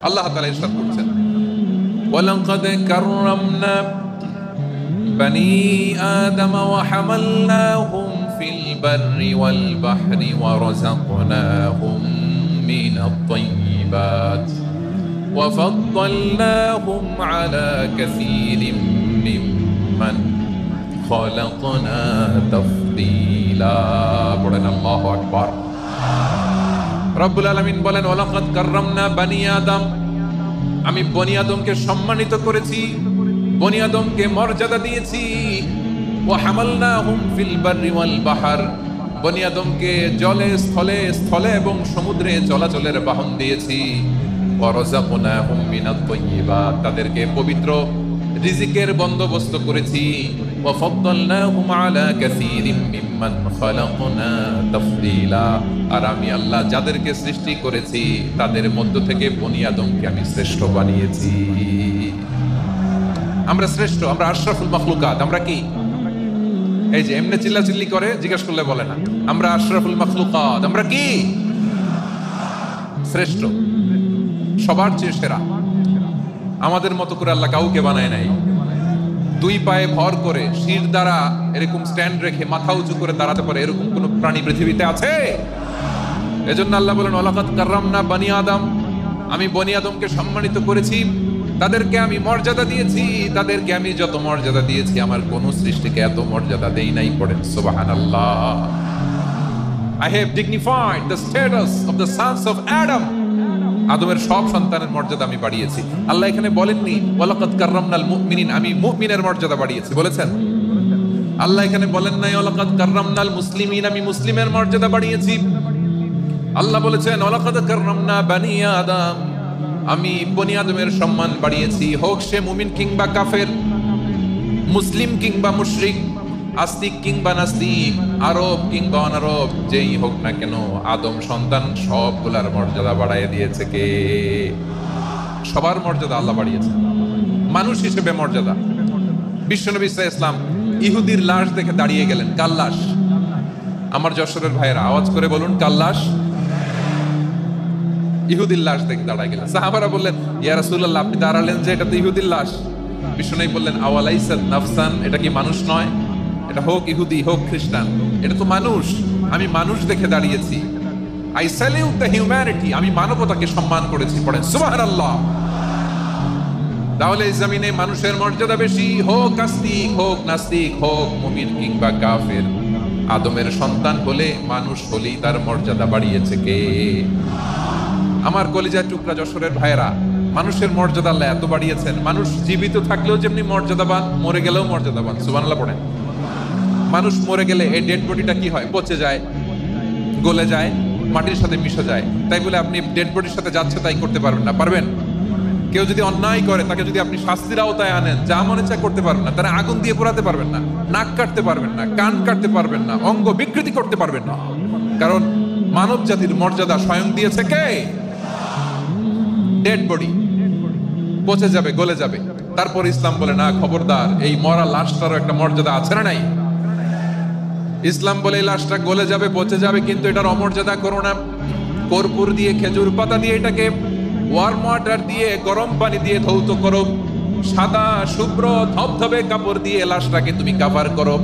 আল্লাহ তাআলা ইরশাদ করছেন ওয়ালাকাদ কাররামনা বনি আদম ওয়া হামালনাহুম ফিল বাররি ওয়াল বাহরি ওয়া রাযাকনাহুম মিনাত তাইয়্যিবাত ওয়া ফাদ্দালনাহুম আলা কাসীরিম মিম্মান খালাকনা তাফদীলা। পড়েন আল্লাহু আকবার। রব্বুল আলামিন বলেন ওয়ালাকাদ কাররামনা বনি আদম, আমি বনি আদমকে সম্মানিত করেছি, বনি আদমকে মর্যাদা দিয়েছি। ওয়া হামালনাহুম ফিল বাররি ওয়াল বাহর, বনি আদমকে জলে স্থলে স্থলে এবং সমুদ্রে চলাচলের বাহন দিয়েছি। ওয়া রাযাকনাহুম মিনাত তাইয়্যিবাত, তাদেরকে পবিত্র রিজিকের বন্দোবস্ত করেছি। ওয়া ফাদ্দালনাহুম আলা কাসীরিম মিম্মান খালাকনা তাফদীলা, আর আমি আল্লাহ যাদেরকে সৃষ্টি করেছি তাদের মধ্য থেকে বনি আদমকে আমি শ্রেষ্ঠ বানিয়েছি। আমরা শ্রেষ্ঠ, আমরা আশরাফুল মাখলুকাত। আমরা কি এই যে এমনি চিল্লাচিল্লি করে জিজ্ঞেস করলে বলে না, আমরা আশরাফুল মাখলুকাত। আমরা কি শ্রেষ্ঠ, সবার চেয়ে সেরা। আমাদের মতো করে আল্লাহ কাউকে বানায় নাই। দুই পায়ে ভর করে শির দ্বারা এরকম স্ট্যান্ড রেখে মাথা উঁচু করে দাঁড়াতে পারে এরকম কোন প্রাণী পৃথিবীতে আছে? এজন্য আল্লাহ বলেন ওয়ালাকাদ কাররামনা বনি আদম, আমি বনি আদমকে সম্মানিত করেছি, তাদেরকে আমি মর্যাদা দিয়েছি। তাদেরকে আমি যত মর্যাদা দিয়েছি আমার কোন সৃষ্টিকে এত মর্যাদা দেই নাই। পড়েন সুবহানাল্লাহ। I have dignified the status of the sons of Adam, আদমের সব সন্তানের মর্যাদা আমি বাড়িয়েছি। আল্লাহ এখানে বলেননি ওয়ালাকাদ কাররামনাল মুমিনিন, আমি মুমিনের মর্যাদা বাড়িয়েছি, বলেছেন? আল্লাহ এখানে বলেন নাই ওয়ালাকাদ কাররামনাল মুসলিমিন, আমি মুসলিমের মর্যাদা বাড়িয়েছি। আল্লাহ বলেছেন ওয়ালাকাদ কাররামনা বনি আদম, আমি বনি আদমের সম্মান বাড়িয়েছি। হোক সে মুমিন কিংবা কাফের, মুসলিম কিংবা মুশরিক, আস্তিক কিংবা নাস্তিক, আরব কিংবা অনারব, যেই হোক না কেন আদম সন্তান সবগুলার মর্যাদা বাড়ায় দিয়েছে কে? সবার মর্যাদা আল্লাহ বাড়িয়েছে। মানুষ হিসেবে মর্যাদা। বিশ্বনবী সাল্লাল্লাহু আলাইহি ওয়াসাল্লাম ইহুদির লাশ দেখে দাঁড়িয়ে গেলেন। কার লাশ? আমার যশোরের ভাইয়েরা আওয়াজ করে বলুন, কার লাশ? ইহুদির লাশ দেখে দাঁড়ায় গেলেন। সাহাবারা বললেন ইয়া রাসূলুল্লাহ, আপনি দাঁড়ালেন যে, এটা তো ইহুদির লাশ। বিশ্বনবী বললেন আওয়ালাইসাত নাফসান, এটা কি মানুষ নয়? এটা হোক ইহুদি হোক খ্রিস্টান, এটা তো মানুষ। আমি মানুষ দেখে দাঁড়িয়েছি। আই স্যালিউট দ্য হিউম্যানিটি, আমি মানবতাকে সম্মান করেছি। পড়েন সুবহানাল্লাহ। তাহলে এই জমিনে মানুষের মর্যাদা বেশি, হোক আস্তিক হোক নাস্তিক, হোক মুমিন কিংবা কাফের। আদমের সন্তান হলে মানুষ হলেই তার মর্যাদা বাড়িয়েছে কে? আমার কলিজার টুকরা যশোরের ভাইয়েরা, মানুষের মর্যাদা আল্লাহ এত বাড়িয়েছেন, মানুষ জীবিত থাকলেও যেমনি মর্যাদাবান, মরে গেলেও মর্যাদাবান। সুবহানাল্লাহ পড়েন। মানুষ মরে গেলে এই ডেড বডিটা কি হয়? পচে যায়, গলে যায়, মাটির সাথে মিশে যায়। তাই বলে আপনি ডেড বডির সাথে যাচ্ছে তাই করতে পারবেন না। পারবেন? কেউ যদি অন্যায় করে তাকে যদি আপনি শাস্তির আওতায় আনেন, যা মনে চায় করতে পারবেন না। তারা আগুন দিয়ে পোড়াতে পারবেন না, নাক কাটতে পারবেন না, কান কাটতে পারবেন না, অঙ্গ বিকৃতি করতে পারবেন না। কারণ মানব জাতির মর্যাদা স্বয়ং দিয়েছে কে? ডেড বডি পচে যাবে, গলে যাবে। তারপর ইসলাম বলে না, খবরদার, এই মরা লাশটারও একটা মর্যাদা আছে না নাই? ইসলাম বলে এই লাশটা গলে যাবে, পচে যাবে, কিন্তু এটার অমর্যাদা করো না। কর্পূর দিয়ে, খেজুর পাতা দিয়ে, এটাকে ওয়ার্ম ওয়াটার দিয়ে, গরম পানি দিয়ে ধৌত করো। সাদা শুভ্র ধবধবে কাপড় দিয়ে লাশটাকে তুমি কাভার করো।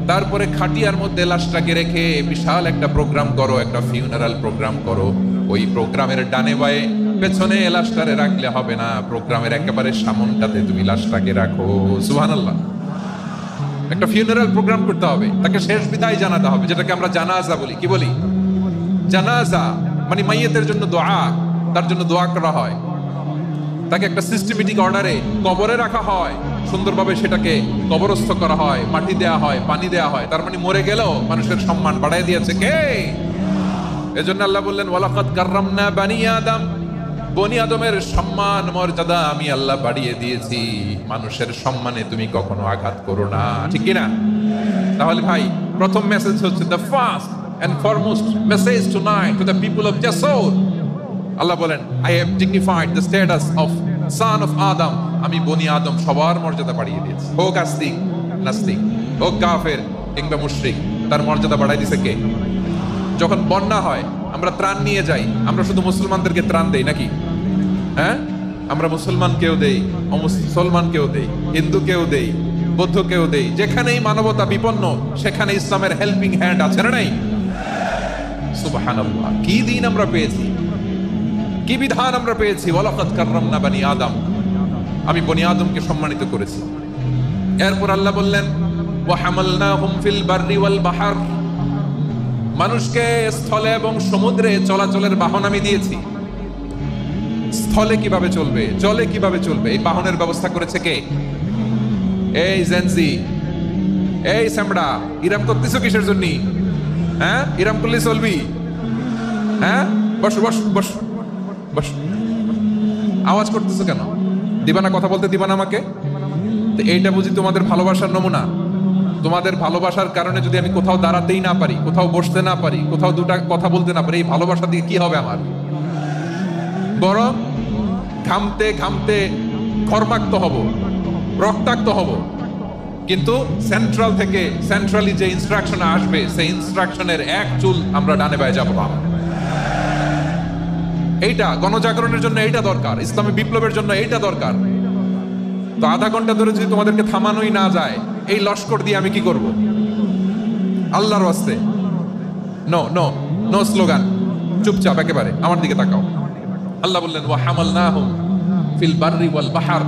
তারপরে খাটিয়ার মধ্যে লাশটাকে রেখে বিশাল একটা প্রোগ্রাম করো, একটা ফিউনারাল প্রোগ্রাম করো। ওই প্রোগ্রামের ডানে বায়ে পেছনে লাশটারে রাখলে হবে না, প্রোগ্রামের একেবারে সামনটাতে তুমি লাশটাকে রাখো। সুবহানাল্লাহ। একটা ফিউনারাল প্রোগ্রাম করতে হবে, তাকে শেষ বিদায় জানাতে হবে, যেটাকে আমরা জানাজা বলি। কি বলি? জানাজা মানে মাইয়েতের জন্য দোয়া, তার জন্য দোয়া করা হয়। তাকে একটা সিস্টেমেটিক অর্ডারে কবরে রাখা হয়, সুন্দরভাবে সেটাকে কবরস্থ করা হয়, মাটি দেয়া হয়, পানি দেয়া হয়। তার মানে মরে গেলেও মানুষের সম্মান বাড়ায় দিয়েছে কে? এজন্য আল্লাহ বললেন ওয়ালাকাদ কাররামনা বনি আদম, বনি আদমের সম্মান মর্যাদা আমি আল্লাহ বাড়িয়ে দিয়েছি। মানুষের সম্মানে তুমি কখনো আঘাত করো না, ঠিক কি না? তাহলে ভাই, প্রথম মেসেজ হচ্ছে the first and foremost message tonight to the people of Jashore. Allah বলেন I have dignified the status of son of Adam, আমি বনি আদম সবার মর্যাদা বাড়িয়ে দিয়েছি। হোক আস্তিক নাস্তিক, হোক কাফের কিংবা মুশরিক, তার মর্যাদা বাড়াই দিয়েছে কে? যখন বন্যা হয় আমরা ত্রাণ নিয়ে যাই, আমরা শুধু মুসলমানদেরকে ত্রাণ দেই নাকি? হ্যাঁ, আমরা মুসলমানকেও দেই, অমুসলমানকেও দেই, হিন্দুকেও দেই, বৌদ্ধকেও দেই। যেখানেই মানবতা বিপন্ন সেখানে ইসলামের হেল্পিং হ্যান্ড আছে না নাই? সুবহানাল্লাহ, কি দিন আমরা পেয়েছি, কি বিধান আমরা পেয়েছি। ওয়ালাকাদ কাররামনা বানি আদম, আমি বনি আদমকে সম্মানিত করেছি। এরপর আল্লাহ বললেন ওয়া হামালনাহুম ফিল বাররি ওয়াল বাহর, মানুষকে স্থলে এবং সমুদ্রে চলাচলের বাহন আমি দিয়েছি। স্থলে কিভাবে চলবে, জলে কিভাবে চলবে, এই বাহনের ব্যবস্থা করেছে কে? এই জেনজি, এই সামড়া, ইরাম করতেছো কিসের জন্য? হ্যাঁ, ইরাম করলে চলবি? হ্যাঁ, বস বস বস বস, আওয়াজ করতেছো কেন? দিবা না, কথা বলতে দিবা না আমাকে? তো এইটা বুঝি তোমাদের ভালোবাসার নমুনা? তোমাদের ভালোবাসার কারণে যদি আমি কোথাও দাঁড়াতেই না পারি, কোথাও বসতে না পারি, কোথাও দুটা কথা বলতে না পারি, এই ভালোবাসা দিয়ে কি হবে আমার? বরং ঘামতে ঘামতে ঘর্মাক্ত হব, রক্তাক্ত হব। কিন্তু সেন্ট্রাল থেকে, সেন্ট্রালি যে ইনস্ট্রাকশন আসবে, সেই ইনস্ট্রাকশনের এক চুল আমরা ডানে বায়ে যাব না। এইটা গণজাগরণের জন্য এইটা দরকার, ইসলামী বিপ্লবের জন্য এইটা দরকার। তো আধা ঘন্টা ধরে যদি তোমাদেরকে থামানোই না যায়, এই লস্কর দিয়ে আমি কি করব? আল্লাহর ওয়াস্তে নো নো নো স্লোগান, চুপচাপ একেবারে আমার দিকে তাকাও। আল্লাহ বললেন ওয়া হামালনাহুম ফিল বাররি ওয়াল বাহর,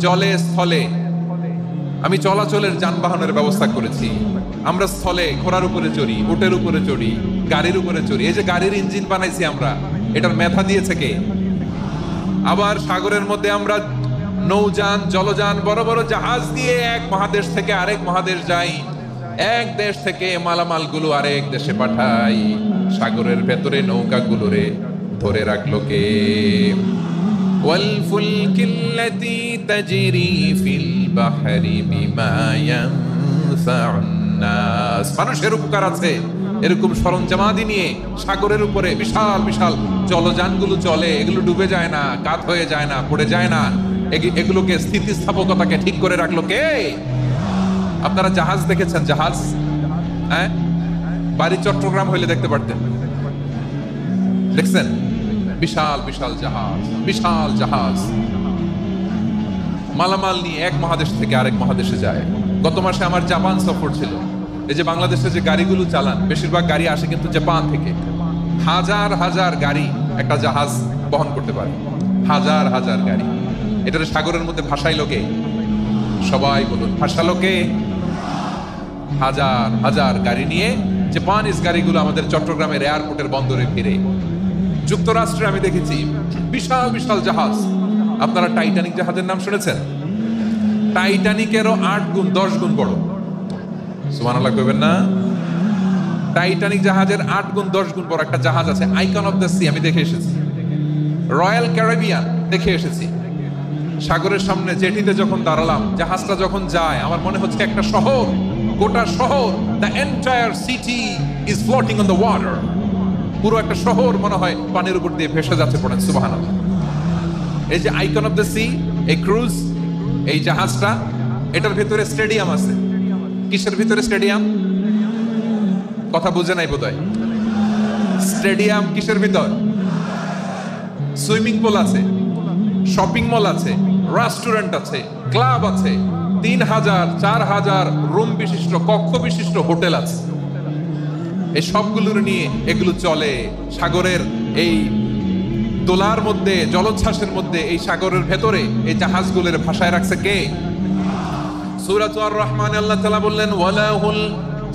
জলে স্থলে আমি চলাচলের যানবাহনের ব্যবস্থা করেছি। আমরা স্থলে ঘোড়ার উপরে চড়ি, উটের উপরে চড়ি, গাড়ির উপরে চড়ি। এই যে গাড়ির ইঞ্জিন বানাইছি আমরা, এটার মেধা দিয়েছে কে? আবার সাগরের মধ্যে আমরা নৌযান, জলযান, বড় বড় জাহাজ দিয়ে এক মহাদেশ থেকে আরেক মহাদেশ যাই, এক দেশ থেকে মালামাল গুলো আরেক দেশে পাঠাই। সাগরের ভেতরে নৌকাগুলোরে ধরে রাখলো কে? ওয়াল ফুলকিল্লাতী তাজরি ফিল বাহরি বিমা ইয়ানফাউন নাস, মানুষের উপকার আছে এরকম সরঞ্জামাদি নিয়ে সাগরের উপরে বিশাল বিশাল জলযানগুলো চলে। এগুলো ডুবে যায় না, কাত হয়ে যায় না, পড়ে যায় না। এগুলোকে স্থিতিস্থাপকতাকে ঠিক করে রাখলো কে? আপনারা জাহাজ দেখেছেন? জাহাজ, হ্যাঁ, বাড়ি চট্টগ্রাম হইলে দেখতে পারতেন, দেখছেন? বিশাল বিশাল জাহাজ, বিশাল জাহাজ মালামাল নিয়ে এক মহাদেশ থেকে আরেক মহাদেশে যায়। গত মাসে আমার জাপান সফর ছিল। এই যে বাংলাদেশে যে গাড়িগুলো চালান, বেশিরভাগ গাড়ি আসে কিন্তু জাপান থেকে। হাজার হাজার গাড়ি একটা জাহাজ বহন করতে পারে, হাজার হাজার গাড়ি। এটার সাগরের মধ্যে ভাসাইলো কে? সবাই বলুন, ভাসালো কে? হাজার হাজার গাড়ি নিয়ে জাপানিজ গাড়িগুলো আমাদের চট্টগ্রামের এয়ারপোর্টের বন্দরে ফিরে। যুক্তরাষ্ট্রে আমি দেখেছি বিশাল বিশাল জাহাজ। আপনারা টাইটানিক জাহাজের নাম শুনেছেন? টাইটানিকেরও 8 গুণ 10 গুণ বড়। সুবহানাল্লাহ কইবেন না? টাইটানিক জাহাজের 8 গুণ 10 গুণ বড় একটা জাহাজ আছে, আইকন অফ দ্য সি, আমি দেখে এসেছি। রয়্যাল ক্যারিবিয়ান দেখে এসেছি। সাগরের সামনে জেটিতে যখন দাঁড়ালাম, জাহাজটা যখন যায়, আমার মনে হচ্ছে একটা শহর, গোটা শহর, the entire city is floating on the water. পুরো একটা শহর মনে হয় পানির উপর দিয়ে ভেসে যাচ্ছে। পড়েন সুবহানাল্লাহ। এই যে আইকন অফ দ্য সি, এই ক্রুজ, এই জাহাজটা, এটার ভিতরে স্টেডিয়াম আছে। কিসের ভিতরে স্টেডিয়াম? কথা বুঝে নাই বোধহয়। স্টেডিয়াম কিসের ভিতর? সুইমিং পুল আছে, শপিং মল আছে, রেস্টুরেন্ট আছে, ক্লাব আছে, 3000 4000 রুম বিশিষ্ট, কক্ষ বিশিষ্ট হোটেল আছে। এই সবগুলোর নিয়ে এগুলো চলে সাগরের এই দোলার মধ্যে, জলোচ্ছ্বাসের মধ্যে, এই সাগরের ভেতরে এই জাহাজগুলোর ভাষায় রাখছে কে? সূরা আর রহমানে আল্লাহ তাআলা বললেন ওয়ালাহুল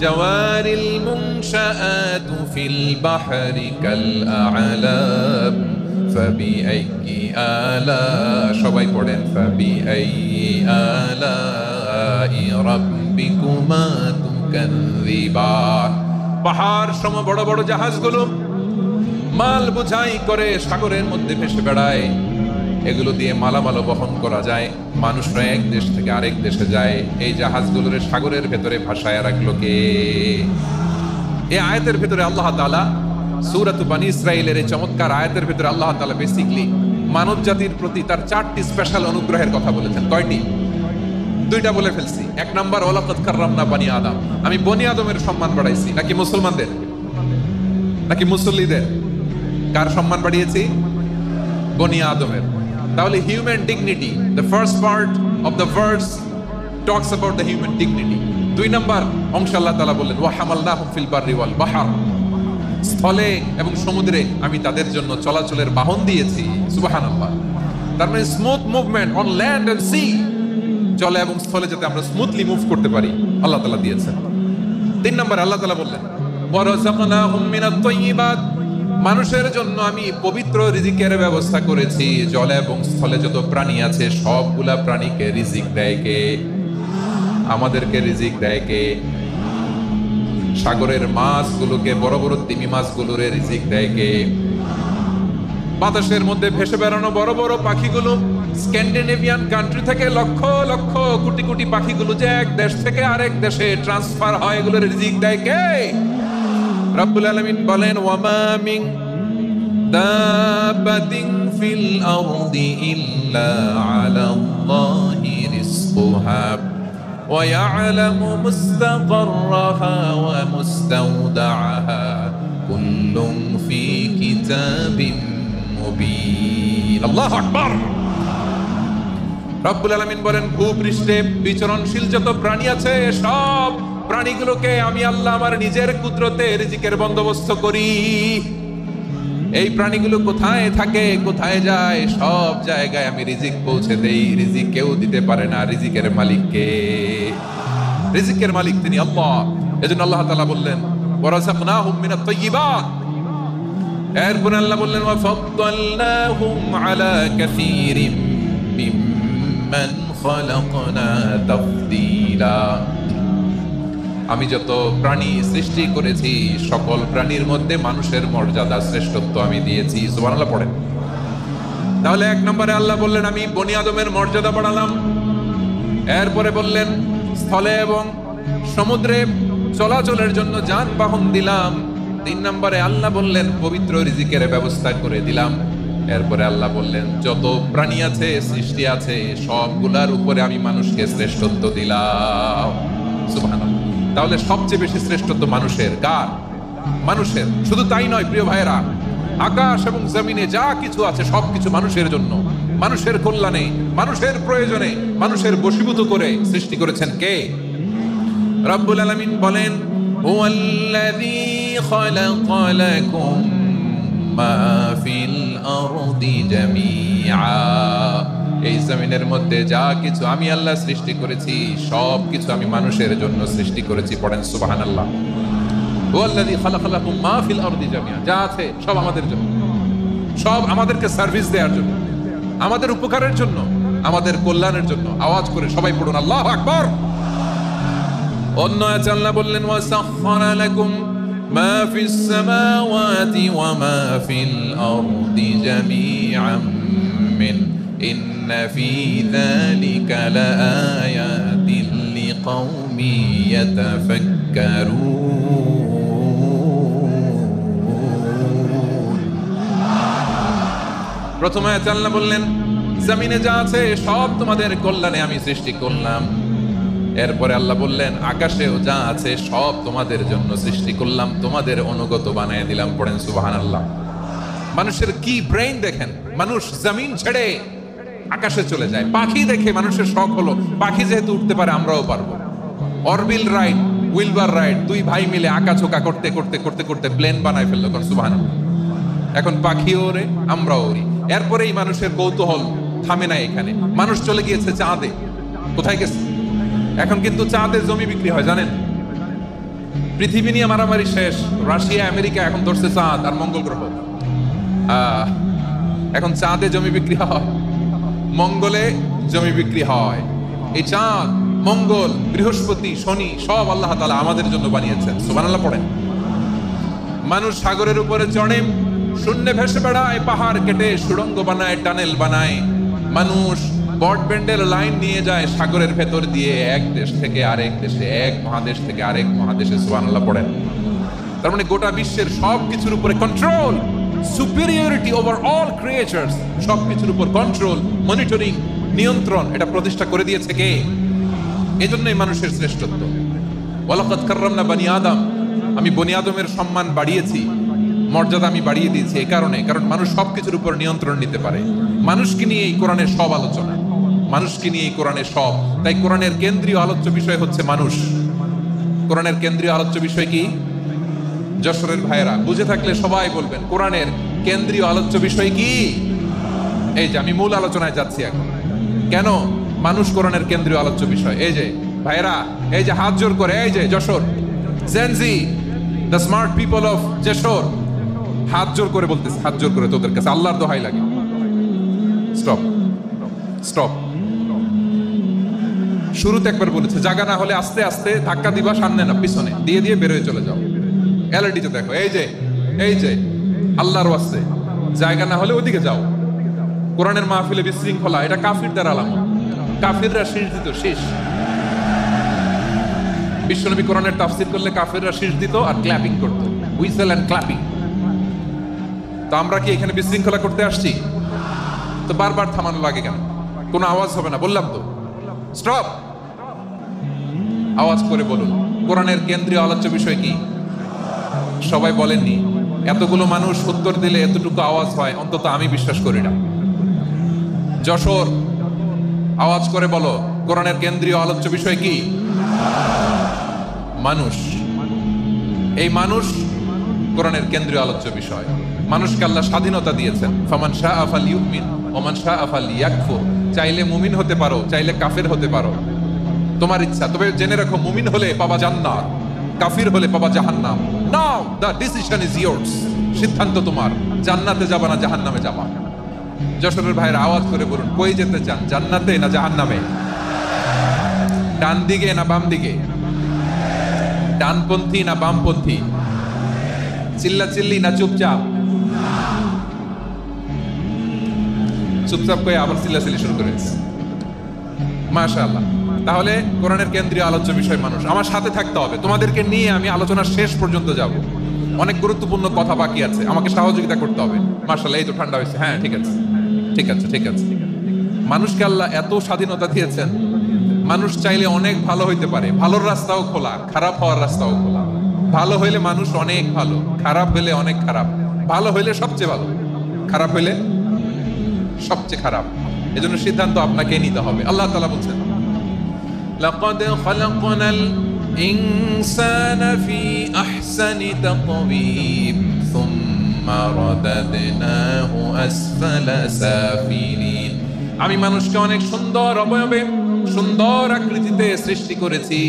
জাওয়ারিল মুনশাআতু ফিল বাহরি কাল আ'লাম ফাবিআইয়ি আলা, সবাই পড়েন ফাবিআইয়ি আলাই রাব্বিকুমা তুকাযযিবান। পাহাড় সম বড় বড় জাহাজগুলো মাল বোঝাই করে সাগরের মধ্যে ভেসে বেড়ায়। এগুলো দিয়ে মালামাল বহন করা যায়, মানুষরা এক দেশ থেকে আরেক দেশে যায়। এই জাহাজগুলোর সাগরের ভেতরে ভাসায় রাখলো কে? এই আয়াতের ভেতরে আল্লাহ তাআলা সূরাত বনী ইসরাঈলের এই চমৎকার আয়াতের ভেতরে আল্লাহ তাআলা বেসিক্যালি মানব জাতির প্রতি তার 4টি স্পেশাল অনুগ্রহের কথা বলেছেন। কয়টি? 2টা বলে ফেলছি। 1 নাম্বার ওয়ালাকাদ কাররামনা বানি আদম, আমি বনি আদমের সম্মান বাড়াইছি। নাকি মুসলমানদের? নাকি মুসল্লিদের? কার সম্মান বাড়িয়েছি? বনি আদমের। তাহলে human dignity, the first part of the verse talks about the human dignity. 2 নম্বর অংশ আল্লাহ তাআলা বললেন ওয়া হামালনাহুম ফিল বাররি ওয়াল বাহর, স্থলে এবং সমুদ্রে আমি তাদের জন্য চলাচলের বাহন দিয়েছি। সুবহানাল্লাহ। তার মানে smooth movement on land and sea, জলে এবং স্থলে যাতে আমরা স্মুথলি মুভ করতে পারি আল্লাহ তাআলা দিয়েছেন। 3 নম্বর আল্লাহ তাআলা বললেন ওয়া রাযাকনাহুম মিনাত তাইয়্যিবাত, মানুষের জন্য আমি পবিত্র রিজিকের ব্যবস্থা করেছি। জলে এবং স্থলে যত প্রাণী আছে সবগুলা প্রাণীকে রিজিক দেয় কে? আমাদেরকে রিজিক দেয় কে? সাগরের মাছগুলোকে, বড় বড় তিমি মাছগুলোর রিজিক দেয় কে? বাতাসের মধ্যে ভেসে বেড়ানো বড় বড় পাখিগুলো, স্ক্যান্ডিনেভিয়ান কান্ট্রি থেকে লক্ষ লক্ষ কোটি কোটি পাখিগুলো যে এক দেশ থেকে আরেক দেশে ট্রান্সফার হয়, এগুলোর রিজিক দেয় কে? রব্বুল আলামিন বলেন ওয়ামা মিন দাব্বাতিন ফিল আরদি ইল্লা আলাল্লাহি রিজকুহা ওয়া ইয়ালামু মুস্তাকাররাহা ওয়া মুস্তাওদাআহা কুল্লুন ফি কিতাবিন মুবিন। আল্লাহু আকবার। রব্বুল আলামিন বলেন ভূপৃষ্ঠে বিচরণশীল যত প্রাণী আছে সব প্রাণীগুলোকে আমি আল্লাহ আমার নিজের কুদরতে রিজিকের বন্দোবস্ত করি। এই প্রাণীগুলো কোথায় থাকে, কোথায় যায়, সব জায়গায় আমি রিজিক পৌঁছে দেই। রিজিক কেউ দিতে পারে না, রিজিকের মালিক কে? রিজিকের মালিক তিনি আল্লাহ। এজন্য আল্লাহ তাআলা বললেন ওয়া রাযাকনাহুম মিনাত তাইয়্যিবাত। এরপরে আল্লাহ বললেন ওয়া ফাদ্দালনাহুম আলা কাসীরিম মিম্মান খালাকনা তাফদীলা। আমি যত প্রাণী সৃষ্টি করেছি সকল প্রাণীর মধ্যে মানুষের মর্যাদা শ্রেষ্ঠত্ব আমি দিয়েছি। সুবহানাল্লাহ পড়েন। তাহলে 1 নম্বরে আল্লাহ বললেন আমি বনি আদমের মর্যাদা বাড়ালাম। এরপরে বললেন স্থলে এবং সমুদ্রে চলাচলের জন্য যানবাহন দিলাম। 3 নম্বরে আল্লাহ বললেন পবিত্র রিজিকের ব্যবস্থা করে দিলাম। এরপরে আল্লাহ বললেন যত প্রাণী আছে, সৃষ্টি আছে, সবগুলার উপরে আমি মানুষকে শ্রেষ্ঠত্ব দিলাম। সুবহানাল্লাহ। তাহলে সবচেয়ে বেশি শ্রেষ্ঠত্ব মানুষের। কার? মানুষের। শুধু তাই নয় প্রিয় ভাইরা, আকাশ এবং জমিনে যা কিছু আছে সবকিছু মানুষের জন্য, মানুষের কল্যাণে, মানুষের প্রয়োজনে, মানুষের বশীভূত করে সৃষ্টি করেছেন কে? রব্বুল আলামিন বলেন হুয়াল্লাযী খালাকা লাকুম মা ফিল আরদি জামিআ। এই জমিনের মধ্যে যা কিছু আমি আল্লাহ সৃষ্টি করেছি সব কিছু আমি মানুষের জন্য সৃষ্টি করেছি। পড়েন সুবহানাল্লাহ। হুয়াল্লাযী খালাকা লাকুম মা ফিল আরদি জামিআ, যা আছে সব আমাদের জন্য, সব আমাদেরকে সার্ভিস দেওয়ার জন্য, আমাদের উপকারের জন্য, আমাদের কল্যাণের জন্য। আওয়াজ করে সবাই পড়ুন আল্লাহু আকবার। অন্য আয়াতে আল্লাহ বললেন ওয়া সাখখারা লাকুম মা ফিস সামাওয়াতি ওয়া মা ফিল আরদি জামিআন মিন ইন্না ফি যালিকা লাআয়াতিন লিকাউমিন ইয়াতাফাক্কারুন। প্রথম আয়াতে আল্লাহ বললেন জমিনে যা আছে সব তোমাদের কল্যাণে আমি সৃষ্টি করলাম। এরপরে আল্লাহ বললেন আকাশেও যা আছে সব তোমাদের জন্য সৃষ্টি করলাম, তোমাদের অনুগত বানিয়ে দিলাম। পড়েন সুবহানাল্লাহ। মানুষের কি ব্রেইন দেখেন, মানুষ জমিন ছেড়ে আকাশে চলে যায়। পাখি দেখে মানুষের শখ হলো পাখি যেহেতু উঠতে পারে আমরাও পারবো। অরবিল রাইট, উইলবার রাইট, 2 ভাই মিলে আঁকাঝোঁকা করতে করতে করতে করতে প্লেন বানায় ফেললো। সুবহানাল্লাহ। এখন পাখিও ওরে, আমরাও ওরি। এরপরেই মানুষের কৌতূহল থামে না এখানে। মানুষ চলে গিয়েছে চাঁদে। কোথায় গেছে? এখন কিন্তু চাঁদে জমি বিক্রি হয় জানেন। পৃথিবী নিয়ে মারামারি শেষ। রাশিয়া আমেরিকা এখন ধরছে চাঁদ আর মঙ্গল গ্রহ। এখন চাঁদে জমি বিক্রি হয়, মঙ্গলে জমি বিক্রি হয়। এই চাঁদ, মঙ্গল, বৃহস্পতি, শনি সব আল্লাহ তাআলা আমাদের জন্য বানিয়েছেন। সুবহানাল্লাহ পড়েন। মানুষ সাগরের উপরে চড়ে, শূন্যে ভেসে বেড়ায়, পাহাড় কেটে সুড়ঙ্গ বানায়, টানেল বানায়। মানুষ ব্রডব্যান্ডের লাইন নিয়ে যায় সাগরের ভেতর দিয়ে এক দেশ থেকে আরেক দেশে, এক মহাদেশ থেকে আরেক মহাদেশে। সুবহানাল্লাহ পড়েন। তার মানে গোটা বিশ্বের সব কিছুর উপরে control, superiority over all creatures, সব কিছুর উপর কন্ট্রোল, মনিটরিং, নিয়ন্ত্রণ এটা প্রতিষ্ঠা করে দিয়েছে কে? এজন্যই মানুষের শ্রেষ্ঠত্ব। ওয়ালাকাদ কাররামনা বনি আদম, আমি বনি আদমের সম্মান বাড়িয়েছি। মর্যাদা আমি বাড়িয়ে দিয়েছি এই কারণে, কারণ মানুষ সবকিছুর উপর নিয়ন্ত্রণ নিতে পারে। মানুষকে নিয়ে এই কোরআনের সব আলোচনা, মানুষকে নিয়ে এই কোরআনের সব। তাই কোরআনের কেন্দ্রীয় আলোচ্য বিষয় হচ্ছে মানুষ। কোরআনের কেন্দ্রীয় আলোচ্য বিষয় কি? যশোরের ভাইয়েরা বুঝে থাকলে সবাই বলবেন কোরআনের কেন্দ্রীয় আলোচ্য বিষয় কি? এই যে আমি মূল আলোচনায় যাচ্ছি এখন। কেন মানুষ কোরআনের কেন্দ্রীয় আলোচ্য বিষয়? এই যে ভাইয়েরা, এই যে হাত জোর করে, এই যে Jessore Gen Z, the smart people of Jessore, হাত জোর করে বলতেছে, হাত জোর করে তোদের কাছে আল্লাহর দোহাই লাগে, স্টপ স্টপ। শুরুতে একবার বলেছে জায়গা না হলে আস্তে আস্তে ধাক্কা দিবা, সামনে না পিছনে, দিয়ে দিয়ে বেরোয় চলে যাও। এলইডিতে দেখো, এই যে আল্লাহর ওয়াস্তে জায়গা না হলে ওদিকে যাও। কোরআনের মাহফিলে বিশৃঙ্খলা, এটা কাফিরদের আলামত। কাফিররা শীষ দিত, শীষ। বিশ্বনবী কোরআনের তাফসীর করলে কাফিররা শীষ দিত আর ক্ল্যাপিং করত, হুইসেল এন্ড ক্ল্যাপিং। তো আমরা কি এখানে বিশৃঙ্খলা করতে আসছি? তো বারবার থামানো লাগে কেন? কোনো আওয়াজ হবে না, বললাম তো, স্টপ। আওয়াজ করে বলুন কোরআনের কেন্দ্রীয় আলোচ্য বিষয় কি? সবাই বলেননি। এতগুলো মানুষ উত্তর দিলে এতটুকু আওয়াজ হয়, অন্তত আমি বিশ্বাস করি না। যশোর, আওয়াজ করে বলো কোরআনের কেন্দ্রীয় আলোচ্য বিষয় কি? মানুষ। এই মানুষ কোরআনের কেন্দ্রীয় আলোচ্য বিষয়। মানুষকে আল্লাহ স্বাধীনতা দিয়েছেন। ফামান শাআ ফালইউমিন ওয়া মান শাআ ফালইয়াকফুর। চাইলে মুমিন হতে পারো, চাইলে কাফের হতে পারো, তোমার ইচ্ছা। তবে জেনে রাখো, মুমিন হলে পাবা জান্নাত, কাফির হলে পাবা জাহান্নাম। নাও দ্য ডিসিশন ইজ ইয়ার্স। সিদ্ধান্ত তোমার, জান্নাতে যাবা না জাহান্নামে যাবা। যশোরের ভাইয়ের আওয়াজ করে বলুন কই যেতে চান, জান্নাতে না জাহান্নামে? ডান দিকে না বাম দিকে? ডানপন্থী না বামপন্থী? চিল্লা চিল্লি না চুপচাপ? চুপচাপ করে আবার চিল্লাচিল্লি শুরু করেছে। মাশাআল্লাহ। তাহলে কোরআনের কেন্দ্রীয় আলোচ্য বিষয় মানুষ। আমার সাথে থাকতে হবে, তোমাদেরকে নিয়ে আমি আলোচনার শেষ পর্যন্ত যাব। অনেক গুরুত্বপূর্ণ কথা বাকি আছে, আমাকে সহযোগিতা করতে হবে। মাশাআল্লাহ, এই তো ঠান্ডা হয়েছে। হ্যাঁ, ঠিক আছে ঠিক আছে ঠিক আছে। মানুষকে আল্লাহ এত স্বাধীনতা দিয়েছেন, মানুষ চাইলে অনেক ভালো হইতে পারে। ভালোর রাস্তাও খোলা, খারাপ হওয়ার রাস্তাও খোলা। ভালো হইলে মানুষ অনেক ভালো, খারাপ হইলে অনেক খারাপ। ভালো হইলে সবচেয়ে ভালো, খারাপ হইলে সবচেয়ে খারাপ। এজন্য সিদ্ধান্ত আপনাকে নিতে হবে। আল্লাহ তাআলা বলছেন লাকাদ খালাকনাল ইনসানা ফি আহসানি তাকওয়িম সুম্মা রাদাদনাহু আসফালা সাফিলিন। আমি মানুষকে অনেক সুন্দর অবয়বে, সুন্দর আকৃতিতে সৃষ্টি করেছি।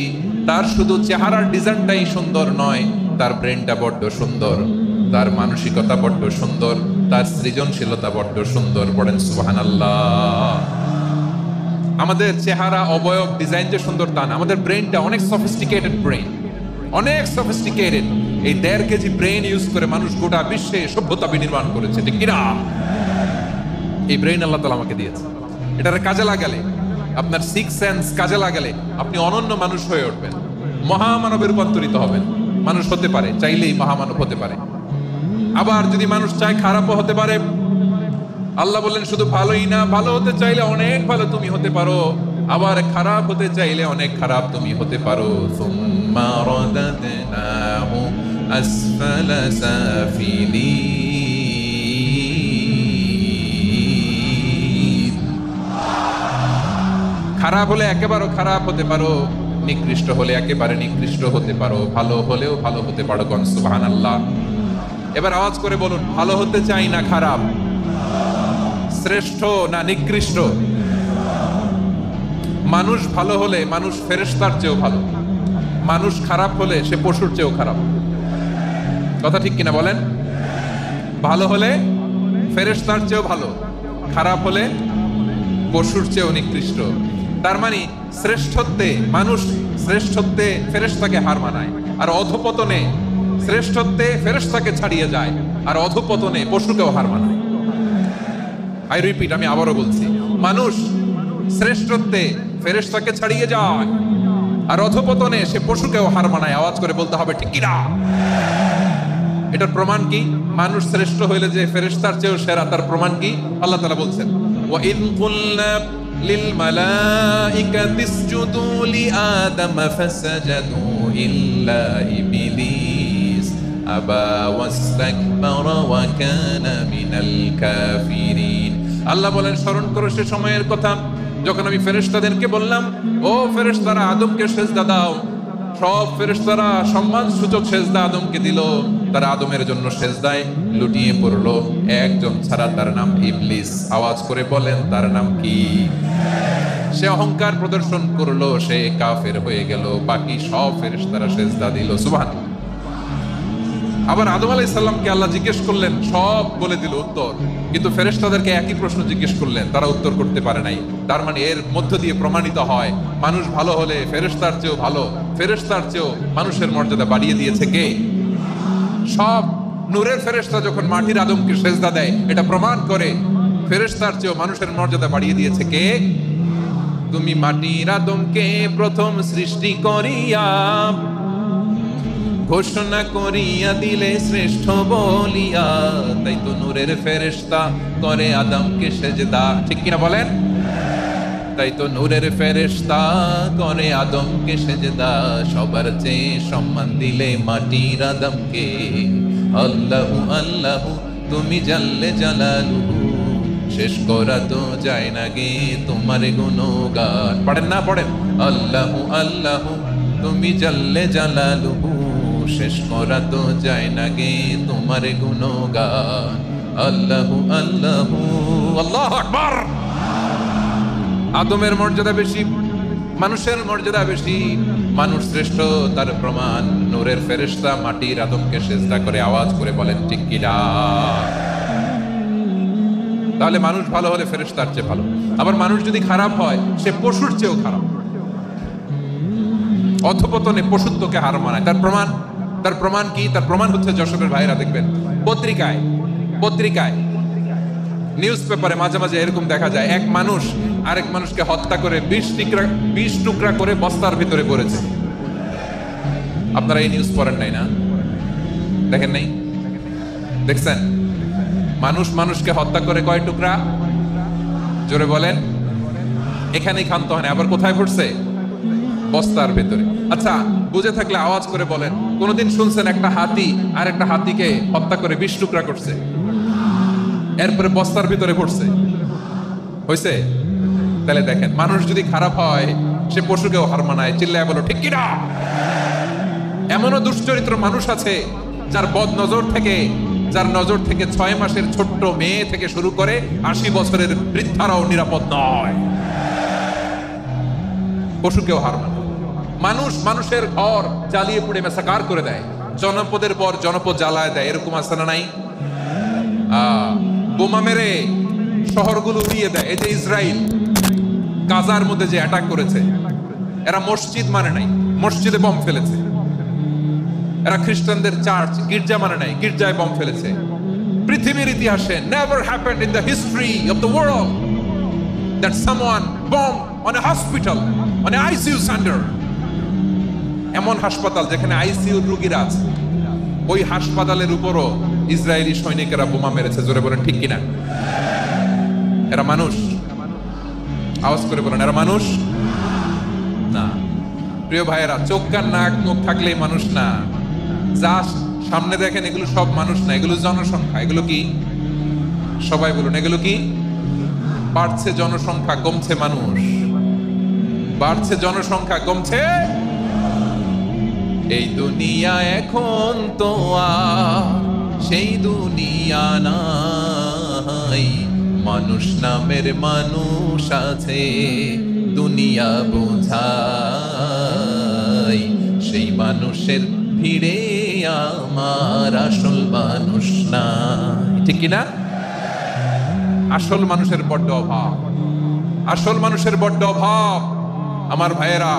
তার শুধু চেহারার ডিজাইনটাই সুন্দর নয়, তার ব্রেনটা বড্ড সুন্দর, তার মানসিকতা বড্ড সুন্দর, তার সৃজনশীলতা বড্ড সুন্দর। পড়েন সুবহানাল্লাহ। আমাদের চেহারা, অবয়ব, ডিজাইন যে সুন্দর তা না, আমাদের ব্রেনটা অনেক সফিস্টিকেটেড ব্রেন, অনেক সফিস্টিকেটেড। এই 1.5 কেজি ব্রেন ইউজ করে মানুষ গোটা বিশ্বে সভ্যতা বিনির্মাণ করেছে, ঠিক কিনা? এই ব্রেন আল্লাহ তাআলা আমাকে দিয়েছে। এটারে কাজে লাগালে, আপনার 6 সেন্স কাজে লাগালে আপনি অনন্য মানুষ হয়ে উঠবেন, মহামানবে রূপান্তরিত হবেন। মানুষ হতে পারে, চাইলেই মহামানব হতে পারে। আবার যদি মানুষ চায় খারাপও হতে পারে। আল্লাহ বললেন শুধু ভালোই না, ভালো হতে চাইলে অনেক ভালো তুমি হতে পারো, আবার খারাপ হতে চাইলে অনেক খারাপ তুমি হতে পারো। সুম্মা রাদাদনাহু আসফালা সাফিলিন। খারাপ হলে একেবারে খারাপ হতে পারো, নিকৃষ্ট হলে একেবারে নিকৃষ্ট হতে পারো, ভালো হলেও ভালো হতে পারো। কোন সুবহানাল্লাহ। এবার আওয়াজ করে বলুন ভালো হতে চাই না খারাপ, শ্রেষ্ঠ না নিকৃষ্ট? মানুষ ভালো হলে মানুষ ফেরেশতার চেয়েও ভালো, মানুষ খারাপ হলে সে পশুর চেয়েও খারাপ। কথা ঠিক কিনা বলেন? ভালো হলে ফেরেশতার চেয়েও ভালো, খারাপ হলে পশুর চেয়েও নিকৃষ্ট। তার মানে শ্রেষ্ঠত্বে মানুষ, শ্রেষ্ঠত্বে ফেরেশতাকে হার মানায়, আর অধপতনে শ্রেষ্ঠত্বে ফেরেশতাকে ছাড়িয়ে যায়, আর অধপতনে পশুকেও হার মানায়। আই রিপিট, আমি আবারও বলছি, মানুষ শ্রেষ্ঠত্বে ফেরেশতাকে ছাড়িয়ে যায়, আর অধপতনে সে পশুকেও হার মানায়। আওয়াজ করে বলতে হবে ঠিক কিনা? এটার প্রমাণ কি? মানুষ শ্রেষ্ঠ হইলে যে ফেরেশতার চেয়েও সেরা, তার প্রমাণ কি? আল্লাহ তাআলা বলছেন ওয়া ইন কুলনা লিল মালাইকাতি ইসজুদু লি আদাম ফাসাজাদু ইল্লা ইবলিস আবা ওয়াস্তাকবারা ওয়া কানা মিনাল কাফিরিন। আল্লাহ বলেন স্মরণ করো সে সময়ের কথা যখন আমি ফেরেশতাদেরকে বললাম, ও ফেরেশতারা আদমকে সিজদা দাও। সব ফেরেশতারা সম্মান সূচক সিজদা আদমকে দিল। তারা আদমের জন্য সিজদায় লুটিয়ে পড়লো, একজন ছাড়া, তার নাম ইবলিস। আওয়াজ করে বলেন তার নাম কি? সে অহংকার প্রদর্শন করলো, সে কাফের হয়ে গেল। বাকি সব ফেরেশতারা সিজদা দিল। সুবহানাল্লাহ। আবার আদম আলাইহিস সালামকে আল্লাহ জিজ্ঞেস করলেন, সব বলে দিল উত্তর, কিন্তু ফেরেশতাদেরকে একই প্রশ্ন জিজ্ঞেস করলেন, তারা উত্তর করতে পারে নাই। তার মানে এর মধ্য দিয়ে প্রমাণিত হয় মানুষ ভালো হলে ফেরেশতার চেয়েও ভালো, ফেরেশতার চেয়েও মানুষের মর্যাদা বাড়িয়ে দিয়েছে কে? সব নূরের ফেরেশতা যখন মাটির আদমকে সিজদা দেয়, এটা প্রমাণ করে ফেরেশতার চেয়েও মানুষের মর্যাদা বাড়িয়ে দিয়েছে কে? তুমি মাটির আদমকে প্রথম সৃষ্টি করিয়া ঘোষণা করিয়া দিলে শ্রেষ্ঠ বলিয়া, তাই তো নূরের ফেরেশতা করে আদমকে সেজদা। ঠিক কিনা বলেন? তাই তো নূরের ফেরেশতা করে আদমকে সেজদা। সবার চেয়ে সম্মান দিলে মাটির আদমকে। আল্লাহু আল্লাহু তুমি জাল্লে জালালুহু, শেষ করা তো যায় না গে তোমার গুণগান। পড়েন না? পড়েন। আল্লাহু আল্লাহু তুমি জাল্লে জালালুহু, শেষ করা তো যায় না গে তোমার গুণগান। আল্লাহু আল্লাহু। আল্লাহু আকবার। আদমের মর্যাদা বেশি, মানুষের মর্যাদা বেশি, মানুষ শ্রেষ্ঠ তার প্রমাণ নূরের ফেরেশতা মাটির আদমকে সিজদা করে। আওয়াজ করে বলেন ঠিক কিনা? তাহলে মানুষ ভালো হলে ফেরেশতার চেয়ে ভালো। আবার মানুষ যদি খারাপ হয়, সে পশুর চেয়েও খারাপ। অধপতনে পশুত্বকে হার মানায়। তার প্রমাণ কি? তার প্রমাণ হচ্ছে যশোরের ভাইরা দেখবেন পত্রিকায় নিউজ পেপারে মাঝে মাঝে এরকম দেখা যায়, এক মানুষ আরেক মানুষকে হত্যা করে 20 টুকরা করে বস্তার ভিতরে পড়েছে। আপনারা এই নিউজ পড়েন নাই না? দেখেন নাই? দেখছেন? মানুষ মানুষকে হত্যা করে কয় টুকরা? জোরে বলেন। এখানেই ক্ষান্ত হয় না, আবার কোথায় পড়ছে? বস্তার ভেতরে। আচ্ছা, বুঝে থাকলে আওয়াজ করে বলেন, কোনদিন শুনছেন একটা হাতি আর একটা হাতিকে হত্যা করে 20 টুকরা করছে, এরপরে বস্তার ভিতরে পড়ছে? হয়েছে? তাহলে দেখেন, মানুষ যদি খারাপ হয় সে পশুকেও হার মানায়। চিল্লায় বলো ঠিক কিনা? এমনও দুশ্চরিত্র মানুষ আছে যার নজর থেকে 6 মাসের ছোট্ট মেয়ে থেকে শুরু করে 80 বছরের বৃদ্ধারাও নিরাপদ নয়। পশুকেও হার মানে। মানুষের ঘর জ্বালিয়ে পুড়ে মেসাকার করে দেয়, জনপদের পর জনপদ জ্বালায় দেয়। এরকম আছে না নাই? বোমা মেরে শহরগুলো উড়িয়ে দেয়। এই যে ইসরায়েল গাজার মধ্যে যে অ্যাটাক করেছে, এরা মসজিদ মানে নাই, মসজিদে বম ফেলেছে। এরা খ্রিস্টানদের চার্চ গির্জা মানে নাই, গির্জায় বম ফেলেছে। পৃথিবীর ইতিহাসে never happened in the history of the world that someone bombed on a hospital, on a ICU center. এমন হাসপাতাল যেখানে আইসিইউ রোগীরা আছে, ওই হাসপাতালের উপরও ইসরায়েলি সৈনিকেরা বোমা মেরেছে। জোরে বলেন ঠিক কিনা? এরা মানুষ? আওয়াজ করে বলেন, এরা মানুষ না। প্রিয় ভাইয়েরা, চোখ কান নাক মুখ থাকলেই মানুষ না। যা সামনে দেখেন এগুলো সব মানুষ না, এগুলো জনসংখ্যা। এগুলো কি? সবাই বলুন, এগুলো কি? বাড়ছে জনসংখ্যা, কমছে মানুষ। বাড়ছে জনসংখ্যা, কমছে। এই দুনিয়া এখন তো আর সেই দুনিয়া নাই, মানুষ নামের মানুষ আছে দুনিয়া বোঝাই। সেই মানুষের ভিড়ে আমার আসল মানুষ নাই। ঠিক কিনা? আসল মানুষের বড্ড অভাব, আসল মানুষের বড্ড অভাব। আমার ভাইয়েরা,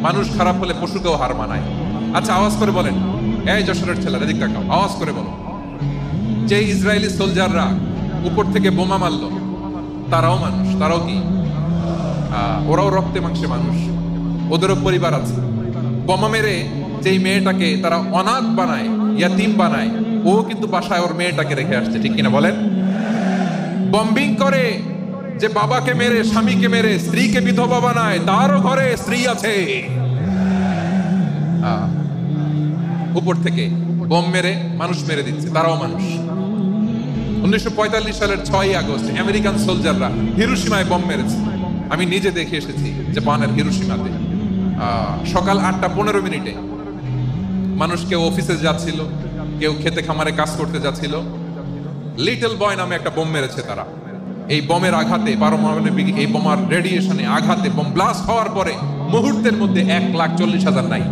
মানুষ খারাপ হলে পশুকেও হার মানায়। আচ্ছা, আওয়াজ করে বলেন, এই যশোরের ছেলেরা এদিক তাকাও, আওয়াজ করে বলো, যে ইসরায়েলি সোলজাররা উপর থেকে বোমা মারলো, তারাও মানুষ। তারাও কি? ওরাও রক্তে মাংসে মানুষ, ওদেরও পরিবার আছে। বোমা মেরে যেই মেয়েটাকে তারা অনাথ বানায়, ইয়াতিম বানায়, ও কিন্তু বাসায় ওর মেয়েটাকে রেখে আসছে। ঠিক কিনা বলেন? বম্বিং করে যে বাবাকে মেরে, স্বামীকে মেরে স্ত্রীকে বিধবা বানায়, তারও ঘরে স্ত্রী আছে। উপর থেকে বোম মেরে মানুষ মেরে দিচ্ছে, তারাও মানুষ। 1945 সালের 6ই আগস্ট আমেরিকান সোলজাররা হিরোশিমায় বোম মেরেছে। আমি নিজে দেখে এসেছি জাপানের হিরোশিমাতে। সকাল 8:15 মানুষ কেউ অফিসে যাচ্ছিল, কেউ খেতে খামারে কাজ করতে যাচ্ছিল, লিটল বয় নামে একটা বোম মেরেছে তারা। এই বোমের আঘাতে, পারমাণবিক এই বোমার রেডিয়েশনে আঘাতে, বোম ব্লাস্ট হওয়ার পরে মুহূর্তের মধ্যে 1,40,000 নাই।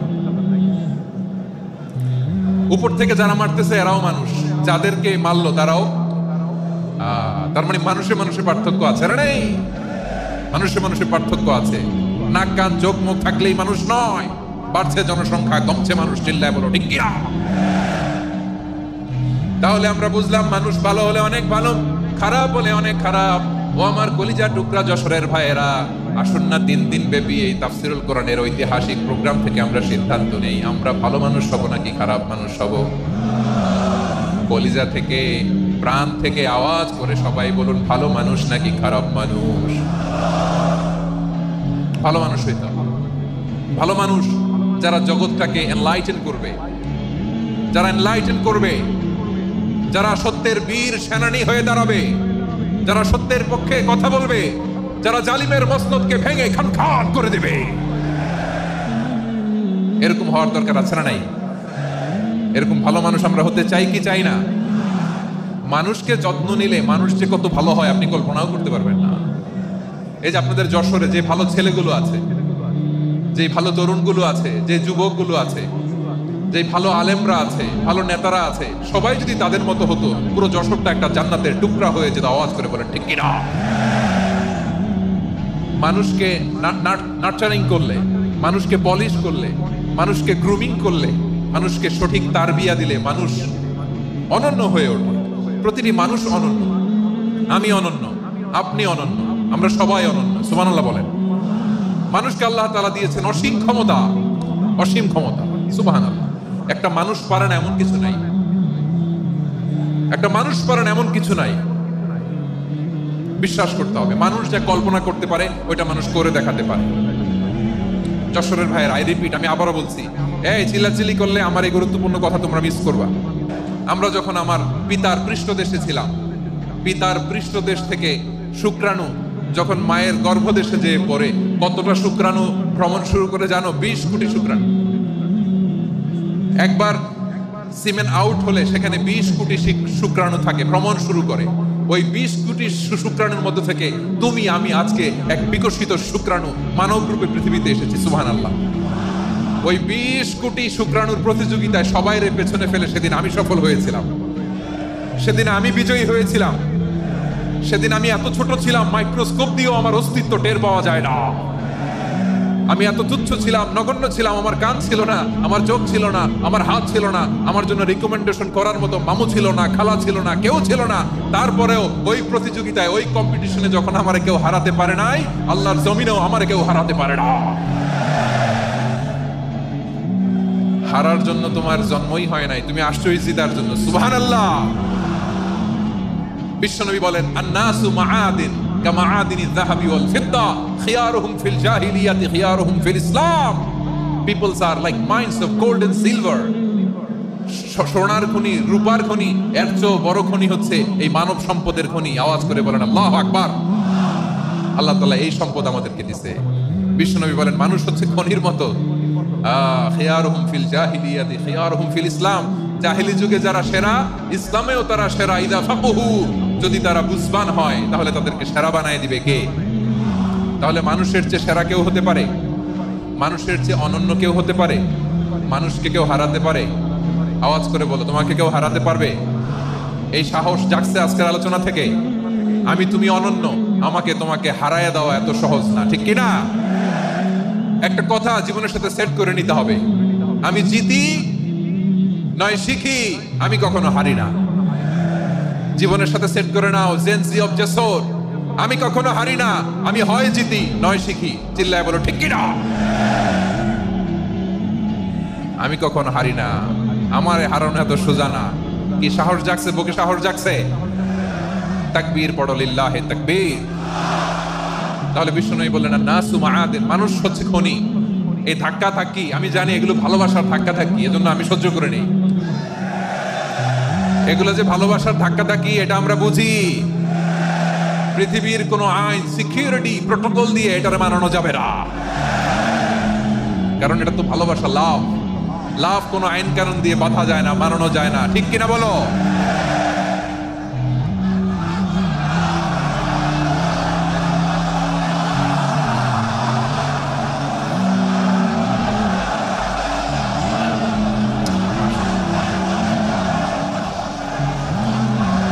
উপর থেকে যারা মারতেছে এরাও মানুষ, যাদেরকে মারলো তারাও। তার মানে মানুষে মানুষের পার্থক্য আছে না? নেই, মানুষে মানুষের পার্থক্য আছে। নাক কান চোখ মুখ থাকলেই মানুষ নয়। বাড়ছে জনসংখ্যা, কমছে মানুষ, চিল্লায় বলো ঠিক কিনা? তাহলে আমরা বুঝলাম মানুষ ভালো হলে অনেক ভালো, খারাপ হলে অনেক খারাপ। ও আমার কলিজা টুকরা যশোরের ভাইয়েরা, আসুন না 3 দিন ব্যাপী এই তাফসিরুল কোরআনের ঐতিহাসিক প্রোগ্রাম থেকে আমরা সিদ্ধান্ত নেই আমরা ভালো মানুষ হব নাকি খারাপ মানুষ হব। কলিজা থেকে, প্রাণ থেকে আওয়াজ করে সবাই বলুন, ভালো মানুষ নাকি খারাপ মানুষ? ভালো মানুষ হইতে হবে। ভালো মানুষ যারা জগৎটাকে এনলাইটেন করবে, যারা এনলাইটেন করবে, যারা সত্যের বীর সেনানী হয়ে দাঁড়াবে, যারা সত্যের পক্ষে কথা বলবে, যারা জালিমের মসনদকে ভেঙে খান করে দেবে। এরকম হওয়ার দরকার আছে না নাই? এরকম ভালো মানুষ আমরা হতে চাই কি চাই না? মানুষকে যত্ন নিলে মানুষ যে কত ভালো হয় আপনি কল্পনাও করতে পারবেন না। এই যে আপনাদের যশোরে যে ভালো ছেলেগুলো আছে, যে ভালো তরুণগুলো আছে, যে যুবকগুলো আছে, যে ভালো আলেমরা আছে, ভালো নেতারা আছে, সবাই যদি তাদের মতো হতো, পুরো যশোরটা একটা জান্নাতের টুকরা হয়ে যেত। আওয়াজ করে বলেন ঠিক কিনা? মানুষকে নার্চারিং করলে, মানুষকে পলিশ করলে, মানুষকে গ্রুমিং করলে, মানুষকে সঠিক তারবিয়া দিলে মানুষ অনন্য হয়ে ওঠে। প্রতিটি মানুষ অনন্য। আমি অনন্য, আপনি অনন্য, আমরা সবাই অনন্য। সুবহানাল্লাহ বলেন। মানুষকে আল্লাহ তাআলা দিয়েছেন অসীম ক্ষমতা, অসীম ক্ষমতা। সুবহানাল্লাহ। একটা মানুষ পারে না এমন কিছু নাই, একটা মানুষ পারে না এমন কিছু নাই। বিশ্বাস করতে হবে, মানুষ যা কল্পনা করতে পারে ওইটা মানুষ করে দেখাতে পারে। যশোরের ভাইয়ের, আই রিপিট, আমি আবারও বলছি, এই চিল্লাচিল্লি করলে আমার এই গুরুত্বপূর্ণ কথা তোমরা মিস করবা। আমরা যখন আমার পিতার পৃষ্ঠদেশে ছিলাম, পিতার পৃষ্ঠদেশ থেকে শুক্রাণু যখন মায়ের গর্ভদেশে যেয়ে পড়ে, কতটা শুক্রাণু ভ্রমণ শুরু করে জানো? 20 কোটি শুক্রাণু। একবার সিমেন আউট হলে সেখানে 20 কোটি শুক্রাণু থাকে, ভ্রমণ শুরু করে। ওই 20 কোটি শুক্রাণুর মধ্যে থেকে তুমি আমি আজকে এক বিকশিত শুক্রাণু মানব রূপে পৃথিবীতে এসেছি। সুবহানাল্লাহ। ওই 20 কোটি শুক্রাণুর প্রতিযোগিতায় সবাইরে পেছনে ফেলে সেদিন আমি সফল হয়েছিলাম, সেদিন আমি বিজয়ী হয়েছিলাম। সেদিন আমি এত ছোট ছিলাম, মাইক্রোস্কোপ দিয়েও আমার অস্তিত্ব টের পাওয়া যায় না। আমি এত তুচ্ছ ছিলাম, নগণ্য ছিলাম। আমার কান ছিল না, আমার চোখ ছিল না, আমার হাত ছিল না, আমার জন্য রিকমেন্ডেশন করার মতো মামু ছিল না, খালা ছিল না, কেউ ছিল না। তারপরেও ওই প্রতিযোগিতায়, ওই কম্পিটিশনে যখন আমারে কেউ হারাতে পারে নাই, আল্লাহর জমিনেও আমারে কেউ হারাতে পারে না। হারার জন্য তোমার জন্মই হয় নাই, তুমি আসছো জিতার জন্য। সুবহানাল্লাহ। বিশ্বনবী বলেন, আন-নাসু মাআদিন কামাআদিনি যাহাবি ওয়াল ফিদ্দা খিয়ারুহুম ফিল জাহিলিয়াতি খিয়ারুহুম ফিল ইসলাম। Peoples are like mines of gold and silver. সোনার খনি, রূপার খনি, এর চেয়ে বড় খনি হচ্ছে এই মানব সম্পদের খনি। আওয়াজ করে বলেন আল্লাহু আকবার। আল্লাহ তাআলা এই সম্পদ আমাদেরকে দিয়েছে। বিশ্বনবী বলেন, মানুষ হচ্ছে খনির মতো। খিয়ারুহুম ফিল জাহিলিয়াতি খিয়ারুহুম ফিল ইসলাম। জাহিলি যুগে যারা সেরা, ইসলামেও তারা সেরা। ইদা ফাকুহু, যদি তারা বুঝবান হয় তাহলে তাদেরকে সেরা বানায় দিবে কে? তাহলে মানুষের চেয়ে সেরা কেউ হতে পারে? মানুষের চেয়ে অনন্য কেউ হতে পারে? মানুষকে কেউ হারাতে পারে? আওয়াজ করে বলো, তোমাকে কেউ হারাতে পারবে? এই সাহস জাগছে আজকের আলোচনা থেকে। আমি তুমি অনন্য, আমাকে তোমাকে হারায় দেওয়া এত সহজ না, ঠিক কিনা? একটা কথা জীবনের সাথে সেট করে নিতে হবে, আমি জিতি নয় শিখি, আমি কখনো হারি না। জীবনের সাথে সেট করে নাও, জেনজি অফ যশোর, আমি কখনো হারি না, আমি হয় জিতি নয় শিখি। চিল্লায় বলো ঠিক কিনা? আমি কখনো হারি না, আমার হারানো এত সোজা না। কি সাহস জাগছে? বুকে সাহস জাগছে? তাকবীর পড়ো, লিল্লাহি তাকবীর। তাহলে বিষ্ণু বললেন, নাসু মাআদিন, মানুষ হচ্ছে খনি। এই ধাক্কা ধাক্কি আমি জানি এগুলো ভালোবাসার ধাক্কা ধাক্কি, এজন্য আমি সহ্য করে নেই। এগুলো যে ভালোবাসার ধাক্কা ধাক্কি এটা আমরা বুঝি। পৃথিবীর কোন আইন, সিকিউরিটি প্রটোকল দিয়ে এটারে মানানো যাবে না, কারণ এটা তো ভালোবাসা, লাভ। লাভ কোনো আইন কানুন দিয়ে বাধা যায় না, মানানো যায় না, ঠিক কিনা বলো?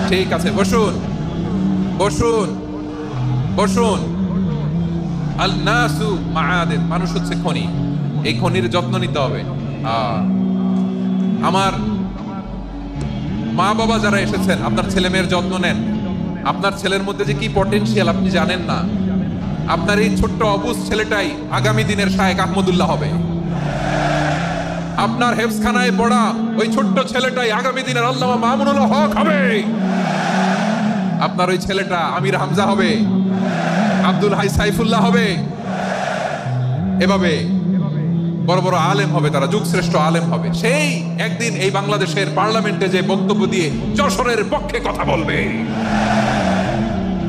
ঠিক আছে, বসুন বসুন বসুন। আল নাসু মাআদিন, মানুষ হচ্ছে খনি, এই খনির যত্ন নিতে হবে। আমার মা বাবা যারা এসেছেন, আপনার ছেলে মেয়ের যত্ন নেন। আপনার ছেলের মধ্যে যে কি পটেনশিয়াল আপনি জানেন না। আপনার এই ছোট্ট অবুজ ছেলেটাই আগামী দিনের শায়েখ আহমদুল্লাহ হবে। আপনার হেফজখানায় পড়া ওই ছোট্ট ছেলেটাই আগামী দিনের আল্লামা মামুনুল হক হবে। আপনার ওই ছেলেটা আমির হামজা হবে, আব্দুল হাই সাইফুল্লাহ হবে। এভাবে বড় বড় আলেম হবে, তারা যুগশ্রেষ্ঠ আলেম হবে। সেই একদিন এই বাংলাদেশের পার্লামেন্টে যে বক্তব্য দিয়ে যশোরের পক্ষে কথা বলবে।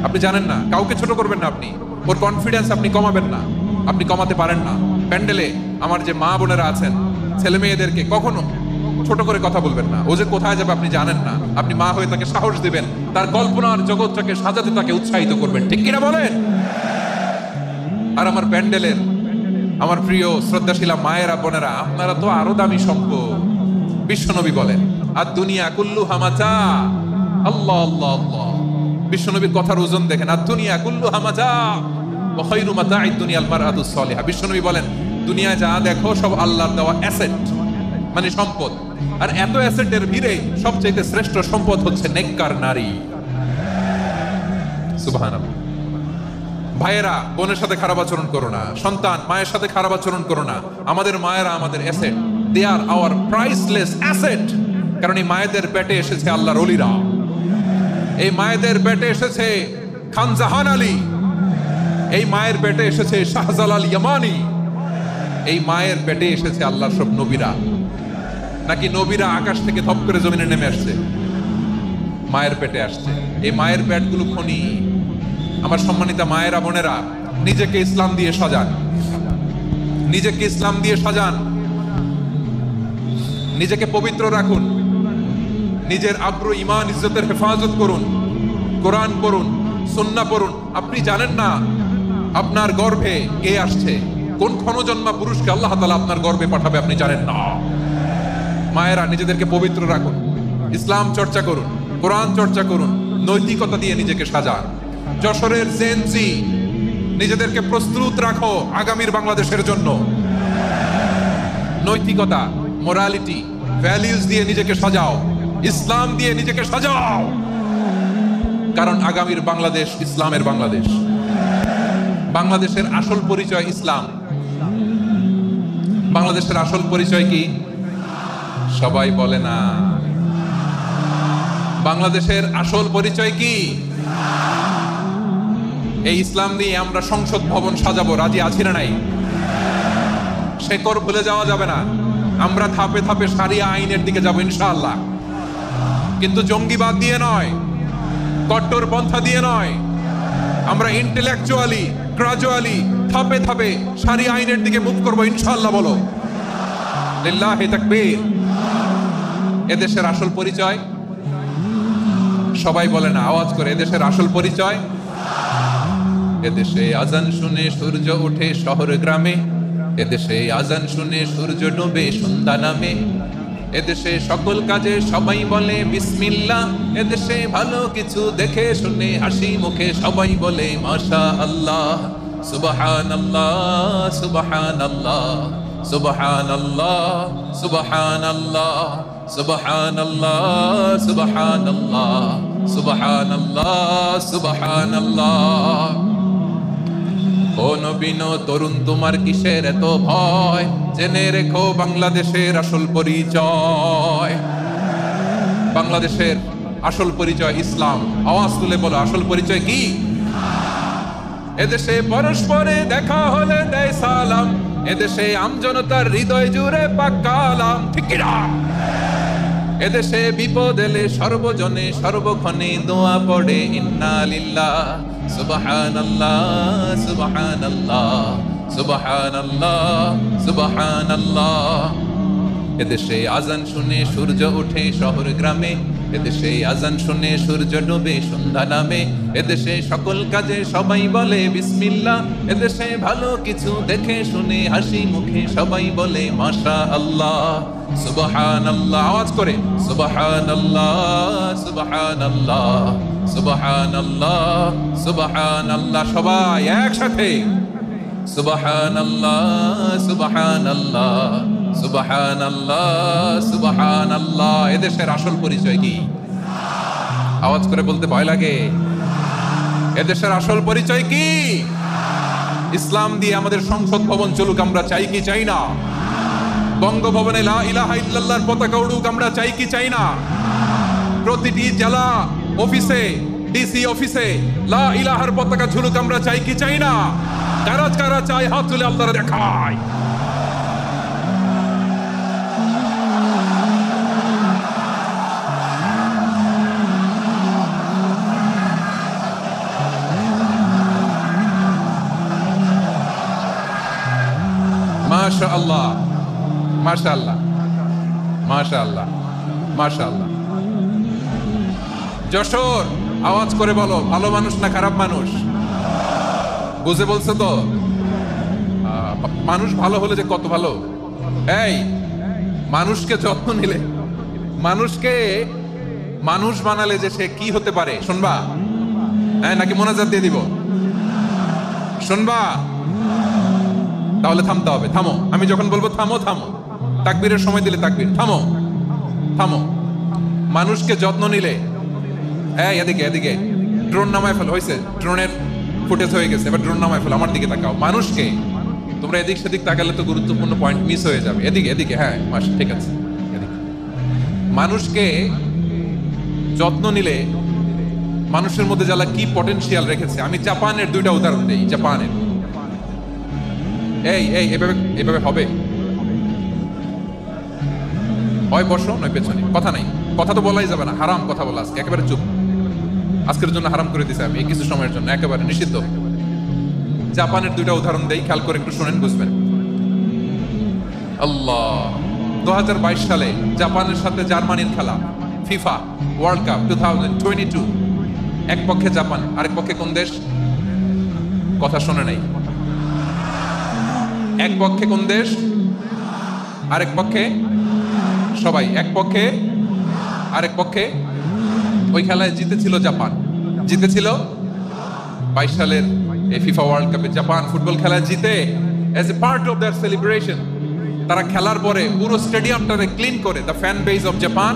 আপনি জানেন না, কাউকে ছোট করবেন না, আপনি ওর কনফিডেন্স আপনি কমাবেন না, আপনি কমাতে পারেন না। প্যান্ডেলে আমার যে মা বোনেরা আছেন, ছেলে মেয়েদেরকে কখনো ছোট করে কথা বলবেন না। ও যে কোথায় যাবে আপনি জানেন না, আপনি মা হয়ে তাকে সাহস দিবেন, তার কল্পনার জগৎটাকে সাজাতে তাকে উৎসাহিত করবেন, ঠিক কিনা বলেন? আর আমার প্যান্ডেলের আমার প্রিয় শ্রদ্ধাশীলা মায়েরা বোনেরা, আপনারা তো আরো দামি সম্পদ। বিশ্বনবী বলেন, আর দুনিয়া কুল্লু হামাচা। আল্লাহ আল্লাহ আল্লাহ, বিশ্বনবীর কথার ওজন দেখেন। আর দুনিয়া কুল্লু হামাচা ওয়া খায়রু মাতাঈদ দুনিয়াল মারআতুস সালিহা। বিশ্বনবী বলেন, দুনিয়া যা দেখো সব আল্লাহর দেওয়া অ্যাসেট, মানে সম্পদ। আর এত অ্যাসেটের ভিড়ে সবচেয়ে শ্রেষ্ঠ সম্পদ হচ্ছে নেককার নারী। সুবহানাল্লাহ। ভাইয়েরা বোনের সাথে খারাপ আচরণ করো না, সন্তান মায়ের সাথে খারাপ আচরণ করো না। আমাদের মায়েরা আমাদের asset, they are our priceless asset. কারণ এই মায়েদের পেটে এসেছে আল্লাহর ওলিরা, এই মায়েদের পেটে এসেছে খান জাহান আলী, এই মায়ের পেটে এসেছে শাহজালাল ইয়ামানি, এই মায়ের পেটে এসেছে আল্লাহর সব নবীরা। নাকি নবীরা আকাশ থেকে ধপ করে জমিনে নেমে আসছে? মায়ের পেটে আসছে। এই মায়ের পেটগুলো খনি। আমার সম্মানিতা মায়েরা বোনেরা, নিজেকে ইসলাম দিয়ে সাজান, নিজেকে ইসলাম দিয়ে সাজান, নিজেকে পবিত্র রাখুন, নিজের আব্রু ঈমান ইজ্জতের হেফাজত করুন, কোরআন পড়ুন, সুন্নাহ পড়ুন। আপনি জানেন না আপনার গর্ভে কে আসছে, কোন ক্ষণজন্মা পুরুষকে আল্লাহ তাআলা আপনার গর্ভে পাঠাবে, আপনি জানেন না। মায়েরা নিজেদেরকে পবিত্র রাখুন, ইসলাম চর্চা করুন, কোরআন চর্চা করুন, নৈতিকতা দিয়ে নিজেকে সাজান। যশোরের জেনজি, নিজেদেরকে প্রস্তুত রাখো আগামীর বাংলাদেশের জন্য। নৈতিকতা, মোরালিটি, ভ্যালিউজ দিয়ে নিজেকে সাজাও, ইসলাম দিয়ে নিজেকে সাজাও। কারণ আগামীর বাংলাদেশ ইসলামের বাংলাদেশ। বাংলাদেশের আসল পরিচয় ইসলাম। বাংলাদেশের আসল পরিচয় কি? সবাই বলে না। বাংলাদেশের আসল পরিচয় কি? এই ইসলাম নিয়ে আমরা সংসদ ভবন সাজাবো, রাজি আছি না নাই? শেকড় ভুলে যাওয়া যাবে না। আমরা ধাপে ধাপে শারিয়া আইনের দিকে যাবো ইনশাআল্লাহ, কিন্তু জঙ্গিবাদ দিয়ে নয়, কট্টরপন্থা দিয়ে নয়। আমরা ইন্টেলেকচুয়ালি, গ্রাজুয়ালি, ধাপে ধাপে শারিয়া আইনের দিকে মুভ করবো ইনশাআল্লাহ। বলো লিল্লাহি তাকবীর। এদেশের আসল পরিচয় সবাই বলে না, আওয়াজ করে, এদেশের আসল পরিচয়। এদেশে আজান শুনে সূর্য ওঠে শহর গ্রামে, এদেশে আজান শুনে সূর্য ডুবে সন্ধ্যা নামে, এদেশে সকল কাজে সবাই বলে বিসমিল্লাহ, এদেশে ভালো কিছু দেখে শুনে হাসি মুখে সবাই বলে মাশাআল্লাহ, সুবহানাল্লাহ সুবহানাল্লাহ সুবহানাল্লাহ সুবহানাল্লাহ সুবহানাল্লাহ সুবহানাল্লাহ সুবহানাল্লাহ সুবহানাল্লাহ। ও নবীন তরুণ, তোমার কিসের এত ভয়? জেনে রেখো বাংলাদেশের আসল পরিচয়। বাংলাদেশের আসল পরিচয় ইসলাম। আওয়াজ তুলে বলো, আসল পরিচয় কি? এদেশে পরস্পরে দেখা হলে দেয় সালাম, এদেশে আমজনতার হৃদয় জুড়ে পাক্কা আলাম, ঠিক কি না? এদেশে বিপদ এলে সর্বজনে সর্বক্ষণে দোয়া পড়ে ইন্না লিল্লাহ সুবহানাল্লাহ সুবহানাল্লাহ সুবহানাল্লাহ সুবহানাল্লাহ। এদেশে আজান শুনে সূর্য ওঠে শহর গ্রামে, এদেশে আজান শুনে সূর্য ডুবে সন্ধ্যা নামে, এদেশে সকল কাজে সবাই বলে বিসমিল্লাহ, এদেশে ভালো কিছু দেখে শুনে হাসি মুখে সবাই বলে মাশা আল্লাহ সুবহানাল্লাহ। আওয়াজ করে সুবহানাল্লাহ সুবহানাল্লাহ সুবহানাল্লাহ সুবহানাল্লাহ। সবাই একসাথে সুবহানাল্লাহ সুবহানাল্লাহ সুবহানাল্লাহ সুবহানাল্লাহ। এদেশের আসল পরিচয় কি? আওয়াজ করে বলতে ভয় লাগে। এদেশের আসল পরিচয় কি? ইসলাম দিয়ে আমাদের সংসদ ভবন চলুক, আমরা চাই কি চাই না? বঙ্গভবনে লা ইলাহা ইল্লাল্লাহর পতাকা উড়ুক, আমরা চাই কি চাই না? প্রতিটি জেলা অফিসে, ডিসি অফিসে লা ইলাহার পতাকা ঝুলুক, আমরা চাই কি চাই না? কারা কারা চাই হাত তুলে আল্লাহর দেখায়। মাশাআল্লাহ মাশাআল্লাহ মাশাআল্লাহ মাশাআল্লাহ। যশোর, আওয়াজ করে বলো, ভালো মানুষ না খারাপ মানুষ? বুঝে বলছো তো? মানুষ ভালো হলে যে কত ভালো। এই মানুষকে যত্ন নিলে, মানুষকে মানুষ বানালে যে সে কি হতে পারে শুনবা? হ্যাঁ, নাকি মোনাজাত দিয়ে দিব? শুনবা? তাহলে থামতে হবে। থামো, আমি যখন বলবো থামো থামো, তাকবীরের সময় দিলে তাকবীর, থামো থামো। মানুষকে যত্ন নিলে, এই এদিকে এদিকে, ড্রোন নামায় ফেলো। হয়েছে, ড্রোনের ফুটেজ হয়ে গেছে, এবার ড্রোন নামায় ফেলো। আমার দিকে তাকাও। মানুষকে, তোমরা এদিক সেদিক তাকালে তো গুরুত্বপূর্ণ পয়েন্ট মিস হয়ে যাবে। এদিকে এদিকে, হ্যাঁ ঠিক আছে। মানুষকে যত্ন নিলে মানুষের মধ্যে যারা কি পটেনশিয়াল রেখেছে। আমি জাপানের দুইটা উদাহরণ দিই। জাপানের, এই এই এভাবে এভাবে হবে, হয় বসো নয় পেছনে, কথা নাই, কথা তো বলাই যাবে না, হারাম কথা বলা আজকে, একেবারে চুপ। আজকের জন্য হারাম করে দিছে আমি, কিছু সময়ের জন্য একেবারে নিষিদ্ধ। জাপানের দুইটা উদাহরণ দেই, খেয়াল করে একটু শুনেন, বুঝবেন। আল্লাহ, 2022 সালে জাপানের সাথে জার্মানির খেলা, ফিফা ওয়ার্ল্ড কাপ 2022। এক পক্ষে জাপান, আরেক পক্ষে কোন দেশ? কথা শুনে নাই। এক পক্ষে কোন দেশ, আরেক পক্ষে সবাই। এক পক্ষে, আরেক পক্ষে। ওই খেলায় জিতেছিল জাপান, জিতেছিল 22 সালের এই ফিফা ওয়ার্ল্ড কাপে। জাপান ফুটবল খেলায় জিতে, as a part of their celebration, তারা খেলার পরে পুরো স্টেডিয়ামটারে ক্লিন করে। The fan base of Japan,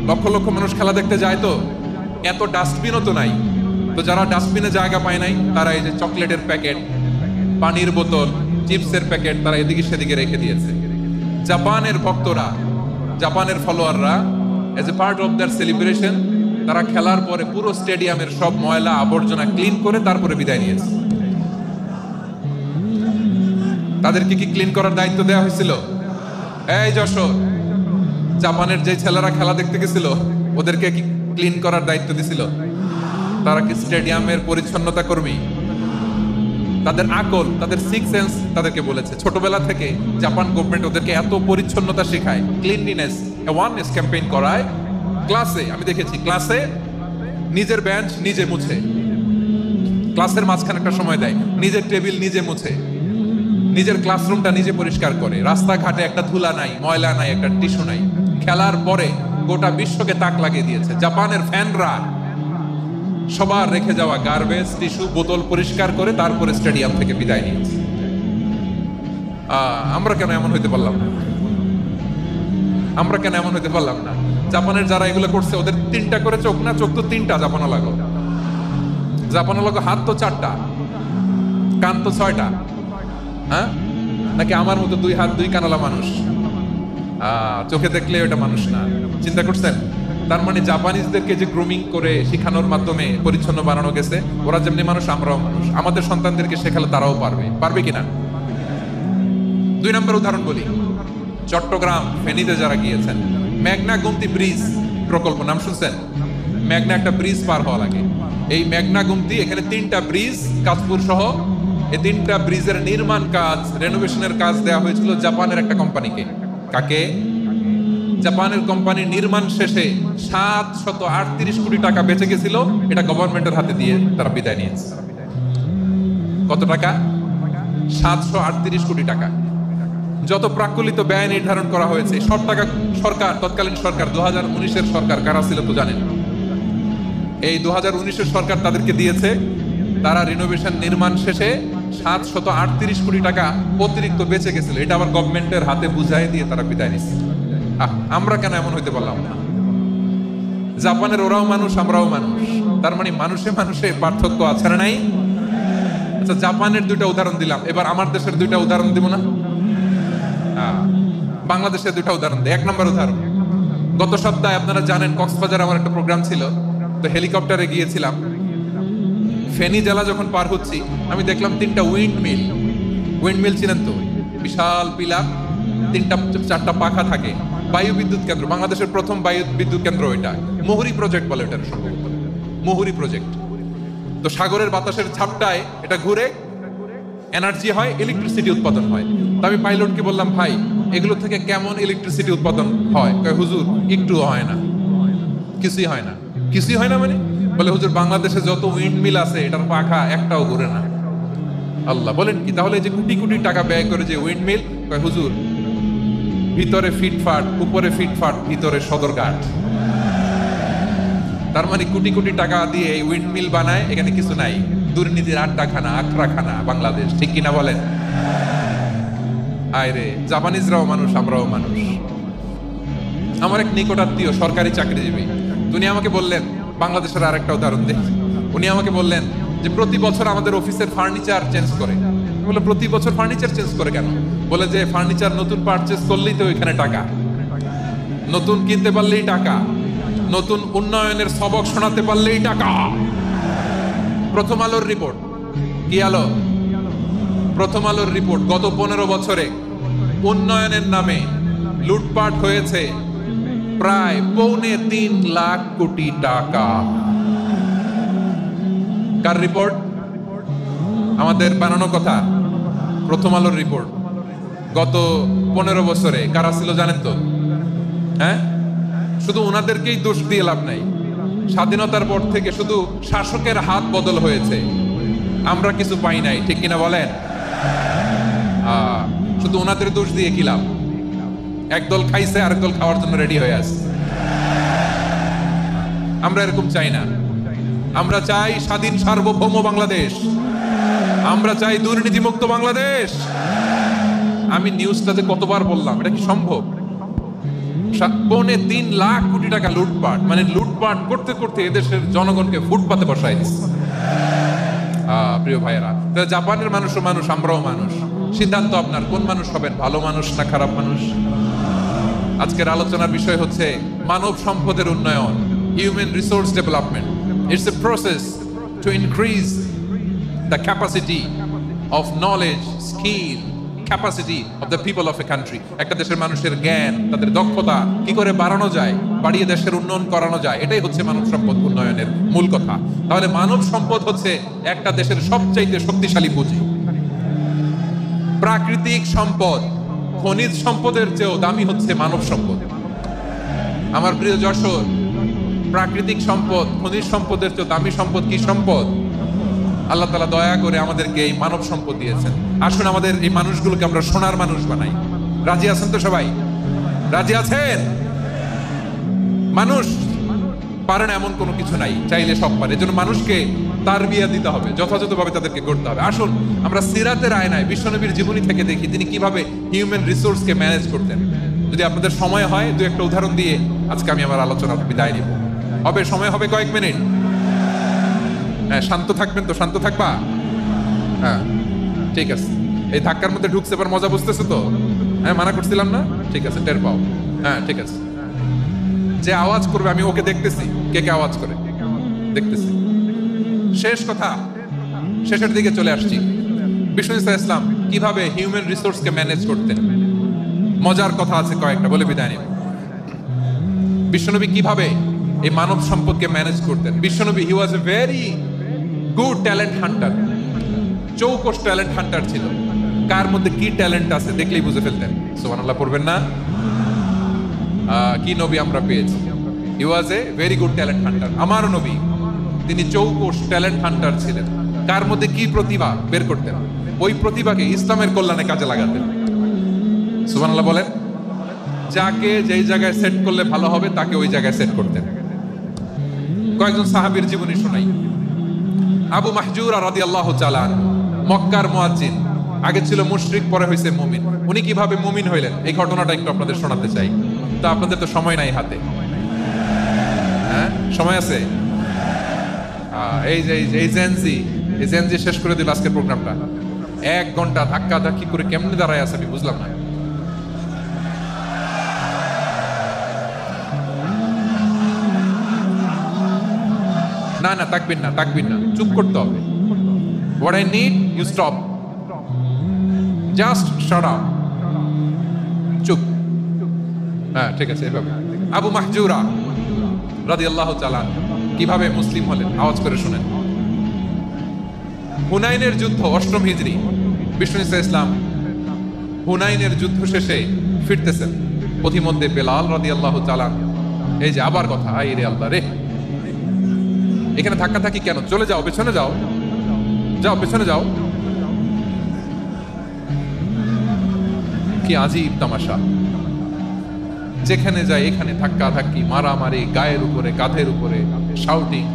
lakh lakh মানুষ খেলা দেখতে যায়, তো এত ডাস্টবিনও তো নাই। তো যারা ডাস্টবিনে জায়গা পায় নাই, তারা এই যে চকলেটের প্যাকেট, পানির বোতল, চিপসের প্যাকেট তারা এদিকে সেদিকে রেখে দিয়েছে। জাপানের ভক্তরা, জাপানের ফলোয়াররা, as a part of their celebration, তারা খেলার পরে পুরো স্টেডিয়ামের সব ময়লা আবর্জনা ক্লিন করে তারপরে বিদায় নিয়েছে। তাদেরকে কি ক্লিন করার দায়িত্ব দেওয়া হয়েছিল? এই যশোর, জাপানের যে ছেলেরা খেলা দেখতে গেছিল, ওদেরকে কি ক্লিন করার দায়িত্ব দিছিল? তারা কি স্টেডিয়ামের পরিচ্ছন্নতা কর্মী? তাদের আকল, তাদের সিক্স সেন্স তাদেরকে বলেছে। ছোটবেলা থেকে জাপান গভর্নমেন্ট ওদেরকে এত পরিচ্ছন্নতা শেখায়, ক্লিনলিনেস অ্যাওয়ারনেস ক্যাম্পেইন করায়। ক্লাসে আমি দেখেছি, ক্লাসে নিজের বেঞ্চ নিজে মুছে, ক্লাসের মাঝখানে একটা সময় দেয়, নিজের টেবিল নিজে মুছে, নিজের ক্লাসরুমটা নিজে পরিষ্কার করে। রাস্তাঘাটে একটা ধুলা নাই, ময়লা নাই, একটা টিস্যু নাই। খেলার পরে গোটা বিশ্বকে তাক লাগিয়ে দিয়েছে। জাপানের ফ্যানরা সবার রেখে যাওয়া গার্বেজ, টিস্যু, বোতল পরিষ্কার করে তারপরে স্টেডিয়াম থেকে বিদায় নিয়েছে। আমরা কেন এমন হইতে পারলাম না? আমরা কেন এমন হইতে পারলাম না? জাপানের যারা এগুলো করছে, ওদের 3টা করে চোখ না? চোখ তো 3টা জাপানো লাগো, জাপানো লাগো। হাত তো 4টা, কান তো 6টা। হ্যাঁ, নাকি আমার মতো 2 হাত 2 কানালা মানুষ? চোখে দেখলে ওটা মানুষ না। চিন্তা করছেন? তার মানে জাপানিজদেরকে যে গ্রুমিং করে শিখানোর মাধ্যমে পরিচ্ছন্ন বানানো গেছে, ওরা যেমনি মানুষ আমরাও মানুষ। আমাদের সন্তানদেরকে শেখালে তারাও পারবে, পারবে কিনা? দুই নম্বর উদাহরণ বলি, চট্টগ্রাম ফেনীতে যারা গিয়েছেন, মেঘনা গুমতি ব্রিজ প্রকল্প নাম শুনছেন? মেঘনা একটা ব্রিজ পার হওয়া লাগে। এই মেঘনা গুমতি, এখানে 3টা ব্রিজ কাশপুর সহ, এই 3টা ব্রিজের নির্মাণ কাজ, রেনোভেশনের কাজ দেওয়া হয়েছিল জাপানের একটা কোম্পানিকে। কাকে? জাপানের কোম্পানি। নির্মাণ শেষে 738 কোটি টাকা বেঁচে গেছিল, এটা গভর্নমেন্টের হাতে দিয়ে তারা বিদায় নিয়েছে। কত টাকা? 738 কোটি টাকা। যত প্রাক্কলিত ব্যয় নির্ধারণ করা হয়েছে সব টাকা সরকার, তৎকালীন সরকার 2019-এর সরকার, কারা ছিল তো জানেন? এই 2019-এর সরকার তাদেরকে দিয়েছে। তারা রিনোভেশন নির্মাণ শেষে 738 কোটি টাকা অতিরিক্ত বেঁচে গেছিল, এটা আবার গভর্নমেন্টের হাতে বুঝাই দিয়ে তারা বিদায় নিচ্ছে। আমরা কেন এমন হইতে পারলাম না? জাপানের ওরাও মানুষ, আমরাও মানুষ, তার মানে মানুষে মানুষে পার্থক্য আছে না নাই? আচ্ছা, জাপানের 2টা উদাহরণ দিলাম, এবার আমার দেশের 2টা উদাহরণ দিব না? বাংলাদেশের 2টা উদাহরণ দিই। 1 নম্বর উদাহরণ, গত সপ্তাহে আপনারা জানেন কক্সবাজার আমার একটা প্রোগ্রাম ছিল, তো হেলিকপ্টারে গিয়েছিলাম। ফেনী জেলা যখন পার হচ্ছি, আমি দেখলাম 3টা উইন্ড মিল চিনেন তো? বিশাল পিলার, 3টা-4টা পাখা থাকে, বায়ু বিদ্যুৎ কেন্দ্র। বাংলাদেশের প্রথম বায়ু বিদ্যুৎ কেন্দ্র এটা, মুহুরী প্রজেক্ট বলে এটার, সম্ভবত মুহুরী প্রজেক্ট। তো সাগরের বাতাসের ঝাপটায় এটা ঘুরে এনার্জি হয়, ইলেকট্রিসিটি উৎপাদন হয়। তো আমি পাইলটকে বললাম, ভাই এগুলো থেকে কেমন ইলেকট্রিসিটি উৎপাদন হয়? কয়, হুজুর একটুও হয় না, কিছুই হয় না। কিছুই হয় না মানে? বলে, হুজুর বাংলাদেশে যত উইন্ড মিল আছে এটার পাখা একটাও ঘুরে না। আল্লাহ, বলেন কি? তাহলে যে কোটি কোটি টাকা ব্যয় করে যে উইন্ড মিল, কয় হুজুর ভিতরে ফিটফাট, উপরে ফিটফাট, ভিতরে সদরঘাট। তার মানে কোটি কোটি টাকা দিয়ে এই উইন্ড মিল বানায়, এখানে কিছু নাই। দুর্নীতির আড্ডাখানা, আখড়াখানা বাংলাদেশ, ঠিক কিনা বলেন? আয়রে, জাপানিজরাও মানুষ, আমরাও মানুষ। আমার এক নিকটাত্মীয় সরকারি চাকরিজীবী, উনি আমাকে বললেন, বাংলাদেশের আরেকটা উদাহরণ দেখ। উনি আমাকে বললেন যে প্রতি বছর আমাদের অফিসের ফার্নিচার চেঞ্জ করে। বলে, প্রতি বছর ফার্নিচার চেঞ্জ করে কেন? বলে যে ফার্নিচার নতুন পারচেজ করলেই তো এখানে টাকা, নতুন কিনতে পারলেই টাকা, নতুন উন্নয়নের সবক শোনাতে পারলেই টাকা। প্রথম আলোর রিপোর্ট, কি আলো? প্রথম আলোর রিপোর্ট, গত 15 বছরে উন্নয়নের নামে লুটপাট হয়েছে প্রায় 3.25 লাখ কোটি টাকা। কার রিপোর্ট? আমাদের বানানো কথা, প্রথম আলোর রিপোর্ট। গত 15 বছরে কারা ছিল জানেন তো? হ্যাঁ, শুধু ওনাদেরকেই দোষ দিয়ে লাভ নাই। স্বাধীনতার পর থেকে শুধু শাসকের হাত বদল হয়েছে, আমরা কিছু পাই নাই, ঠিক কিনা বলেন? শুধু ওনাদের দোষ দিয়ে কি লাভ? একদল খাইছে, আরেক দল খাওয়ার জন্য রেডি হয়ে আছে। আমরা এরকম চাই না। আমরা চাই স্বাধীন সার্বভৌম বাংলাদেশ, আমরা চাই দুর্নীতিমুক্ত বাংলাদেশ। আমি নিউজটাতে কতবার বললাম, এটা কি সম্ভব? 3.25 লাখ কোটি টাকা লুটপাট, মানে লুটপাট করতে করতে এদেশের জনগণকে ফুটপাতে বসাই দিচ্ছে। প্রিয় ভাইয়েরা, জাপানের মানুষও মানুষ, আমরাও মানুষ। সিদ্ধান্ত আপনার, কোন মানুষ হবেন, ভালো মানুষ না খারাপ মানুষ? আজকের আলোচনার বিষয় হচ্ছে মানব সম্পদের উন্নয়ন, human resource development. It's a process to increase the capacity of knowledge, skill, capacity of the people of a country. একটা দেশের মানুষের জ্ঞান, তাদের দক্ষতা কি করে বাড়ানো যায়, বাড়িয়ে দেশের উন্নয়ন করানো যায়, এটাই হচ্ছে মানব সম্পদ উন্নয়নের মূল কথা। তাহলে মানব সম্পদ হচ্ছে একটা দেশের সবচাইতে শক্তিশালী পুঁজি। প্রাকৃতিক সম্পদ, খনিজ সম্পদের চেয়েও দামি হচ্ছে মানব সম্পদ। আমার প্রিয় যশোর, প্রাকৃতিক সম্পদ, খনিজ সম্পদের চেয়েও দামি সম্পদ কি সম্পদ? আল্লাহ তাআলা দয়া করে আমাদেরকে এই মানব সম্পদ দিয়েছেন। আসুন আমাদের এই মানুষগুলোকে আমরা সোনার মানুষ বানাই। রাজি আছেন তো সবাই? রাজি আছেন? মানুষ পারে না এমন কোনো কিছু নাই, চাইলে সব পারে। এজন্য মানুষকে তারবিয়া দিতে হবে, যথাযথভাবে তাদেরকে গড়তে হবে। আসুন আমরা সিরাতের আয়নায় বিশ্বনবীর জীবনী থেকে দেখি তিনি কিভাবে হিউম্যান রিসোর্সকে ম্যানেজ করতেন। যদি আপনাদের সময় হয়, 2-1টা উদাহরণ দিয়ে আজকে আমি আমার আলোচনা বিদায় নিব। হবে সময় হবে কয়েক মিনিট? হ্যাঁ, শান্ত থাকবেন তো? শান্ত থাকবা? হ্যাঁ, ঠিক আছে। এই ধাক্কার মধ্যে ঢুকছে, এবার মজা বুঝতেছে তো? হ্যাঁ, মানা করছিলাম না? ঠিক আছে, টের পাও। হ্যাঁ, ঠিক আছে। যে আওয়াজ করবে আমি ওকে দেখতেছি, কে কে আওয়াজ করে দেখতেছি। শেষ কথা, শেষের দিকে চলে আসছি। বিষ্ণু ইসলাম কি কিভাবে হিউম্যান রিসোর্সকে ম্যানেজ করতেন। মজার কথা আছে কয়েকটা, বলে বিদায় নিন। বিশ্বনবী কিভাবে এই মানব সম্পদকে ম্যানেজ করতেন। বিশ্বনবী he was a very good talent hunter, চৌকস ট্যালেন্ট হান্টার ছিল। কার মধ্যে কি ট্যালেন্ট আছে দেখলেই বুঝে ফেলতেন। সুবহানাল্লাহ পড়বেন না? কি নবী আমরা পেয়েছি। He was a very good talent hunter. আমার নবী তিনি চৌকস ট্যালেন্ট হান্টার ছিলেন। কার মধ্যে কি প্রতিভা বের করতেন, ওই প্রতিভাকে ইসলামের কল্যাণে কাজে লাগাতেন। সুবহানাল্লাহ বলেন। যাকে যেই জায়গায় সেট করলে ভালো হবে তাকে ওই জায়গায় সেট করতেন। কয়েকজন সাহাবীর জীবনী শোনাই। আবু মাহজুরা রাদিয়াল্লাহু তাআলা মক্কার মুয়াজ্জিন, আগে ছিল মুশরিক পরে হইছে মুমিন। উনি কিভাবে মুমিন হইলেন এই ঘটনাটা একটু আপনাদের শোনাতে চাই। তো আপনাদের তো সময় নাই হাতে, হ্যাঁ সময় আছে? এই জেনজি শেষ করে দিল আজকের প্রোগ্রামটা। 1 ঘন্টা ধাক্কা ধাক্কি করে কেমনে দাঁড়ায় আছে আমি বুঝলাম না। না না তাকবির না, চুপ করতে হবে। What I need, you stop. Just shut up. চুপ। হ্যাঁ ঠিক আছে এভাবে। আবু মাহজুরা রাদিয়াল্লাহু তাআলা কিভাবে মুসলিম হলেন আওয়াজ করে শুনেন। হুনাইনের যুদ্ধ 8ম হিজরি, বিষ্ণু ইসলাম হুনাইনের যুদ্ধ শেষে ফিরতেছেন। পথিমধ্যে বেলাল রাদিয়াল্লাহু তাআলা, এই যে আবার কথা, আই রে আল্লাহ রে, এখানে ধাক্কা থাকি কেন? চলে যাও, পেছনে যাও, যাও পেছনে যাও। কি আজীব তামাশা, যেখানে যায় এখানে ধাক্কা ধাক্কি, মারামারি, গায়ের উপরে কাঁধের উপরে শাউটিং।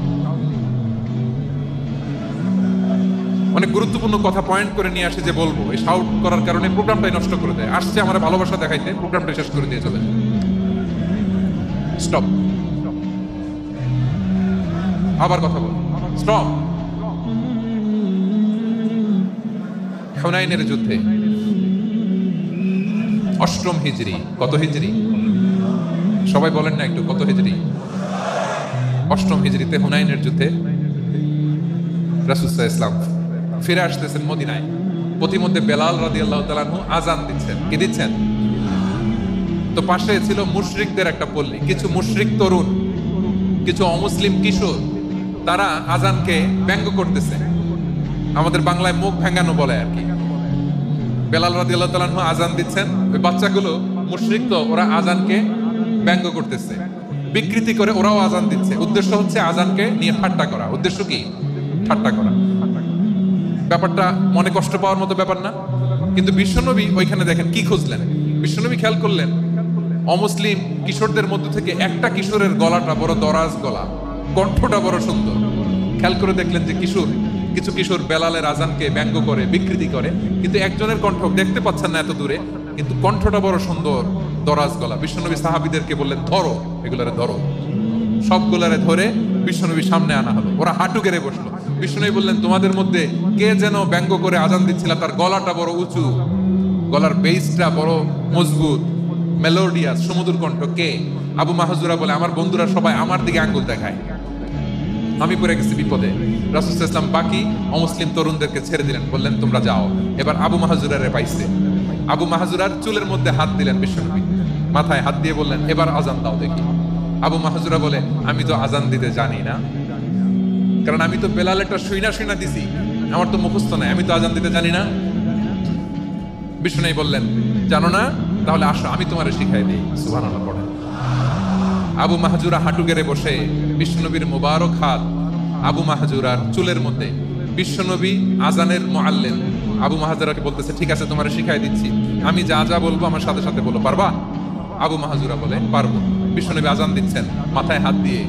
অনেক গুরুত্বপূর্ণ কথা পয়েন্ট করে নিয়ে আসে যে বলবো, এই শাউট করার কারণে প্রোগ্রামটাই নষ্ট করে দেয়। আসছে আমার ভালোবাসা দেখাইতে, প্রোগ্রামটা শেষ করে দিয়ে চলে যায়। স্টপ, আবার কথা বল, স্টপ। হুনাইনের যুদ্ধে 8ম হিজরি, কত হিজরি সবাই বলেন না একটু, কত হিজরি? 8ম হিজরিতে হুনাইনের যুদ্ধে রাসূল সাল্লাল্লাহু আলাইহি ওয়াসাল্লাম ফিরে আসতেছেন মদিনায়। পথিমধ্যে বেলাল রাদিয়াল্লাহু তাআলা আনহু আযান দিচ্ছেন। কি দিচ্ছেন? তো পাশে ছিল মুশরিকদের একটা পল্লী, কিছু মুশরিক তরুণ, কিছু অমুসলিম কিশোর, তারা আযানকে ব্যঙ্গ করতেছে। আমাদের বাংলায় মুখ ভেঙ্গানো বলে আর কি। বেলাল রাদিয়াল্লাহু তাআলা আনহু আযান দিচ্ছেন, ওই বাচ্চাগুলো মুশরিক তো ওরা আযানকে ব্যঙ্গ করতেছে, বিকৃতি করে ওরাও আযান দিচ্ছে। উদ্দেশ্য হচ্ছে আযানকে নিয়ে ঠাট্টা করা। উদ্দেশ্য কি? ঠাট্টা করা। ব্যাপারটা মনে কষ্ট পাওয়ার মতো ব্যাপার না? কিন্তু বিশ্বনবী ওইখানে দেখেন কি খুঁজলেন। বিশ্বনবী খেয়াল করলেন অমুসলিম কিশোরদের মধ্যে থেকে একটা কিশোরের গলাটা বড় দরাজ গলা, কণ্ঠটা বড় সুন্দর। খেয়াল করে দেখলেন যে কিছু কিশোর বেলালের আযানকে ব্যঙ্গ করে, বিকৃতি করে, কিন্তু একজনের কণ্ঠ দেখতে পাচ্ছেন না এত দূরে, কিন্তু কণ্ঠটা বড় সুন্দর, দরাজ গলা। বিশ্বনবী সাহাবীদেরকে বললেন ধরো, এগুলারে ধরো। সবগুলারে ধরে বিশ্বনবী সামনে আনা হলো। ওরা হাঁটু গেড়ে বসলো। বিশ্বনবী বললেন তোমাদের মধ্যে কে যেন ব্যঙ্গ করে আযান দিচ্ছিল, তার গলাটা বড় উঁচু, গলার বেসটা বড় মজবুত, মেলোডিয়াস, সুমধুর কণ্ঠ, কে? আবু মাহজুরা বলে আমার বন্ধুরা সবাই আমার দিকে আঙ্গুল দেখায়, আমি পড়ে গেছি বিপদে। রাসূল সাল্লাল্লাহু আলাইহি ওয়াসাল্লাম বাকি অমুসলিম তরুণদেরকে ছেড়ে দিলেন, বললেন তোমরা যাও। এবার আবু মাহজুরারে পাইছে। আবু মাহজুরার চুলের মধ্যে হাত দিলেন বিশ্বনবী, মাথায় হাত দিয়ে বললেন এবার আযান দাও দেখি। আবু মাহজুরা বলে আমি তো আযান দিতে জানি না, কারণ আমি তো বেলালেরটা শুইনা দিছি, আমার তো মুখস্থ নাই, আমি তো আযান দিতে জানি না। বিশ্বনবী বললেন জানো না, তাহলে আসো আমি তোমারে শিখাই দিই। সুবহানাল্লাহ পড়েন। আবু মাহজুরা হাঁটু গেড়ে বসে, বিশ্বনবীর মোবারক হাত আবু মাহজুরার চুলের মধ্যে। বিশ্বনবী আযানের মুআল্লিম আবু মাহজুরাকে বলতেছে ঠিক আছে তোমারে শিখাই দিচ্ছি, আমি যা যা বলবো আমার সাথে সাথে বলো, পারবা? আবু মাহজুরা বলে পারবো। বিশ্বনবী আযান দিচ্ছেন, মাথায় হাত দিয়ে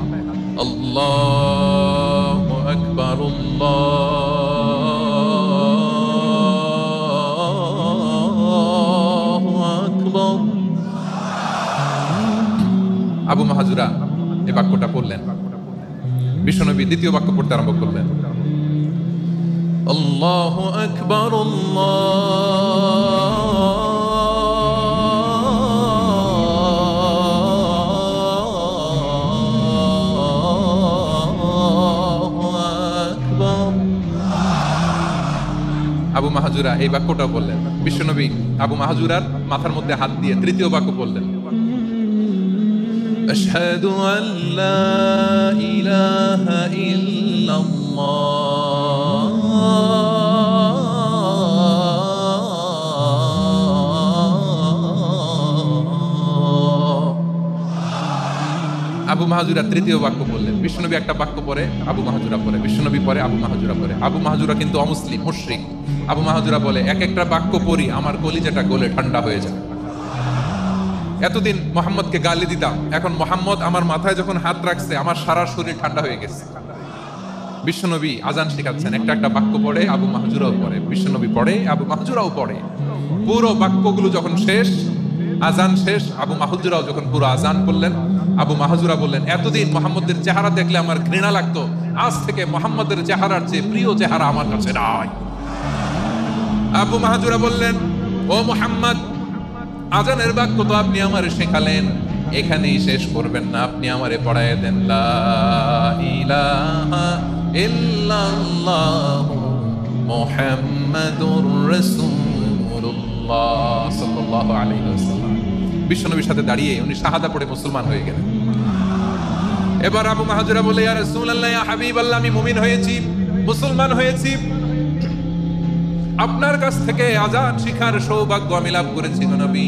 আল্লাহু আকবার, আল্লাহু আকবার। আবু মাহজুরা এই বাক্যটা পড়লেন। বিশ্বনবী দ্বিতীয় বাক্য পড়তে আরম্ভ করলেন, আল্লাহু আকবার, আল্লাহু আকবার। 3 আবু মাহাজুরা এই বাক্যটা বললেন। বিশ্বনবী আবু মাহাজুরার মাথার মধ্যে হাত দিয়ে তৃতীয় বাক্য বললেন, আশহাদু আল্লা ইলাহা ইল্লাল্লাহ। আবু মাহাজুরা তৃতীয় বাক্য বললেন। বিশ্বনবী একটা বাক্য পরে আবু মাহাজুরা পরে, বিশ্বনবী পরে আবু মাহাজুরা পরে। আবু মাহাজুরা কিন্তু অমুসলিম, মুশরিক। আবু মাহাজুরা বলে, এক একটা বাক্য পড়ি আমার কলিজাটা গলে ঠান্ডা হয়ে যায়। এতদিন মোহাম্মদকে গালি দিতাম, এখন মোহাম্মদ আমার মাথায় যখন হাত রাখছে আমার সারা শরীর ঠান্ডা হয়ে গেছে। বিশ্বনবী আজান শিখাচ্ছেন, একটা একটা বাক্য পড়ে আবু মাহাজুরাও পড়ে, বিশ্বনবী পড়ে আবু মাহাজুরাও পড়ে। পুরো বাক্যগুলো যখন শেষ, আজান শেষ, আবু মাহাজুরাও যখন পুরো আজান বললেন, আবু মাহাজুরা বললেন, এতদিন মোহাম্মদের চেহারা দেখলে আমার ঘৃণা লাগতো, আজ থেকে মোহাম্মদের চেহারার চেয়ে প্রিয় চেহারা আমার কাছে নাই। আবু মাহাজুরা বললেন, ও মোহাম্মদ, আজানের বাক্য তো আপনি আমারে শেখালেন, এখানেই শেষ করবেন না, আপনি আমারে পড়ায় দেন লা ইলাহা ইল্লাল্লাহু মুহাম্মাদুর রাসূলুল্লাহ সাল্লাল্লাহু আলাইহি ওয়াসাল্লাম। বিশ্বনবীর সাথে দাঁড়িয়ে উনি শাহাদা পড়ে মুসলমান হয়ে গেলেন। এবার আবু মাহাজুরা বলে, ইয়া রাসূলুল্লাহ, ইয়া হাবিবাল্লাহ, আমি মুমিন হয়েছি, মুসলমান হয়েছি, আপনার কাছ থেকে আজান শিখার সৌভাগ্য আমি লাভ করেছি গো নবী।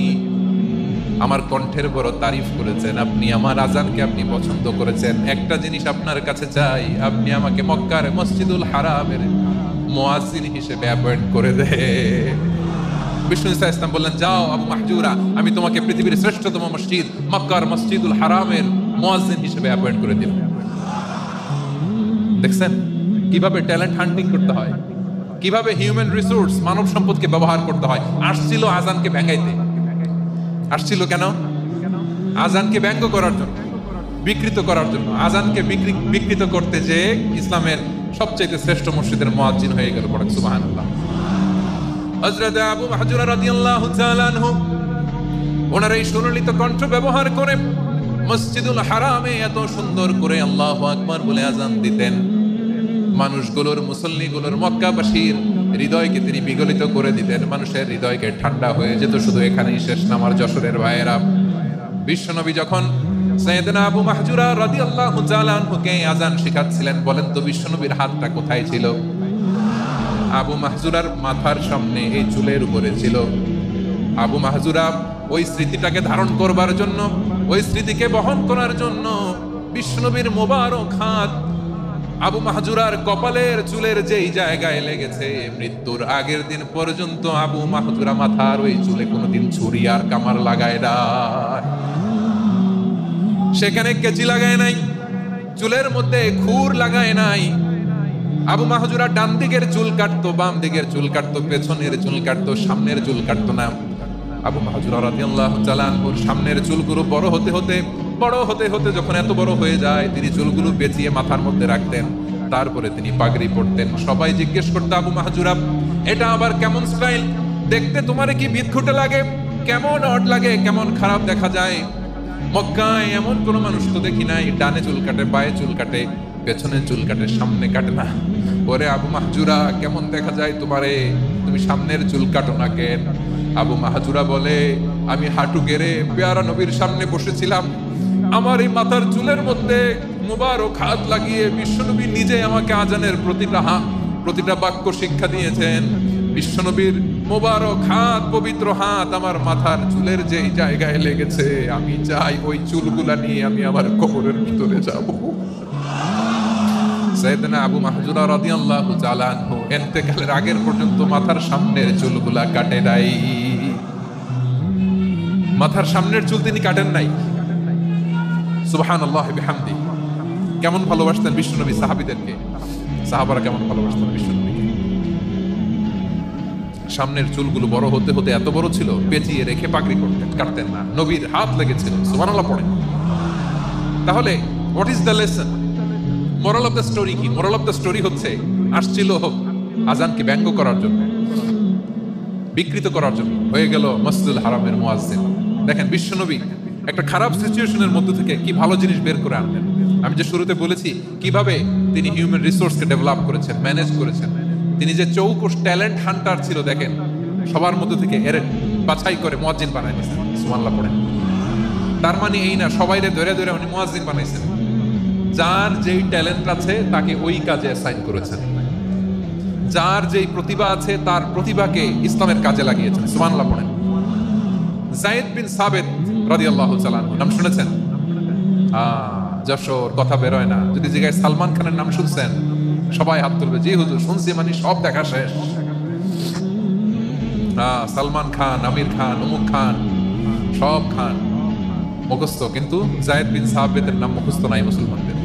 আমার কণ্ঠের বড় তারিফ করেছেন, আপনি আমার আজানকে আপনি পছন্দ করেছেন। একটা জিনিস আপনার কাছে চাই, আপনি আমাকে মক্কার মসজিদুল হারামের মুয়াজ্জিন হিসেবে অ্যাপয়েন্ট করে দে। বিষ্ণু ইসলাম বললেন, যাও আবু মাহজুরা, আমি তোমাকে পৃথিবীর শ্রেষ্ঠতম মসজিদ মক্কার মসজিদুল হারামের মুয়াজ্জিন হিসেবে অ্যাপয়েন্ট করে দিলাম। দেখছেন কিভাবে ট্যালেন্ট হান্টিং করতে হয়, কিভাবে হিউম্যান রিসোর্স মানব সম্পদকে ব্যবহার করতে হয়। আসছিল আজানকে ভেঙাইতে, আসছিল কেন? আজানকে ব্যঙ্গ করার জন্য, বিকৃত করার জন্য। আজানকে বিকৃত করতে যে ইসলামের সবচেয়ে শ্রেষ্ঠ মসজিদের মুয়াজ্জিন হয়ে গেল। পড়েন সুবহানাল্লাহ। হযরত আবু মাহজুরা রাদিয়াল্লাহু তাআলা আনহু ওনার এই সুললিত কণ্ঠ ব্যবহার করে মসজিদুল হারামে এত সুন্দর করে আল্লাহু আকবার বলে আজান দিতেন। মানুষগুলোর, মুসল্লিগুলোর, মক্কাবাসীর হৃদয়কে তিনি বিগলিত করে দিতেন, মানুষের হৃদয়কে ঠান্ডা হয়ে যেত। শুধু এখানেই শেষ না আমার যশোরের ভাইয়েরা। বিশ্বনবী যখন সাইয়েদনা আবু মাহজুরা রাদিয়াল্লাহু তাআলা আনহুকে আজান শেখাচ্ছিলেন, বলেন তো বিশ্বনবীর হাতটা কোথায় ছিল? আবু মাহজুরার মাথার সামনে, এই চুলের উপরে ছিল। আবু মাহজুরা ওই স্মৃতিটাকে ধারণ করবার জন্য, ওই স্মৃতিকে বহন করার জন্য বিশ্বনবীর মোবারক হাত আবু মাহজুরার কপালের চুলের যেই জায়গায় লেগেছে, মৃত্যুর আগের দিন পর্যন্ত আবু মাহজুরা মাথার ওই চুলে কোনোদিন ছুরি আর কামার লাগায় না, সেখানে কেচি লাগায় নাই, চুলের মধ্যে খুর লাগায় নাই। আবু মাহজুরা ডান দিকের চুল কাটতো, বাম দিকের চুল কাটতো, পেছনের চুল কাটতো, সামনের চুল কাটতো না। আবু মাহজুরা রাদিয়াল্লাহু তাআলা আনহুর সামনের চুলগুলো বড় হতে হতে যখন এত বড় হয়ে যায়, তিনি চুলগুলো পেঁচিয়ে মাথার মধ্যে রাখতেন, তারপরে তিনি পাগড়ি পরতেন। সবাই জিজ্ঞেস করতো, আবু মাহজুরা, এটা আবার কেমন স্টাইল? দেখতে তোমার কি বিদঘুটে লাগে? কেমন অড লাগে, কেমন খারাপ দেখা যায়? মক্কায় এমন কোন মানুষ তো দেখি নাই, ডানে চুল কাটে, বায়ে চুল কাটে, পেছনে চুল কাটে, সামনে কাটে না। ওরে আবু মাহজুরা, কেমন দেখা যায় তোমারে? তুমি সামনের চুল কাটো না কেন? আবু মাহজুরা বলে, আমি হাঁটু গেড়ে পেয়ারা নবীর সামনে বসেছিলাম, আমার এই মাথার চুলের মধ্যে মুবারক হাত লাগিয়ে বিশ্বনবী নিজে আমাকে আজানের প্রতিটা বাক্য শিক্ষা দিয়েছেন। বিশ্বনবীর মোবারক হাত, পবিত্র হাত আমার মাথার চুলের যেই জায়গায় লেগেছে, আমি চাই ওই চুলগুলা নিয়ে আমি আমার কবরের ভিতরে যাব। সাইয়েদনা আবু মাহজুরা রাদিয়াল্লাহু তাআলা আনহু ইন্তেকালের আগের পর্যন্ত মাথার সামনের চুলগুলা কাটে নাই। মাথার সামনের চুল তিনি কাটেন নাই। সুবহানাল্লাহি বিহামদি। কেমন ভালোবাসতেন বিশ্বনবী সাহাবীদেরকে, সাহাবারা কেমন ভালোবাসতেন বিশ্বনবীকে। সামনের চুলগুলো বড় হতে হতে এত বড় ছিল, পেঁচিয়ে রেখে পাগড়ি করতেন, কাটতেন না। নবীর হাত লেগেছিল। সুবহানাল্লাহ পড়েন। তাহলে what is the lesson? Moral of the story কি? মোরাল অফ দ্য স্টোরি হচ্ছে, আসছিল আজানকে ব্যঙ্গ করার জন্য, বিকৃত করার জন্য, হয়ে গেল মসজিদুল হারামের মুয়াজ্জিন। দেখেন বিশ্বনবী একটা খারাপ সিচুয়েশনের মধ্যে থেকে কি ভালো জিনিস বের করে আনলেন। আমি যে শুরুতে বলেছি কিভাবে তিনি হিউম্যান রিসোর্সকে ডেভেলপ করেছেন, ম্যানেজ করেছেন। তিনি যে চৌকুশ ট্যালেন্ট হান্টার ছিল দেখেন, সবার মধ্যে থেকে এর বাছাই করে মুয়াজ্জিন বানাই দিয়েছেন। সুবহানাল্লাহ পড়েন। তার মানে এই না সবাইরে ধরে ধরে উনি মুয়াজ্জিন বানাইছেন, যার যেই ট্যালেন্ট আছে তাকে ওই কাজে অ্যাসাইন করেছেন, যার যেই প্রতিভা আছে তার প্রতিভাকে ইসলামের কাজে লাগিয়েছেন। সুবহানাল্লাহ পড়েন। যায়েদ বিন সাবিত রাদিয়াল্লাহু তাআলা আনহু নাম শুনেছেন? যশোর কথা বের হয় না। যদি জিজ্ঞাসা সালমান খানের নাম শুনছেন, সবাই হাত তুলবে, জি হুজুর শুনছি, মানে সব দেখা শেষ। সালমান খান, আমির খান, অমুক খান, সব খান মুখস্থ, কিন্তু যায়েদ বিন সাবিতের নাম মুখস্থ নাই মুসলমানদের।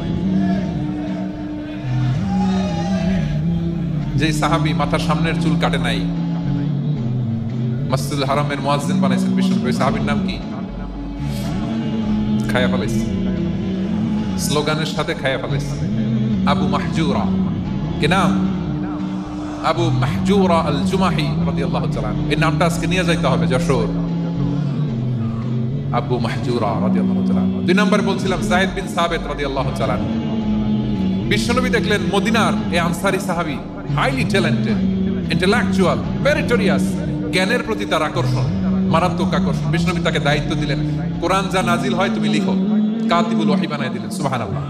যে সাহাবী মাথার সামনের চুল কাটে নাই, মসজিদুল হারামের মুয়াজ্জিন বানাইছেন বিশ্বনবী, সাহাবীর নাম কি? খায়া ফেলাইছে, স্লোগানের সাথে খায়া ফেলাইছে। আবু মাহজুরা, কি নাম? আবু মাহজুরা আল জুমাহি রাদিয়াল্লাহু তাআলা। এই নামটা আজকে নিয়ে যাইতে হবে যশোর। আবু মাহজুরা রাদিয়াল্লাহু তাআলা। দুই নাম্বার বলছিলাম যায়েদ বিন সাবিত রাদিয়াল্লাহু তাআলা। বিশ্বনবী দেখলেন মদিনার এই আনসারী সাহাবী হাইলি ট্যালেন্টেড, ইন্টেলেকচুয়াল, মেরিটোরিয়াস, জ্ঞানের প্রতি তার আকর্ষণ, মারাত্মক আকর্ষণ। বিশ্বনবী তাকে দায়িত্ব দিলেন, কোরআন যা নাজিল হয় তুমি লিখো, কাতিবুল ওহী বানায় দিলেন। সুবহানাল্লাহ।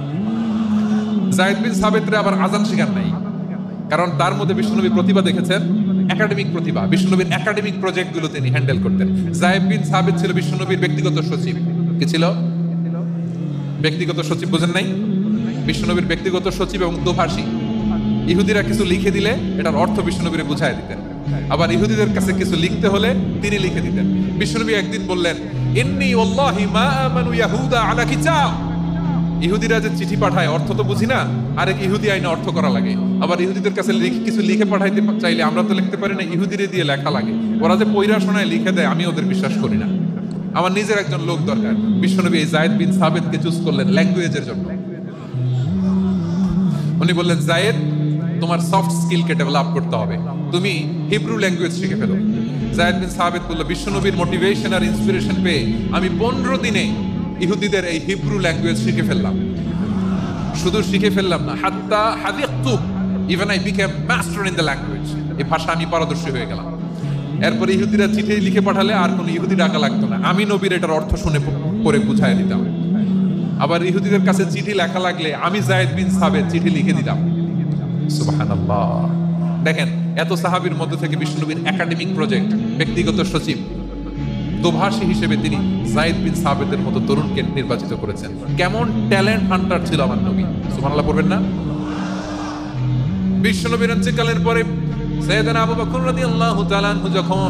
যায়েদ বিন সাবিতরে আবার আযান শিখান নাই, কারণ তার মধ্যে বিশ্বনবী প্রতিভা দেখেছেন, একাডেমিক প্রতিভা। বিশ্বনবীর একাডেমিক প্রজেক্ট গুলো তিনি হ্যান্ডেল করতেন। যায়েদ বিন সাবিত ছিল বিশ্বনবীর ব্যক্তিগত সচিব। কি ছিল? ব্যক্তিগত সচিব। বুঝেন নাই? বিশ্বনবীর ব্যক্তিগত সচিব এবং দোভাষী। ইহুদিরা কিছু লিখে দিলে এটার অর্থ বিশ্বনবীরে বুঝায় দিতেন, আবার ইহুদিদের কাছে কিছু লিখতে হলে তিনি লিখে দিতেন। বিশ্বনবী একদিন বললেন, ইন্নী ওয়াল্লাহি মা আমানু ইয়াহুদা আলা কিতাব। ইহুদিরা যে চিঠি পাঠায় অর্থ তো বুঝি না, আরেক ইহুদি আইনে অর্থ করা লাগে। আবার ইহুদিদের কাছে কিছু লিখে পাঠাইতে চাইলে আমরা তো লিখতে পারি না, ইহুদিরে দিয়ে লেখা লাগে। ওরা যে পয়রা শোনায় লিখে দেয়, আমি ওদের বিশ্বাস করি না। আমার নিজের একজন লোক দরকার। বিশ্বনবী এই যায়েদ বিন সাবিতকে চুজ করলেন ল্যাঙ্গুয়েজের জন্য। উনি বললেন, যায়েদ তোমার সফট স্কিলকে ডেভেলপ করতে হবে, তুমি হিব্রু ল্যাঙ্গুয়েজ শিখে ফেলো। যায়েদ বিন সাবিত বলল, বিশ্বনবীর মোটিভেশন আর ইন্সপিরেশন পেয়ে আমি 15 দিনে ইহুদিদের এই হিব্রু ল্যাঙ্গুয়েজ শিখে ফেললাম। শুধু শিখে ফেললাম না, হাত্তা হাদিকতু, even I became master in the language. এই ভাষা আমি পারদর্শী হয়ে গেলাম। এরপরে ইহুদিরা চিঠি লিখে পাঠালে আর কোনো ইহুদি ডাকা লাগতো না, আমি নবীর এটার অর্থ শুনে পরে বুঝাই দিতাম। আবার ইহুদিদের কাছে চিঠি লেখা লাগলে আমি যায়েদ বিন সাবিত চিঠি লিখে দিতাম। সুবহানাল্লাহ। দেখেন, এত সাহাবীর মধ্যে থেকে বিশ্বনবীর একাডেমিক প্রজেক্ট, ব্যক্তিগত সচিব, দোভাষী হিসেবে তিনি যায়েদ বিন সাবিতের মতো তরুণকে নির্বাচিত করেছেন। কেমন ট্যালেন্ট হান্টার ছিল আমার নবী। সুবহানাল্লাহ পড়বেন না? বিশ্বনবীর ইন্তেকালের পরে সাইয়েদনা আবু বকর রাদিয়াল্লাহু তাআলা আনহু যখন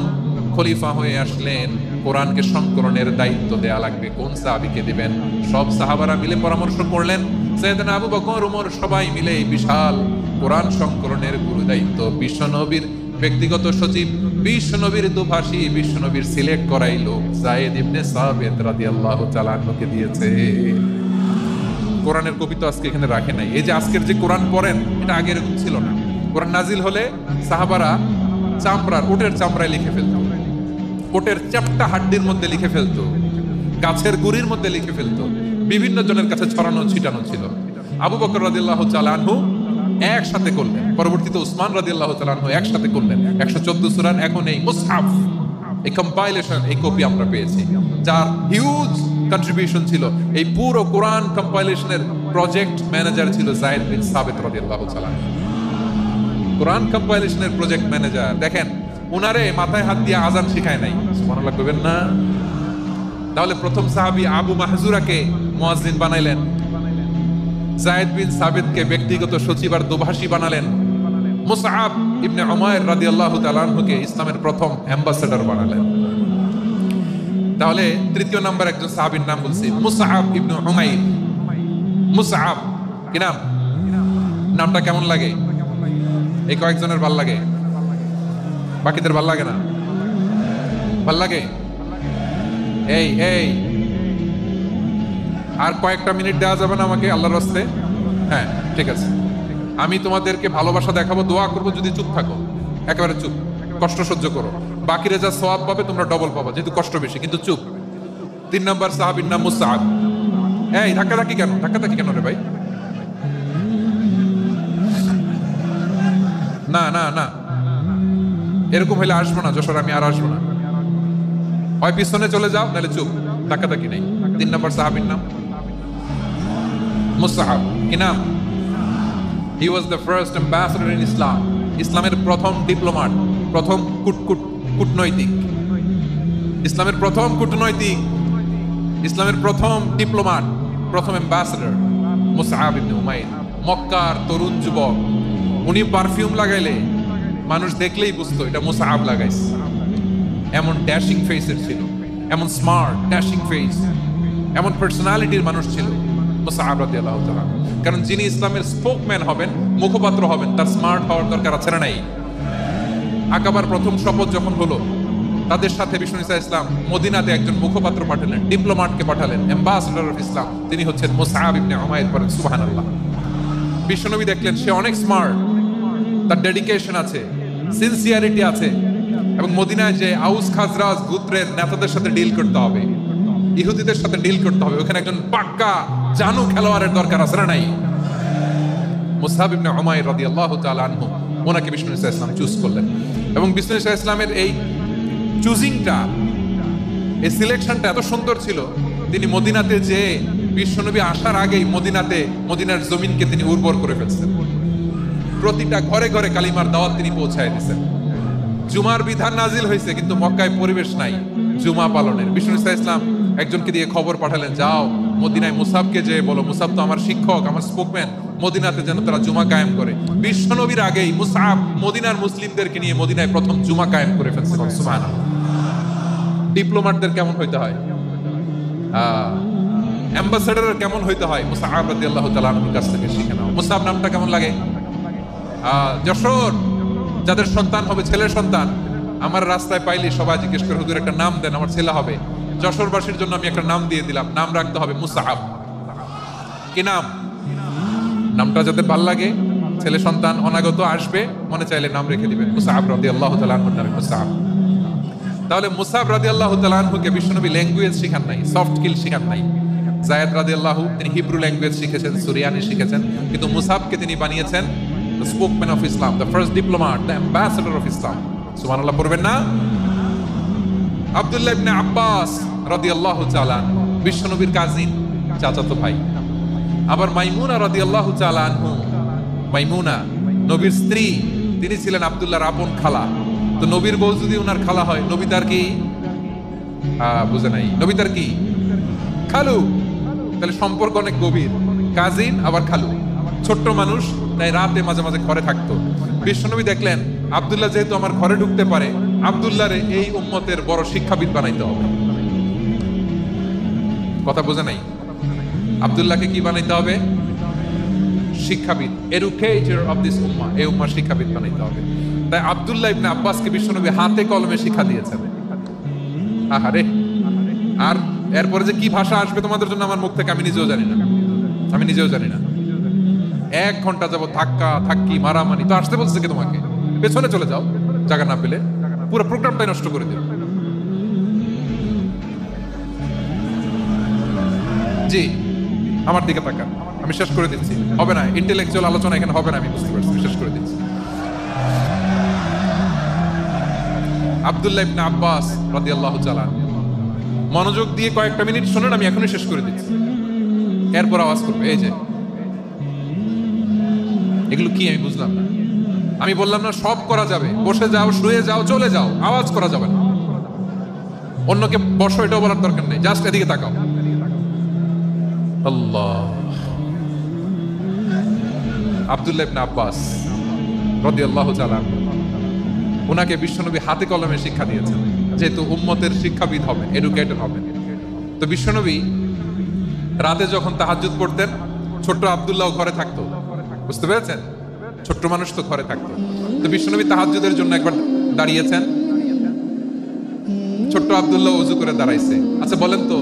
খলিফা হয়ে আসলেন, কোরআনকে সংকলনের দায়িত্ব দেয়া লাগবে, কোন সাহাবীকে দিবেন? সব সাহাবারা মিলে পরামর্শ করলেন। সাইয়েদনা আবু বকর, ওমর সবাই মিলে এই বিশাল কোরআন সংকলনের গুরু দায়িত্ব বিশ্বনবীর ব্যক্তিগত সচিব, বিশ্বনবীর দোভাষী, বিশ্বনবীর সিলেক্ট করাই লোক যায়েদ ইবনে সাবিত রাদিয়াল্লাহু তাআলা আনহুকে দিয়েছে। কোরআনের কবি তো আজকে এখানে রাখে নাই। এই যে আজকের যে কোরআন পড়েন, এটা আগে এরকম ছিল না। কোরআন নাজিল হলে সাহাবারা চামড়ার, ওটের চামড়ায় লিখে ফেলতো, ওটের চ্যাপ্টা হাড্ডির মধ্যে লিখে ফেলতো, গাছের গুড়ির মধ্যে লিখে ফেলতো, বিভিন্ন জনের কাছে ছড়ানো ছিটানো ছিল। আবু বকর রাদিয়াল্লাহু তাআলা আনহু একসাথে করলেন, পরবর্তীতে উসমান রাদিয়াল্লাহু তাআলা আনহু একসাথে করলেন 114 সূরার এখন এই মুসহাফ, এই কম্পাইলেশন, এই কপি আমরা পেয়েছি, যার হিউজ কন্ট্রিবিউশন ছিল। এই পুরো কোরআন কম্পাইলেশনের প্রজেক্ট ম্যানেজার ছিল যায়েদ বিন সাবিত রাদিয়াল্লাহু তাআলা। কোরআন কম্পাইলেশনের প্রজেক্ট ম্যানেজার। দেখেন, উনারে মাথায় হাত দিয়ে আযান শিখায় নাই। সুবহানাল্লাহ কইবেন না? তাহলে প্রথম সাহাবী আবু মাহজুরাকে মুয়াজ্জিন বানাইলেন, যায়েদ বিন সাবিতকে ব্যক্তিগত সচিব আর দোভাষী বানালেন, মুসআব ইবনে উমাইর রাদিয়াল্লাহু তাআলা আনহুকে ইসলামের প্রথম অ্যাম্বাসেডর বানালেন। তাহলে তৃতীয় নাম্বার একজন সাহাবীর নাম বলছি, মুসআব ইবনে উমাইর। মুসআব কি নাম? নামটা কেমন লাগে? এই কয়েকজনের ভাল লাগে, বাকিদের ভাল লাগে না? ভাল লাগে? এই এই আর কয়েকটা মিনিট দেওয়া যাবে না আমাকে আল্লাহর রাস্তে? হ্যাঁ, ঠিক আছে। আমি তোমাদেরকে ভালোবাসা দেখাবো, দোয়া করবো, যদি চুপ থাকো, একেবারে চুপ, কষ্ট সহ্য করো, বাকিরা যা সওয়াব পাবে তোমরা ডবল পাবা, যেহেতু কষ্ট বেশি, কিন্তু চুপ। 3 নম্বর সাহাবীর নাম মুসআব। এই ধাক্কাধাক্কি কেন রে ভাই? না না না, এরকম হইলে আসবো না যশোর, আমি আর আসবো না। হয় পিছনে চলে যাও, নাহলে চুপ, ধাক্কাধাক্কি নেই। 3 নম্বর সাহাবীর নাম মুসআব। কি নাম? He was the first ambassador in Islam. ইসলামের প্রথম ডিপ্লোমাট, প্রথম কূটনৈতিক, ইসলামের প্রথম কূটনৈতিক, ইসলামের প্রথম ডিপ্লোমাট, প্রথম অ্যাম্বাসেডর মুসআব ইবনে উমাইর। মক্কার তরুণ যুবক, উনি পারফিউম লাগাইলে মানুষ দেখলেই বুঝতো এটা মুসআব লাগাইছে। এমন ড্যাশিং ফেসের ছিল, এমন স্মার্ট ড্যাশিং ফেস, এমন পার্সোনালিটির মানুষ ছিল মুসআব রাদিয়াল্লাহু তাআলা। কারণ যিনি ইসলামের স্পোকম্যান হবেন, মুখপাত্র হবেন, তার স্মার্ট হওয়ার দরকার আছে না নাই? আকাবার প্রথম শপথ যখন হলো, তাদের সাথে বিষ্ণু ইসা ইসলাম মদিনাতে একজন মুখপাত্র পাঠালেন, ডিপ্লোমাটকে পাঠালেন, অ্যাম্বাসেডর অফ ইসলাম। তিনি হচ্ছেন মুসআব ইবনে উমাইর। পড়েন সুবহানাল্লাহ। বিশ্বনবী দেখলেন সে অনেক স্মার্ট, তার ডেডিকেশন আছে, সিনসিয়ারিটি আছে, এবং মদিনায় যে আউস খাজরাজ গোত্রের নেতাদের সাথে ডিল করতে হবে, ইহুদিদের সাথে ডিল করতে হবে, ওখানে একজন পাক্কা জানু খেলোয়াড়ের দরকার আছে না নাই? মুসআব ইবনে উমাইর রাদিয়াল্লাহু তাআলা আনহু, ওনাকে বিষ্ণু ইসা ইসলাম চুজ করলেন। এবং বিষ্ণু ইসা ইসলামের এই চুজিংটা, এই সিলেকশনটা এত সুন্দর ছিল, তিনি মদিনাতে যে বিশ্বনবী আসার আগেই মদিনার জমিনকে তিনি উর্বর করে ফেলছেন। প্রতিটা ঘরে ঘরে কালিমার দাওয়াত তিনি পৌঁছায় দিয়েছেন। জুমার বিধান নাজিল হয়েছে, কিন্তু মক্কায় পরিবেশ নাই জুমা পালনের। বিষ্ণু ইসা ইসলাম একজনকে দিয়ে খবর পাঠালেন, যাও মদিনায় মুসাবকে যে বলো, মুসাব তো আমার শিক্ষক, আমার স্পোকম্যান, মদিনাতে যেন তারা জুমা কায়েম করে। বিশ্বনবীর আগেই মুসাব মদিনার মুসলিমদেরকে নিয়ে মদিনায় প্রথম জুমা কায়েম করে ফেলছে। সুবহানাল্লাহ। ডিপ্লোমাটদের কেমন হইতে হয়, অ্যাম্বাসেডরের কেমন হইতে হয়, মুসআব রাদিয়াল্লাহু তাআলা আনহুর কাছ থেকে শিখে নাও। মুসআব নামটা কেমন লাগে? যশোর যাদের সন্তান হবে, ছেলের সন্তান, আমার রাস্তায় পাইলে সবাই জিজ্ঞেস করে, হুজুর একটা নাম দেন, আমার ছেলে হবে। যশোরবাসীর জন্য আমি একটা নাম দিয়ে দিলাম, নাম রাখতে হবে মুসআব। কি নাম? নামটা যাদের ভাল লাগে, ছেলে সন্তান অনাগত আসবে, মনে চাইলে নাম রেখে দিবেন মুসআব রাদিয়াল্লাহু তাআলা আনহুর নামে মুসআব। তাহলে মুসআব রাদিয়াল্লাহু তাআলা আনহুকে বিশ্বনবী ল্যাঙ্গুয়েজ শিখান নাই, সফট স্কিল শিখান নাই। যায়েদ রাদিয়াল্লাহু, তিনি হিব্রু ল্যাঙ্গুয়েজ শিখেছেন, সুরিয়ানি শিখেছেন, কিন্তু মুসআবকে তিনি বানিয়েছেন the spokesman of Islam, the first diplomat, the ambassador of Islam. সুবহানাল্লাহ পড়বেন না? আব্দুল্লাহ ইবনে আব্বাস রাদিয়াল্লাহু তাআলা, বিশ্বনবীর কাজিন, চাচাতো ভাই। আবার মাইমুনা রাদিয়াল্লাহু তাআলা আনহু, মাইমুনা নবীর স্ত্রী, তিনি ছিলেন আব্দুল্লাহর আপন খালা। তো নবীর বউ যদি ওনার খালা হয়, নবী তার কি বুঝে নাই, নবী তার কি খালু। তাহলে সম্পর্ক অনেক গভীর, কাজিন আবার খালু। ছোট্ট মানুষ, তাই রাতে মাঝে মাঝে ঘরে থাকতো। বিশ্বনবী দেখলেন আব্দুল্লাহ যেহেতু আমার ঘরে ঢুকতে পারে, আব্দুল্লাহরে এই উম্মতের বড় শিক্ষাবিদ বানাইতে হবে। কথা বোঝে নাই? আব্দুল্লাহকে কি বানাইতে হবে? শিক্ষাবিদ, এডুকেটর অফ দিস উম্মাহ, এই উম্মার শিক্ষাবিদ বানাইতে হবে। তাই আব্দুল্লাহ ইবনে আব্বাসকে বিশ্বনবী হাতে কলমে শিক্ষা দিয়েছেন। আহারে, আর এরপরে যে কি ভাষা আসবে তোমাদের জন্য আমার মুখ থেকে আমি নিজেও জানি না, আমি নিজেও জানি না। 1 ঘন্টা যাবত ধাক্কা ধাক্কি মারামারি। তো আসতে বলছে কি তোমাকে? পেছনে চলে যাও, জায়গা না পেলে। পুরো প্রোগ্রামটাই নষ্ট করে দিল। জি, আমার দিকে তাকান, আমি শেষ করে দিচ্ছি। হবে না, ইন্টেলেকচুয়াল আলোচনা এখানে হবে না, আমি বুঝতে পারছি, শেষ করে দিচ্ছি। আব্দুল্লাহ ইবনে আব্বাস রাদিয়াল্লাহু তাআলা, মনোযোগ দিয়ে কয়েকটা মিনিট শুনুন, আমি এখনই শেষ করে দিচ্ছি। এরপর আওয়াজ করবে, এই যে এগুলো কি আমি বুঝলাম না। আমি বললাম না সব করা যাবে, বসে যাও, শুয়ে যাও, চলে যাও, আওয়াজ করা যাবে না। অন্যকে বসো এটাও বলার দরকার নেই, জাস্ট এদিকে তাকাও। আল্লাহ। আব্দুল্লাহ ইবনে আব্বাস রাদিয়াল্লাহু তাআলা, ওনাকে বিশ্বনবী হাতে কলমে শিক্ষা দিয়েছেন, যেহেতু উম্মতের শিক্ষাবিদ হবেন, এডুকেটর হবেন। তো বিশ্বনবী রাতে যখন তাহাজ্জুদ পড়তেন, ছোট্ট আব্দুল্লাহ ঘরে থাকতো। বুঝতে পেরেছেন? ছোট্ট মানুষ তো ঘরে থাকতো। তো বিশ্বনবী তাহাজ্জুদের জন্য একবার দাঁড়িয়েছেন, ছোট্ট আব্দুল্লাহ ওযু করে দাঁড়াইছে। আচ্ছা বলেন তো,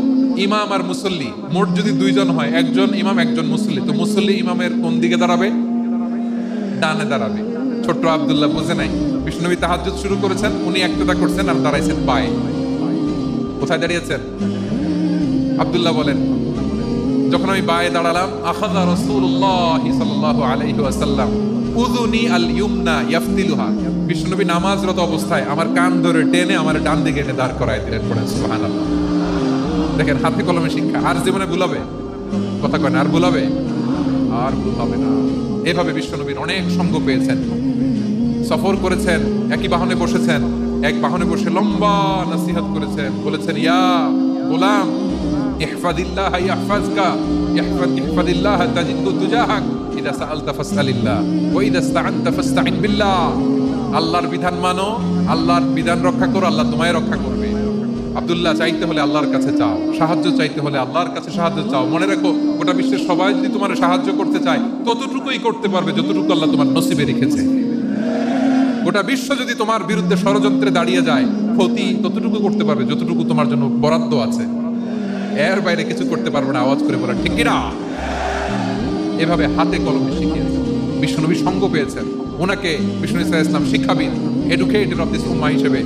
ইমাম আর মুসল্লি মোট যদি 2 জন হয়, একজন ইমাম একজন মুসল্লি, তো মুসল্লি ইমামের কোন দিকে দাঁড়াবে? ডানে দাঁড়াবে। ছোট্ট আব্দুল্লাহ বুঝে নাই। বিশ্বনবী তাহাজ্জুদ শুরু করেছেন, উনি একটাদা করছেন আর দাঁড়াইছেন পায়ে। কোথায় দাঁড়িয়েছেন? আব্দুল্লাহ বলেন, যখন আমি বায়ে দাঁড়ালাম, আখাযা রাসূলুল্লাহ সাল্লাল্লাহু আলাইহি ওয়াসাল্লাম উযুনি আল ইউমনা ইয়াফতিলুহা, বিশ্বনবী নামাজরত অবস্থায় আমার কান ধরে টেনে আমার ডান দিকে এনে দাঁড় করায় দিলেন। পড়েন সুবহানাল্লাহ। দেখেন, হাতে কলমে শিক্ষা। আর জীবনে ভুলাবে? কথা কয় না, আর ভুলাবে? আর ভুল হবে না। এভাবে বিশ্বনবীর অনেক সঙ্গ পেয়েছেন, সফর করেছেন, একই বাহনে বসেছেন, এক বাহনে বসে লম্বা নসিহত করেছেন, বলেছেন ইয়া গোলাম ইহফাদিল্লাহ ইয়াহফাজকা ইহফাদিল্লাহ তাজিদহু তুজাহাক ইযা সাআলতা ফাসআলিল্লাহ ওয়া ইযা ইসতাআনতা ফাসতাইন বিল্লাহ। আল্লাহর বিধান মানো, আল্লাহর বিধান রক্ষা করো, আল্লাহ তোমায় রক্ষা করবে। আব্দুল্লাহ, চাইতে হলে আল্লাহর কাছে চাও, সাহায্য চাইতে হলে আল্লাহর কাছে সাহায্য চাও। মনে রাখো, গোটা বিশ্বের সবাই যদি তোমার সাহায্য করতে চায় ততটুকুই করতে পারবে যতটুকু আল্লাহ তোমার নসিবে রেখেছে। গোটা বিশ্ব যদি তোমার বিরুদ্ধে ষড়যন্ত্রে দাঁড়িয়ে যায়, ক্ষতি ততটুকু করতে পারবে যতটুকু তোমার জন্য বরাদ্দ আছে। এর বাইরে কিছু করতে পারবে না। আওয়াজ করে বলেন ঠিক কিনা? এভাবে হাতে কলমে শিখিয়েছেন। বিশ্বনবী সঙ্গ পেয়েছেন, ওনাকে বিষ্ণু ইসলাম শিক্ষাবিদ, এডুকেটর অফ দিস উম্মাহ হিসেবে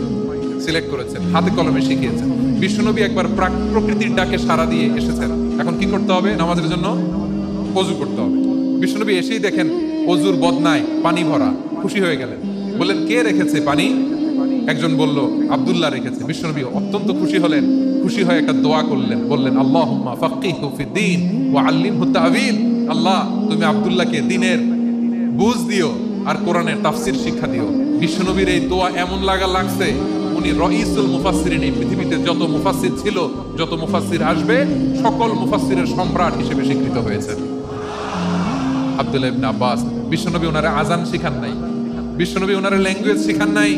সিলেক্ট করেছেন, হাতে কলমে শিখিয়েছেন। বিশ্বনবী একবার প্রকৃতির ডাকে সাড়া দিয়ে এসেছেন। এখন কি করতে হবে? নামাজের জন্য ওযু করতে হবে। বিশ্বনবী এসেই দেখেন ওযুর বদনায় পানি ভরা, খুশি হয়ে গেলেন, বললেন কে রেখেছে পানি? একজন বলল আব্দুল্লাহ রেখেছে। বিশ্বনবী অত্যন্ত খুশি হলেন, খুশি হয়ে একটা দোয়া করলেন, বললেন আল্লাহুম্মা ফাক্কিহু ফিদ্দীন ওয়া আল্লিমহু তা'ওয়ীল। আল্লাহ, তুমি আব্দুল্লাহকে দ্বীনের বুঝ দিও আর কোরআনের তাফসীর শিক্ষা দিও। বিশ্বনবীর এই দোয়া এমন লাগছে, উনি রাইসুল মুফাসসিরিন, এই পৃথিবীতে যত মুফাসসির ছিল, যত মুফাসসির আসবে, সকল মুফাসসিরের সম্রাট হিসেবে স্বীকৃত হয়েছেন আব্দুল্লাহ ইবনে আব্বাস। বিশ্বনবী ওনারে আজান শিখান নাই, বিশ্বনবী ওনারে ল্যাঙ্গুয়েজ শিখান নাই,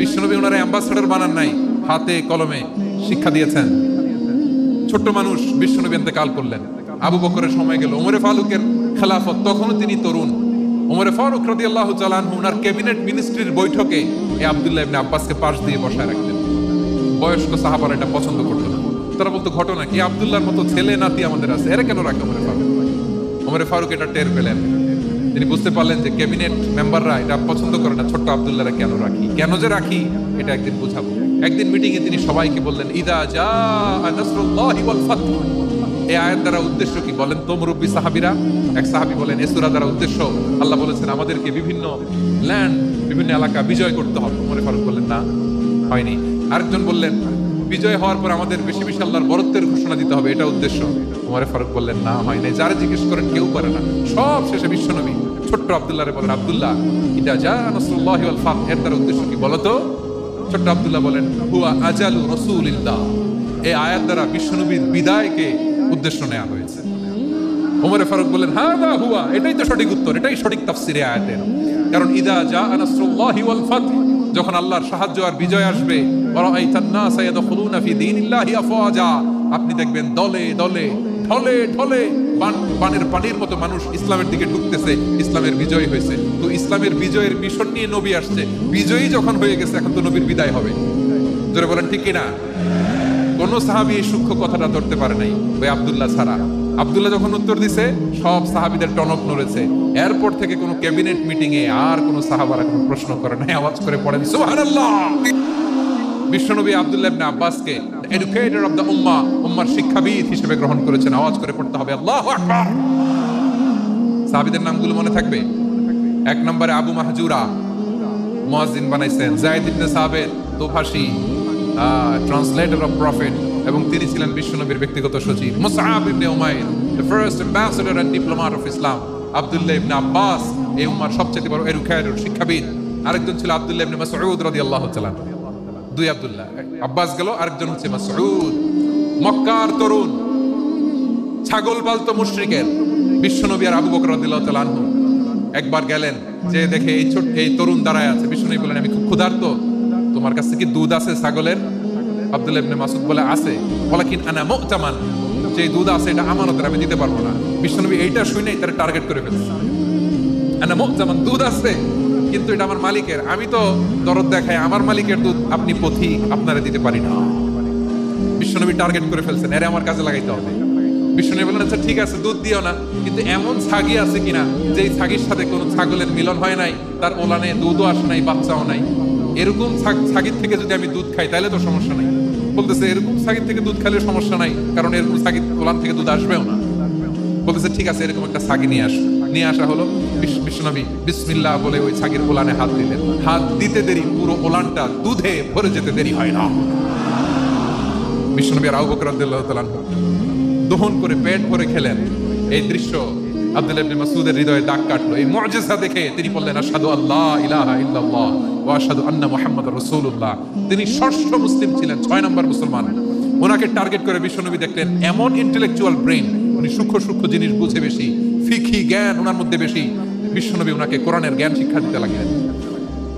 বিশ্বনবী ওনারে অ্যাম্বাসেডর বানান নাই, হাতে কলমে শিক্ষা দিয়েছেন। ছোট্ট মানুষ বিশ্বনবী ইন্তেকাল করলেন, আবু বকরের সময় গেল, ওমরে ফারুকের খেলাফত, তখনও তিনি তরুণ। ওমরে ফারুক রাদিয়াল্লাহু তাআলা আনহু ওনার ক্যাবিনেট মিনিস্ট্রির বৈঠকে এই আব্দুল্লাহ ইবনে আব্বাসকে পাশ দিয়ে বসায় রাখতেন। বয়স্ক সাহাবারা এটা পছন্দ করতো না। তারা বলতো, ঘটনা কি? আব্দুল্লাহর মতো ছেলে নাতি আমাদের আছে, এরা কেন রাখে ওমরে ফারুক? ওমরে ফারুক এটা টের পেলেন। তিনি বুঝতে পারলেন যে ক্যাবিনেট মেম্বাররা এটা পছন্দ করে না, ছোট্ট আব্দুল্লাহরা কেন রাখি, কেন যে রাখি এটা একদিন বুঝাবো। একদিন মিটিং এ তিনি সবাইকে বললেন, ইদা জাআ নাসরুল্লাহি ওয়াল ফাতহ। এই আয়াত দ্বারা উদ্দেশ্য কি বলেন তো মুরব্বী সাহাবীরা? এক সাহাবী বলেন, এই সূরা দ্বারা উদ্দেশ্য, আল্লাহ বলেছেন আমাদেরকে বিভিন্ন ল্যান্ড, বিভিন্ন এলাকা বিজয় করতে হবে। ওমরে ফারুক বললেন না, হয়নি। আরেকজন বললেন, বিজয় হওয়ার পর আমাদের বেশি বেশি আল্লাহর বরত্বের ঘোষণা দিতে হবে, এটা উদ্দেশ্য। ওমরে ফারুক বললেন না, হয় নাই। যারা জিজ্ঞেস করেন কেউ পারে না। সব শেষে বিশ্বনবী ছোট্ট আব্দুল্লাহরে বলেন, আব্দুল্লাহ, ইদা জাআ নাসরুল্লাহি ওয়াল ফাতহ, এর দ্বারা উদ্দেশ্য কি বলতো? ছোট্ট আব্দুল্লাহ বলেন, হুয়া আজালু রাসূলিল্লাহ। এই আয়াত দ্বারা বিশ্বনবীর বিদায়কে উদ্দেশ্য নেওয়া হয়েছে। ওমরে ফারুক বলেন, হাদা হুয়া, এটাই তো সঠিক উত্তর, এটাই সঠিক তাফসীরে আয়াতের। কারণ ইদা জাআ নাসরুল্লাহি ওয়াল ফাতহ, যখন আল্লাহর সাহায্য আর বিজয় আসবে, ওয়ারাআইতান নাসা ইয়াদখুলুনা ফি দীনিল্লাহি আফওয়াজা, আপনি দেখবেন দলে দলে, ঢলে ঢলে, বানের পানির মতো মানুষ ইসলামের দিকে ঢুকতেছে। ইসলামের বিজয় হয়েছে। তো ইসলামের বিজয়ের মিশন নিয়ে নবী আসছে। বিজয়ী যখন হয়ে গেছে, এখন তো নবীর বিদায় হবে। জোরে বলেন ঠিক কিনা? কোন সাহাবী এই সূক্ষ্ম কথাটা ধরতে পারে নাই, ওই আব্দুল্লাহ ছাড়া। আব্দুল্লাহ যখন উত্তর দিছে, সব সাহাবীদের টনক নড়েছে। এরপর থেকে কোনো ক্যাবিনেট মিটিং এ আর কোনো সাহাবারা কোনো প্রশ্ন করে নাই। আওয়াজ করে পড়েন সুবহানাল্লাহ। বিশ্বনবী আব্দুল্লাহ ইবনে আব্বাসকে এডুকেটর অফ দ্য উম্মাহ, উম্মার শিক্ষাবিদ হিসেবে গ্রহণ করেছেন। আওয়াজ করে পড়তে হবে আল্লাহু আকবার। সাহাবীদের নামগুলো মনে থাকবে। এক নম্বরে আবু মাহজুরা, মুয়াজ্জিন বানাইছেন। যায়েদ ইবনে সাবিত, দোভাষী, ট্রান্সলেটর অফ প্রফেট, এবং তিনি ছিলেন বিশ্বনবীর ব্যক্তিগত সচিব। মুসআব ইবনে উমাইর, the first ambassador and diplomat of Islam. আব্দুল্লাহ ইবনে আব্বাস, এই উম্মার সবচেয়ে বড় এডুকেটর, শিক্ষাবিদ। আরেকজন ছিল আব্দুল্লাহ ইবনে মাসউদ রাদিয়াল্লাহু তাআলা। দুই আব্দুল্লাহ, আব্বাস গেল, আরেকজন হচ্ছে মাসউদ। মক্কার তরুণ, ছাগল পালতো মুশরিকের। বিশ্বনবী আর আবু বকর রাদিয়াল্লাহু তাআলা আনহু একবার গেলেন, যে দেখে এই তরুণ দাঁড়ায় আছে। বিশ্বনবী বলেন, আমি খুব ক্ষুধার্ত, তোমার কাছে কি দুধ আছে ছাগলের? আব্দুল্লাহ ইবনে মাসউদ বলে, আছে। ওয়ালাকিন আনা মু'তামান, যে দুধ আছে এটা আমানতের, আমি দিতে পারবো না। বিশ্বনবী এইটা শুনেই তার টার্গেট করে ফেলছে। আনা মু'তামান, দুধ আছে, কিন্তু এটা আমার মালিকের, আমি তো দরদ দেখাই, আমার মালিকের দুধ আপনি পথিক, আপনারা দিতে পারি না। বিশ্বনবী টার্গেট করে ফেলছেন, এরে আমার কাজে লাগাইতে হবে। বিশ্বনবী বলেন, আচ্ছা ঠিক আছে, দুধ দিও না, কিন্তু এমন ছাগি আছে কিনা যেই ছাগির সাথে কোনো ছাগলের মিলন হয় নাই, তার ওলানে দুধও আসে নাই, বাচ্চাও নাই। এরকম ছাগির থেকে যদি আমি দুধ খাই তাহলে তো সমস্যা নাই। বলতেছে, এরকম ছাগির থেকে দুধ খেলে সমস্যা নাই, কারণ এরকম ছাগির ওলান থেকে দুধ আসবেও না। বলতেছে ঠিক আছে, এরকম একটা ছাগি নিয়ে আসো। নিয়ে আসা হলো। বিশ্বনবী বিসমিল্লাহ বলে ওই ছাগির ওলানে হাত দিলেন। হাত দিতে দেরি, পুরো ওলানটা দুধে ভরে যেতে দেরি হয় না। বিশ্বনবী আর আবু বকর রাদিয়াল্লাহু তাআলা দহন করে পেট ভরে খেলেন। এই দৃশ্য আব্দুল্লাহ ইবনে মাসউদের হৃদয়ে দাগ কাটলো। এই মুআজিজা দেখে তিনি বললেন আশহাদু আল্লা ইলাহা ইল্লাল্লাহ ওয়া আশহাদু আন্না মুহাম্মাদুর রাসূলুল্লাহ। তিনি ষষ্ঠ মুসলিম ছিলেন, 6 নম্বর মুসলমান। ওনাকে টার্গেট করে বিশ্বনবী দেখলেন এমন ইন্টেলেকচুয়াল ব্রেন, উনি সূক্ষ্ম সূক্ষ্ম জিনিস বুঝে বেশি, ফিকহি জ্ঞান ওনার মধ্যে বেশি। বিশ্বনবী ওনাকে কোরআনের জ্ঞান শিক্ষা দিতে লাগলেন।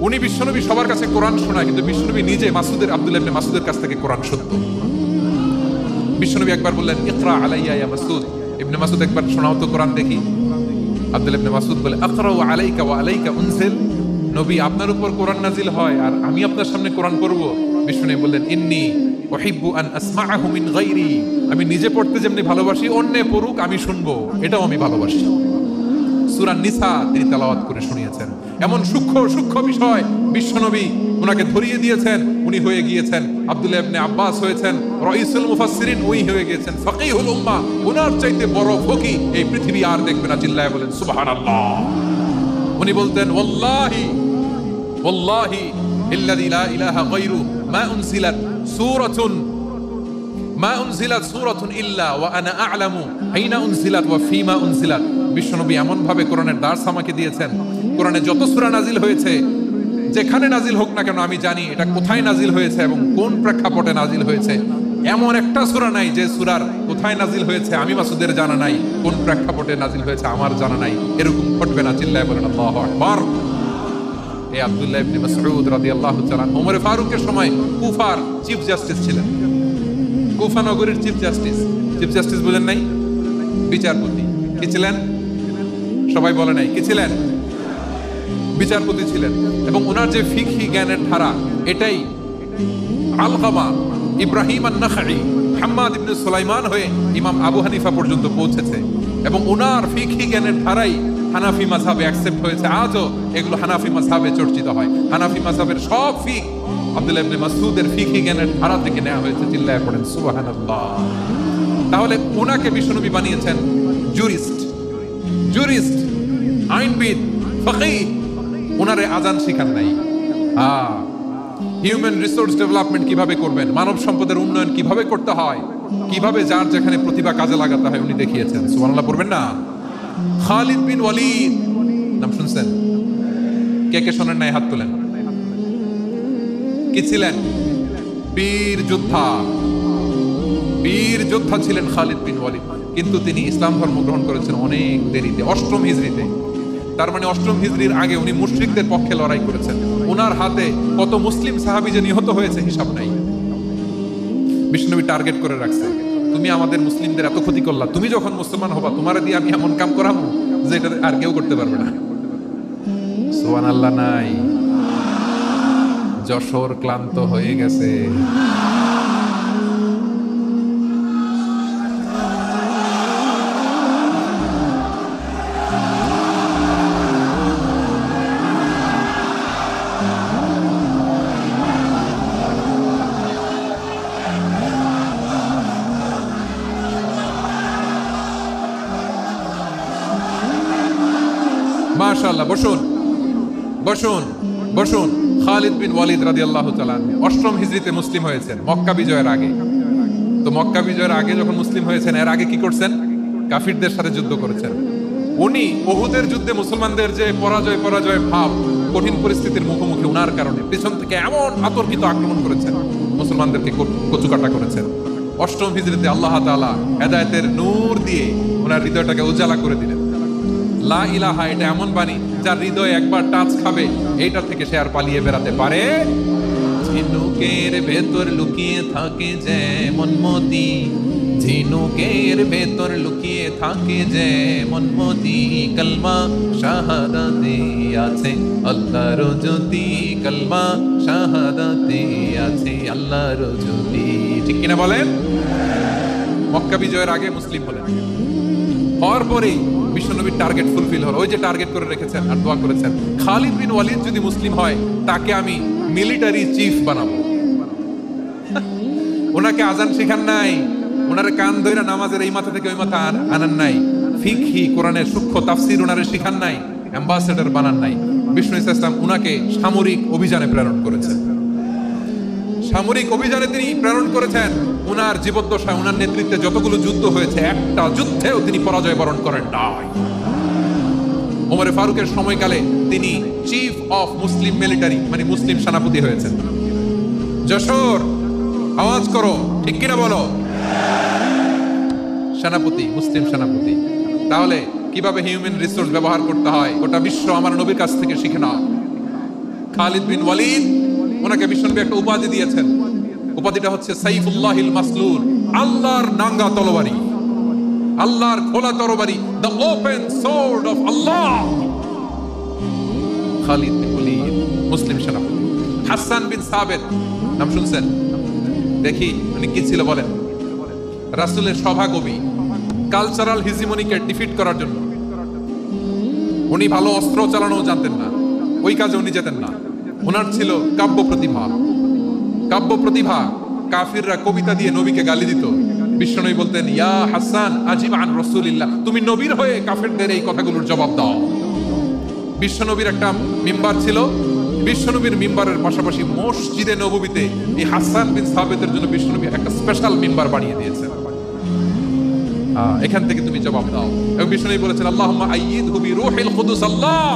উনি বিশ্বনবী সবার কাছে কোরআন শোনায়, কিন্তু বিশ্বনবী নিজে আব্দুল্লাহ ইবনে মাসউদের কাছ থেকে কোরআন শুনতো। বিশ্বনবী একবার বললেন ইকরা আলাইয়া ইয়া মাসউদ। ইবনে মাসউদ একবার শোনাও তো কোরআন দেখি। আব্দুল্লাহ ইবনে মাসউদ বলে আকরাউ আলাইকা ওয়া আলাইকা উনজিল। নবী আপনার উপর কোরআন নাজিল হয় আর আমি আপনার সামনে কোরআন পড়ব। বিশ্বনবী বললেন ইন্নী উহিব্বু আন আসমাআহু মিন গায়রি। আমি নিজে পড়তে যেমনি ভালোবাসি, অন্যে পড়ুক আমি শুনবো, এটাও আমি ভালোবাসি। সূরা নিসা তিনি তেলাওয়াত করে শুনিয়েছেন। এমন সূক্ষ্ম সূক্ষ্ম বিষয় বিশ্বনবী ওনাকে ধরিয়ে দিয়েছেন। উনি হয়ে গিয়েছেন আব্দুল্লাহ ইবনে আব্বাস, হয়েছেন রাইসুল মুফাসসিরিন, উনি হয়ে গিয়েছেন ফাকিহুল উম্মাহ। ওনার চাইতে বড় ফকি এই পৃথিবী আর দেখবে না। চিল্লায় বলেন সুবহানাল্লাহ। উনি বলতেন ওয়াল্লাহি ওয়াল্লাহি ইল্লাযী লা ইলাহা গায়রু মা উনজিলাত সূরাতুন ইল্লা ওয়া আনা আ'লামু আইনা উনজিলাত ওয়া ফীমা উনজিলাত। বিশ্বনবী এমন ভাবে কোরআনের দার্স আমাকে দিয়েছেন, কোরআনে যত সূরা নাজিল হয়েছে, যেখানে নাজিল হোক না কেন আমি জানি এটা কোথায় নাজিল হয়েছে এবং কোন প্রেক্ষাপটে নাজিল হয়েছে। এমন একটা সূরা নাই যে সূরার কোথায় নাজিল হয়েছে আমি মাসুদের জানা নাই, কোন প্রেক্ষাপটে নাজিল হয়েছে আমার জানা নাই। এরকম ঘটবে না। চিল্লায় বলেন আল্লাহু আকবার। এই আব্দুল্লাহ ইবনে মাসউদ রাদিয়াল্লাহু তাআলা ওমর ফারুকের সময় কুফার চিফ জাস্টিস ছিলেন। কুফা নগরীর চিফ জাস্টিস। চিফ জাস্টিস বলেন নাই, বিচারপতি। কি ছিলেন? সবাই বলে নাই, কি ছিলেন? বিচারপতি ছিলেন। এবং ওনার যে ফিকহি জ্ঞানের ধারা, এটাই আলকামা, ইব্রাহিম আন-নাখাঈ, হাম্মাদ ইবনে সুলাইমান হয়ে ইমাম আবু হানিফা পর্যন্ত পৌঁছেছে। এবং ওনার ফিকহি জ্ঞানের ধারাই হানাফি মাযহাবে অ্যাকসেপ্ট হয়েছে। আজও এগুলো হানাফি মাযহাবে চর্চিত হয়। হানাফি মাযহাবের সব ফিক আব্দুল্লাহ ইবনে মাসউদের ফিকহি জ্ঞানের ধারা থেকে নেওয়া হয়েছে। চিল্লায় পড়েন সুবহানাল্লাহ। তাহলে ওনাকে বিশ্বনবী বানিয়েছেন জুরিস্ট, আইনবিদ, ফকিহ। ওনারে আজান শিখান নাই। হিউম্যান রিসোর্স ডেভেলপমেন্ট কিভাবে করবেন, মানব সম্পদের উন্নয়ন কিভাবে করতে হয়, কিভাবে যার যেখানে প্রতিভা কাজে লাগাতে হয় উনি দেখিয়েছেন। সুবহানাল্লাহ পড়বেন না? খালিদ বিন ওয়ালিদ নাম শুনছেন? কে কে শোনেন নাই হাত তোলেন। কি ছিলেন? বীর যোদ্ধা ছিলেন খালিদ বিন ওয়ালিদ। কিন্তু তিনি ইসলাম ধর্ম গ্রহণ করেছেন অনেক দেরিতে, 8ম হিজরিতে। তার মানে 8ম হিজরির আগে উনি মুশরিকদের পক্ষে লড়াই করেছেন। ওনার হাতে কত মুসলিম সাহাবী যে নিহত হয়েছে হিসাব নাই। বিশ্বনবী টার্গেট করে রাখছে, তুমি আমাদের মুসলিমদের এত ক্ষতি করলা, তুমি যখন মুসলমান হবা তোমারে দিয়ে আমি এমন কাম করাবো যে এটা আর কেউ করতে পারবে না। সুবহানাল্লাহ নাই? যশোর ক্লান্ত হয়ে গেছে। মাশাআল্লাহ। বসুন। খালিদ বিন ওয়ালিদ রাদিয়াল্লাহু তাআলা 8ম হিজরিতে মুসলিম হয়েছেন, মক্কা বিজয়ের আগে। তো মক্কা বিজয়ের আগে যখন মুসলিম হয়েছেন, এর আগে কি করছেন? কাফিরদের সাথে যুদ্ধ করেছেন। উনি উহুদের যুদ্ধে মুসলমানদের যে পরাজয় ভাব, কঠিন পরিস্থিতির মুখোমুখি উনার কারণে পিছন থেকে এমন আতর্কিত আক্রমণ করেছেন, মুসলমানদেরকে কচুকাটা করেছেন। 8ম হিজরিতে আল্লাহ তাআলা হেদায়েতের নূর দিয়ে ওনার হৃদয়টাকে উজালা করে দিলেন। লা ইলাহা এটা এমন বাণী যার হৃদয় একবার টাচ খাবে, এইটা থেকে সে আর পালিয়ে বেড়াতে পারে। ঝিনুকের ভেতর লুকিয়ে থাকে যেমন মতি, ঝিনুকের ভেতর লুকিয়ে থাকে যেমন মতি, কলমা শাহাদাতে আছে আল্লাহর জ্যোতি, কলমা শাহাদাতে আছে আল্লাহর জ্যোতি। ঠিক কিনা বলেন? মক্কা বিজয়ের আগে মুসলিম হলেন। হওয়ার পরেই বিশ্বনবীর টার্গেট ফুলফিল হলো। ওই যে টার্গেট করে রেখেছেন আর দোয়া করেছেন, খালিদ বিন ওয়ালিদ যদি মুসলিম হয় তাকে আমি মিলিটারি চিফ বানাবো। ওনাকে আজান শিখান নাই, ওনার কান ধরে নামাজের এই মাথা থেকে ওই মাথা আনান নাই, ফিকহি কোরআনের সূক্ষ্ম তাফসীর ওনারে শিখান নাই, অ্যাম্বাসেডর বানান নাই। বিষ্ণু ইসলাম উনাকে সামরিক অভিযানে প্রেরণ করেছেন। সামরিক অভিযানে তিনি প্রেরণ করেছেন। উনার জীবদ্দশায় উনার নেতৃত্বে যতগুলো যুদ্ধ হয়েছে, একটা যুদ্ধেও তিনি পরাজয় বরণ করেন নাই। ওমরে ফারুকের সময়কালে তিনি চিফ অফ মুসলিম মিলিটারি, মানে মুসলিম সেনাপতি হয়েছেন। যশোর, আওয়াজ করো, ঠিক কিনা বলো? সেনাপতি, মুসলিম সেনাপতি। তাহলে কিভাবে হিউম্যান রিসোর্স ব্যবহার করতে হয় গোটা বিশ্ব আমার নবীর কাছ থেকে শিখে নাও। খালিদ বিন ওয়ালিদ, ওনাকে বিশ্বনবী একটা উপাধি দিয়েছেন। উপাধিটা হচ্ছে সাইফুল্লাহিল মাসলুল, আল্লাহর নাঙ্গা তরবারি, আল্লাহর খোলা তরবারি, দ্য ওপেন সোর্ড অফ আল্লাহ। খালিদ বিন ওয়ালিদ, মুসলিম সেনাপতি। হাসান বিন সাবেত, নাম শুনছেন? দেখি উনি কি ছিল বলেন। রাসূলের সভাকবি, কালচারাল হিজিমনিকে ডিফিট করার জন্য। উনি ভালো অস্ত্র চালানো জানতেন না, ওই কাজে উনি যেতেন না। ওনার ছিল কাব্য প্রতিভা। কাব্য প্রতিভা, কাফিররা কবিতা দিয়ে নবীকে গালি দিত। বিশ্বনবী বলতেন, ইয়া হাসান আজিব আন রাসূলিল্লাহ, তুমি নবীর হয়ে কাফেরদের এই কথাগুলোর জবাব দাও। বিশ্বনবীর একটা মিম্বার ছিল। বিশ্বনবীর মিম্বারের পাশাপাশি মসজিদে নববীতে এই হাসান বিন সাবেতের জন্য বিশ্বনবী একটা স্পেশাল মিম্বার বানিয়ে দিয়েছেন। এখান থেকে তুমি জবাব দাও। এবং বিশ্বনবী বলেছেন, আল্লাহুম্মা আইয়িদহু বিরূহিল কুদুস। আল্লাহ,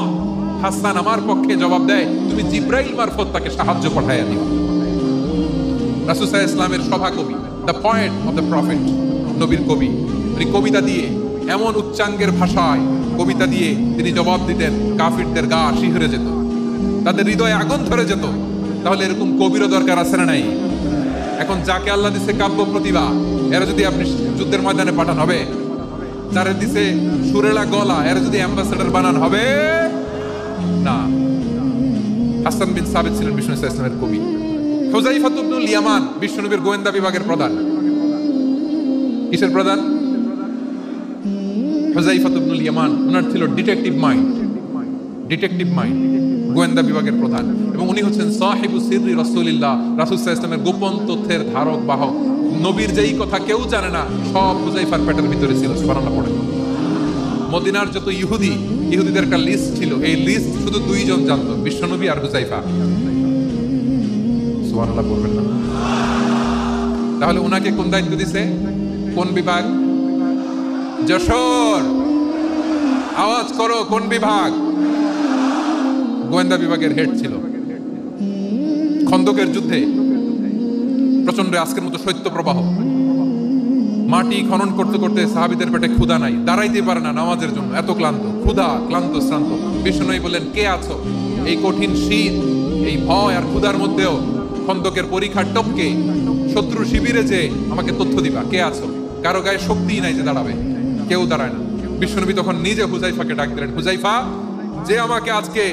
হাসান আমার পক্ষে জবাব দেয়, তুমি জিব্রাইল মারফত তাকে সাহায্য পাঠাইয়া দিও। রাসূল সাল্লাল্লাহু আলাইহি ওয়াসাল্লামের সভাকবি, the poet of the prophet, নবীর কবি। তিনি কবিতা দিয়ে, এমন উচ্চাঙ্গের ভাষায় কবিতা দিয়ে তিনি জবাব দিতেন, কাফিরদের গা শিহরে যেত, তাদের হৃদয়ে আগুন ধরে যেত। তাহলে এরকম কবিরও দরকার আছে না নাই? এখন যাকে আল্লাহ দিছে কাব্য প্রতিভা, এরা যদি আপনি যুদ্ধের ময়দানে পাঠান হবে? যারা দিছে সুরেলা গলা, এরা যদি অ্যাম্বাসেডর বানান হবে না। হাসান বিন সাবিত ছিলেন বিষ্ণু ইসলামের কবি। হুযায়ফা ইবনুল ইয়ামান, বিশ্বনবীর গোয়েন্দা বিভাগের প্রধান। কিসের প্রধান? হুযায়ফা ইবনুল ইয়ামান। ওনার ছিল ডিটেকটিভ মাইন্ড, ডিটেকটিভ মাইন্ড, গোয়েন্দা বিভাগের প্রধান। এবং উনি হচ্ছেন সাহিবু সিররি রাসূলিল্লাহ, রাসূল সাল্লাল্লাহু আলাইহি ওয়াসাল্লামের গোপন তথ্যের ধারক বাহক। নবীর যেই কথা কেউ জানে না, সব হুযায়ফার পেটের ভিতরে ছিল। সুবহানাল্লাহ পড়েন। মদিনার যত ইহুদিদের একটা লিস্ট ছিল, এই লিস্ট শুধু দুইজন জানতো, বিশ্বনবী আর হুযায়ফা। সুবহানাল্লাহ বলবেন না? তাহলে উনাকে কোন দায়িত্ব দিছে? কোন বিভাগ? যশোর, আওয়াজ করো, কোন বিভাগ? গোয়েন্দা বিভাগের হেড ছিল। খন্দকের যুদ্ধে প্রচন্ড আজকের মতো শৈত্য প্রবাহ, মাটি খনন করতে করতে সাহাবীদের পেটে ক্ষুধা নাই, দাঁড়াইতে পারে না নামাজের জন্য, এত ক্লান্ত, ক্ষুধা, ক্লান্ত, শ্রান্ত। বিষ্ণুনবী বললেন, কে আছো এই কঠিন শীত, এই ভয় আর ক্ষুধার মধ্যেও খন্দকের পরীক্ষার টপকে শত্রু শিবিরে যে আমাকে তথ্য দিবা, কে আছো? কারো গায়ে শক্তিই নাই যে দাঁড়াবে, কেউ দাঁড়ায় না। বিশ্বনবী তখন নিজে হুযায়ফাকে ডাক দিলেন, হুযায়ফা, যে আমাকে আজকে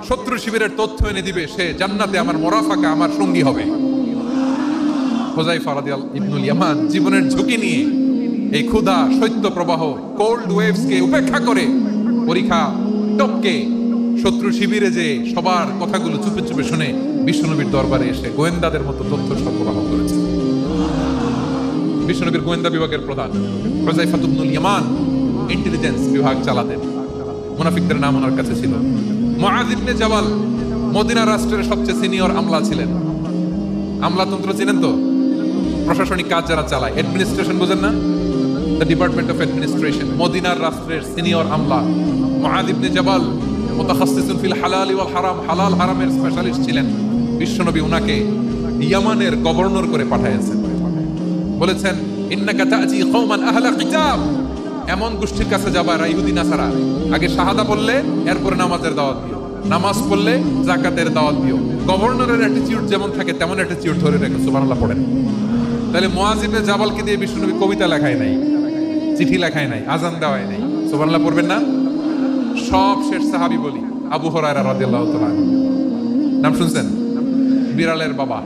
শত্রু শিবিরের তথ্য এনে দিবে, সে জান্নাতে আমার মোরাফাকা, আমার সঙ্গী হবে। হুযায়ফা রাদিয়াল্লাহু ইবনুল ইয়ামান জীবনের ঝুঁকি নিয়ে এই ক্ষুধা, শৈত্য প্রবাহ, কোল্ড ওয়েভসকে উপেক্ষা করে পরীক্ষা টপকে শত্রু শিবিরে যে সবার কথাগুলো চুপে চুপে শুনে বিশ্বনবীর দরবারে এসে গোয়েন্দাদের মতো তথ্য সরবরাহ করেছে। বিশ্বনবীর গোয়েন্দা বিভাগের প্রধান হুযায়ফা ইবনুল ইয়ামান ইন্টেলিজেন্স বিভাগ চালাতেন। মুনাফিকদের নাম ওনার কাছে ছিল। মুআয ইবনে জাবাল মদিনা রাষ্ট্রের সবচেয়ে সিনিয়র আমলা ছিলেন। আমলাতন্ত্র চিনেন তো? প্রশাসনিক কাজ যারা চালায়, অ্যাডমিনিস্ট্রেশন বোঝেন না? The department of administration. মদিনার রাষ্ট্রের সিনিয়র আমলা মুআয ইবনে জাবাল মুতাখাসসিসুন ফিল হালাল ওয়াল হারাম, হালাল হারামের স্পেশালিস্ট ছিলেন। বিশ্বনবী উনাকে ইয়ামানের গভর্নর করে পাঠিয়েছেন। বলেছেন, ইন্নাকা তা'তি কওমান আহলা কিতাব, এমন গোষ্ঠীর কাছে যাবা ইহুদি নাসারা, আগে শাহাদা পড়লে এরপরে নামাজের দাওয়াত দিও, নামাজ পড়লে যাকাতের দাওয়াত দিও। গভর্নরের অ্যাটিটিউড যেমন থাকে তেমন অ্যাটিটিউড ধরে রেখে। সুবহানাল্লাহ পড়েন। তাহলে মুআয ইবনে জাবালকে দিয়ে বিশ্বনবী কবিতা লেখায় নাই, চিঠি লেখায় নাই, আজান দেওয়ায় নাই। সুবহানাল্লাহ পড়বেন না? সব শেষ সাহাবী বলি আবু হুরায়রা রাদিয়াল্লাহু তাআলা, নাম শুনছেন? বিড়ালের বাবা।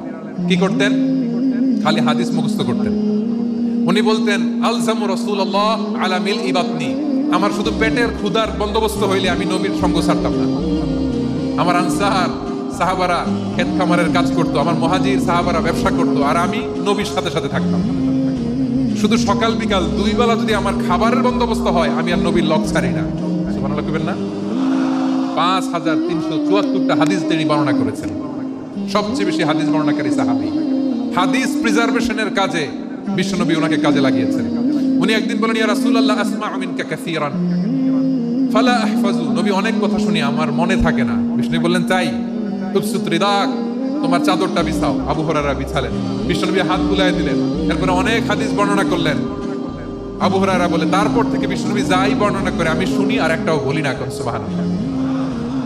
কি করতেন? খালি হাদিস মুখস্থ করতেন। উনি বলতেন, আলজামু রাসূলুল্লাহ আলা মিল ইবাতনি, আমার শুধু পেটের ক্ষুধার বন্দোবস্ত হইলে আমি নবীর সঙ্গ ছাড়তাম না। আমার আনসার সাহাবারা ক্ষেত খামারের কাজ করতো, আমার মুহাজির সাহাবারা ব্যবসা করতো, আর আমি নবীর সাথে সাথে থাকতাম। শুধু সকাল বিকাল 2 বেলা যদি আমার খাবারের বন্দোবস্ত হয়, আমি আর নবীর লগ ছাড়ি না। সুবহানাল্লাহ কইবেন না? 5374টা হাদিস তিনি বর্ণনা করেছেন। সবচেয়ে বেশি হাদিস বর্ণনাকারী সাহাবী। হাদিস প্রিজার্ভেশনের কাজে বিশ্বনবী ওনাকে কাজে লাগিয়েছেন। উনি একদিন বলেন, ইয়া রাসূলুল্লাহ আসমা'ু মিনকা কাসীরান ফালা আহফাজু। নবী অনেক কথা শুনি, আমার মনে থাকে না। বিশ্বনবী বললেন, তাই তুবসুত রিদাক, তোমার চাদরটা বিছাও। আবু হুরায়রা বিছালেন, বিশ্বনবী হাত বুলায় দিলেন, এরপরে অনেক হাদিস বর্ণনা করলেন। আবু হুরায়রা বলে, তারপর থেকে বিশ্বনবী যাই বর্ণনা করে আমি শুনি আর একটাও বলি না। সুবহানাল্লাহ।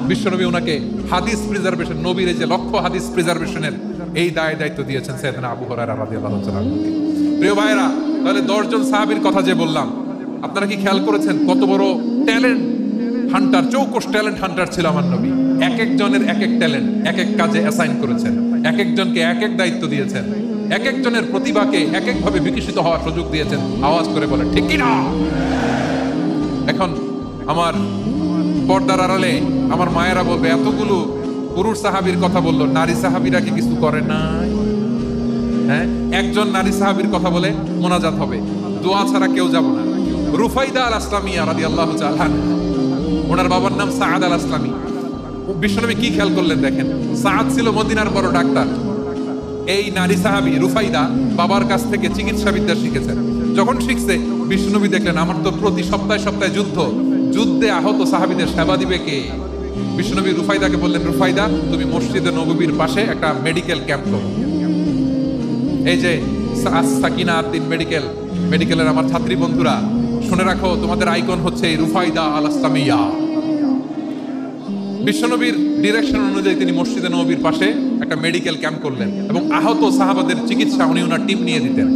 বিশ্বনবী ওনাকে হাদিস প্রিজার্ভেশন, নবীর এই যে লক্ষ্য হাদিস প্রিজার্ভেশনের এই দায়িত্ব দিয়েছেন সাইয়েদনা আবু হুরায়রা রাদিয়াল্লাহু তাআলা। প্রিয় ভাইরা, তাহলে 10 জন সাহাবীর কথা যে বললাম, আপনারা কি খেয়াল করেছেন কত বড় ট্যালেন্ট হান্টার, চৌকস ট্যালেন্ট হান্টার ছিল আমার নবী। এক একজনের এক এক ট্যালেন্ট, এক এক কাজে অ্যাসাইন করেছেন, এক একজনকে এক এক দায়িত্ব দিয়েছেন, এক একজনের প্রতিভাকে এক একভাবে বিকশিত হওয়ার সুযোগ দিয়েছেন। আওয়াজ করে বলেন ঠিক কি না? এখন আমার পর্দার আড়ালে আমার মায়েরা বলবে, এতগুলো পুরুষ সাহাবীর কথা বললো, নারী সাহাবীরা কি কিছু করে নাই? হ্যাঁ, একজন নারী সাহাবীর কথা বলে মোনাজাত হবে, দোয়া ছাড়া কেউ যাব না। রুফাইদা আল আসলামিয়া রাদিয়াল্লাহু তাআলা আনহা, ওনার বাবার নাম সাআদ আল আসলামি। বিশ্বনবী কি খেয়াল করলেন দেখেন, সাআদ ছিল মদিনার বড় ডাক্তার। এই নারী সাহাবী রুফাইদা বাবার কাছ থেকে চিকিৎসা বিদ্যা শিখেছেন। যখন শিখছে, বিশ্বনবী দেখলেন আমার তো প্রতি সপ্তাহে সপ্তাহে যুদ্ধে আহত সাহাবীদের সেবা দিবে কে? বিশ্বনবী রুফাইদাকে বললেন, রুফাইদা তুমি মসজিদে নববীর পাশে একটা মেডিকেল ক্যাম্প করো। এই যে সাকিনা আদ্দিন মেডিকেলের আমার ছাত্রী বন্ধুরা, শুনে রাখো, তোমাদের আইকন হচ্ছে এই রুফাইদা আল আসলামিয়া। বিশ্বনবীর ডিরেকশন অনুযায়ী তিনি মসজিদে নববীর পাশে একটা মেডিকেল ক্যাম্প করলেন এবং আহত সাহাবাদের চিকিৎসা উনি ওনার টিম নিয়ে দিতেন।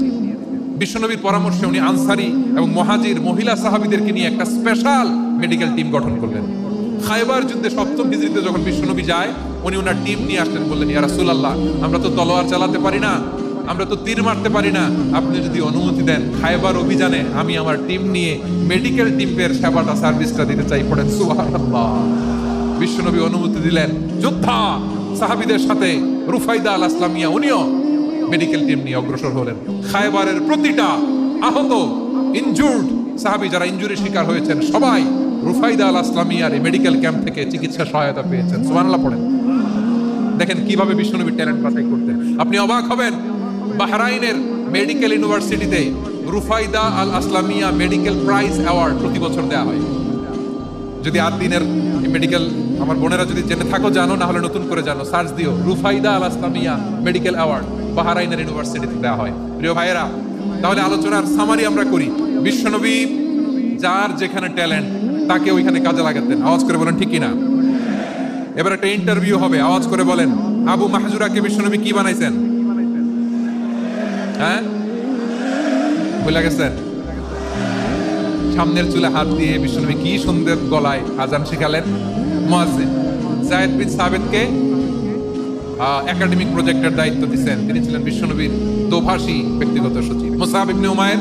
বিশ্বনবীর পরামর্শে উনি আনসারি এবং মুহাজির মহিলা সাহাবীদেরকে নিয়ে একটা স্পেশাল মেডিকেল টিম গঠন করলেন। খায়বার যুদ্ধে 7ম হিজরিতে যখন বিশ্বনবী যায়, উনি ওনার টিম নিয়ে আসলেন, বললেন, ইয়া রাসূলুল্লাহ, আমরা তো তলোয়ার চালাতে পারি না, আমরা তো তীর মারতে পারি না, আপনি যদি অনুমতি দেন খায়বার অভিযানে আমি আমার টিম নিয়ে মেডিকেল টিমের সেবাটা সার্ভিসটা দিতে চাই। পড়েন সুবহানাল্লাহ। বিশ্বনবী অনুমতি দিলেন, যোদ্ধা সাহাবীদের সাথে রুফাইদা আল আসলামিয়া উনিও মেডিকেল টিম নিয়ে অগ্রসর হলেন। খায়বারের প্রতিটা আহত ইনজুর্ড সাহাবী, যারা ইনজুরির শিকার হয়েছেন, সবাই রুফাইদা আল আসলামিয়ার এই মেডিকেল ক্যাম্প থেকে চিকিৎসা সহায়তা পেয়েছেন। সুবহানাল্লাহ পড়েন। দেখেন কিভাবে বিশ্বনবী ট্যালেন্ট বাছাই করতেন। আপনি অবাক হবেন, বাহরাইনের মেডিকেল ইউনিভার্সিটিতে রুফাইদা আল আসলামিয়া মেডিকেল প্রাইজ অ্যাওয়ার্ড প্রতি বছর দেওয়া হয়। যদি আদ্দিনের মেডিকেল আমার বোনেরা যদি জেনে থাকো জানো, না হলে নতুন করে জানো, সার্চ দিও, রুফাইদা আল আসলামিয়া মেডিকেল অ্যাওয়ার্ড বাহরাইনের ইউনিভার্সিটিতে দেওয়া হয়। প্রিয় ভাইয়েরা, তাহলে আলোচনার সামারি আমরা করি। বিশ্বনবী যার যেখানে ট্যালেন্ট তাকে ওইখানে কাজে লাগাতেন। আওয়াজ করে বলেন ঠিক কিনা? এবার একটা ইন্টারভিউ হবে, আওয়াজ করে বলেন, আবু মাহজুরাকে বিশ্বনবী কি বানাইছেন? হ্যাঁ, ভুলে গেছেন? সামনের চুলে হাত দিয়ে বিশ্বনবী কি সুন্দর গলায় আজান শিখালেন। মুয়াজ্জিন। যায়েদ বিন সাবিতকে একাডেমিক প্রজেক্টের দায়িত্ব দিয়েছেন, তিনি ছিলেন বিশ্বনবীর দোভাষী ব্যক্তিগত সচিব। মুসআব ইবনে Umair,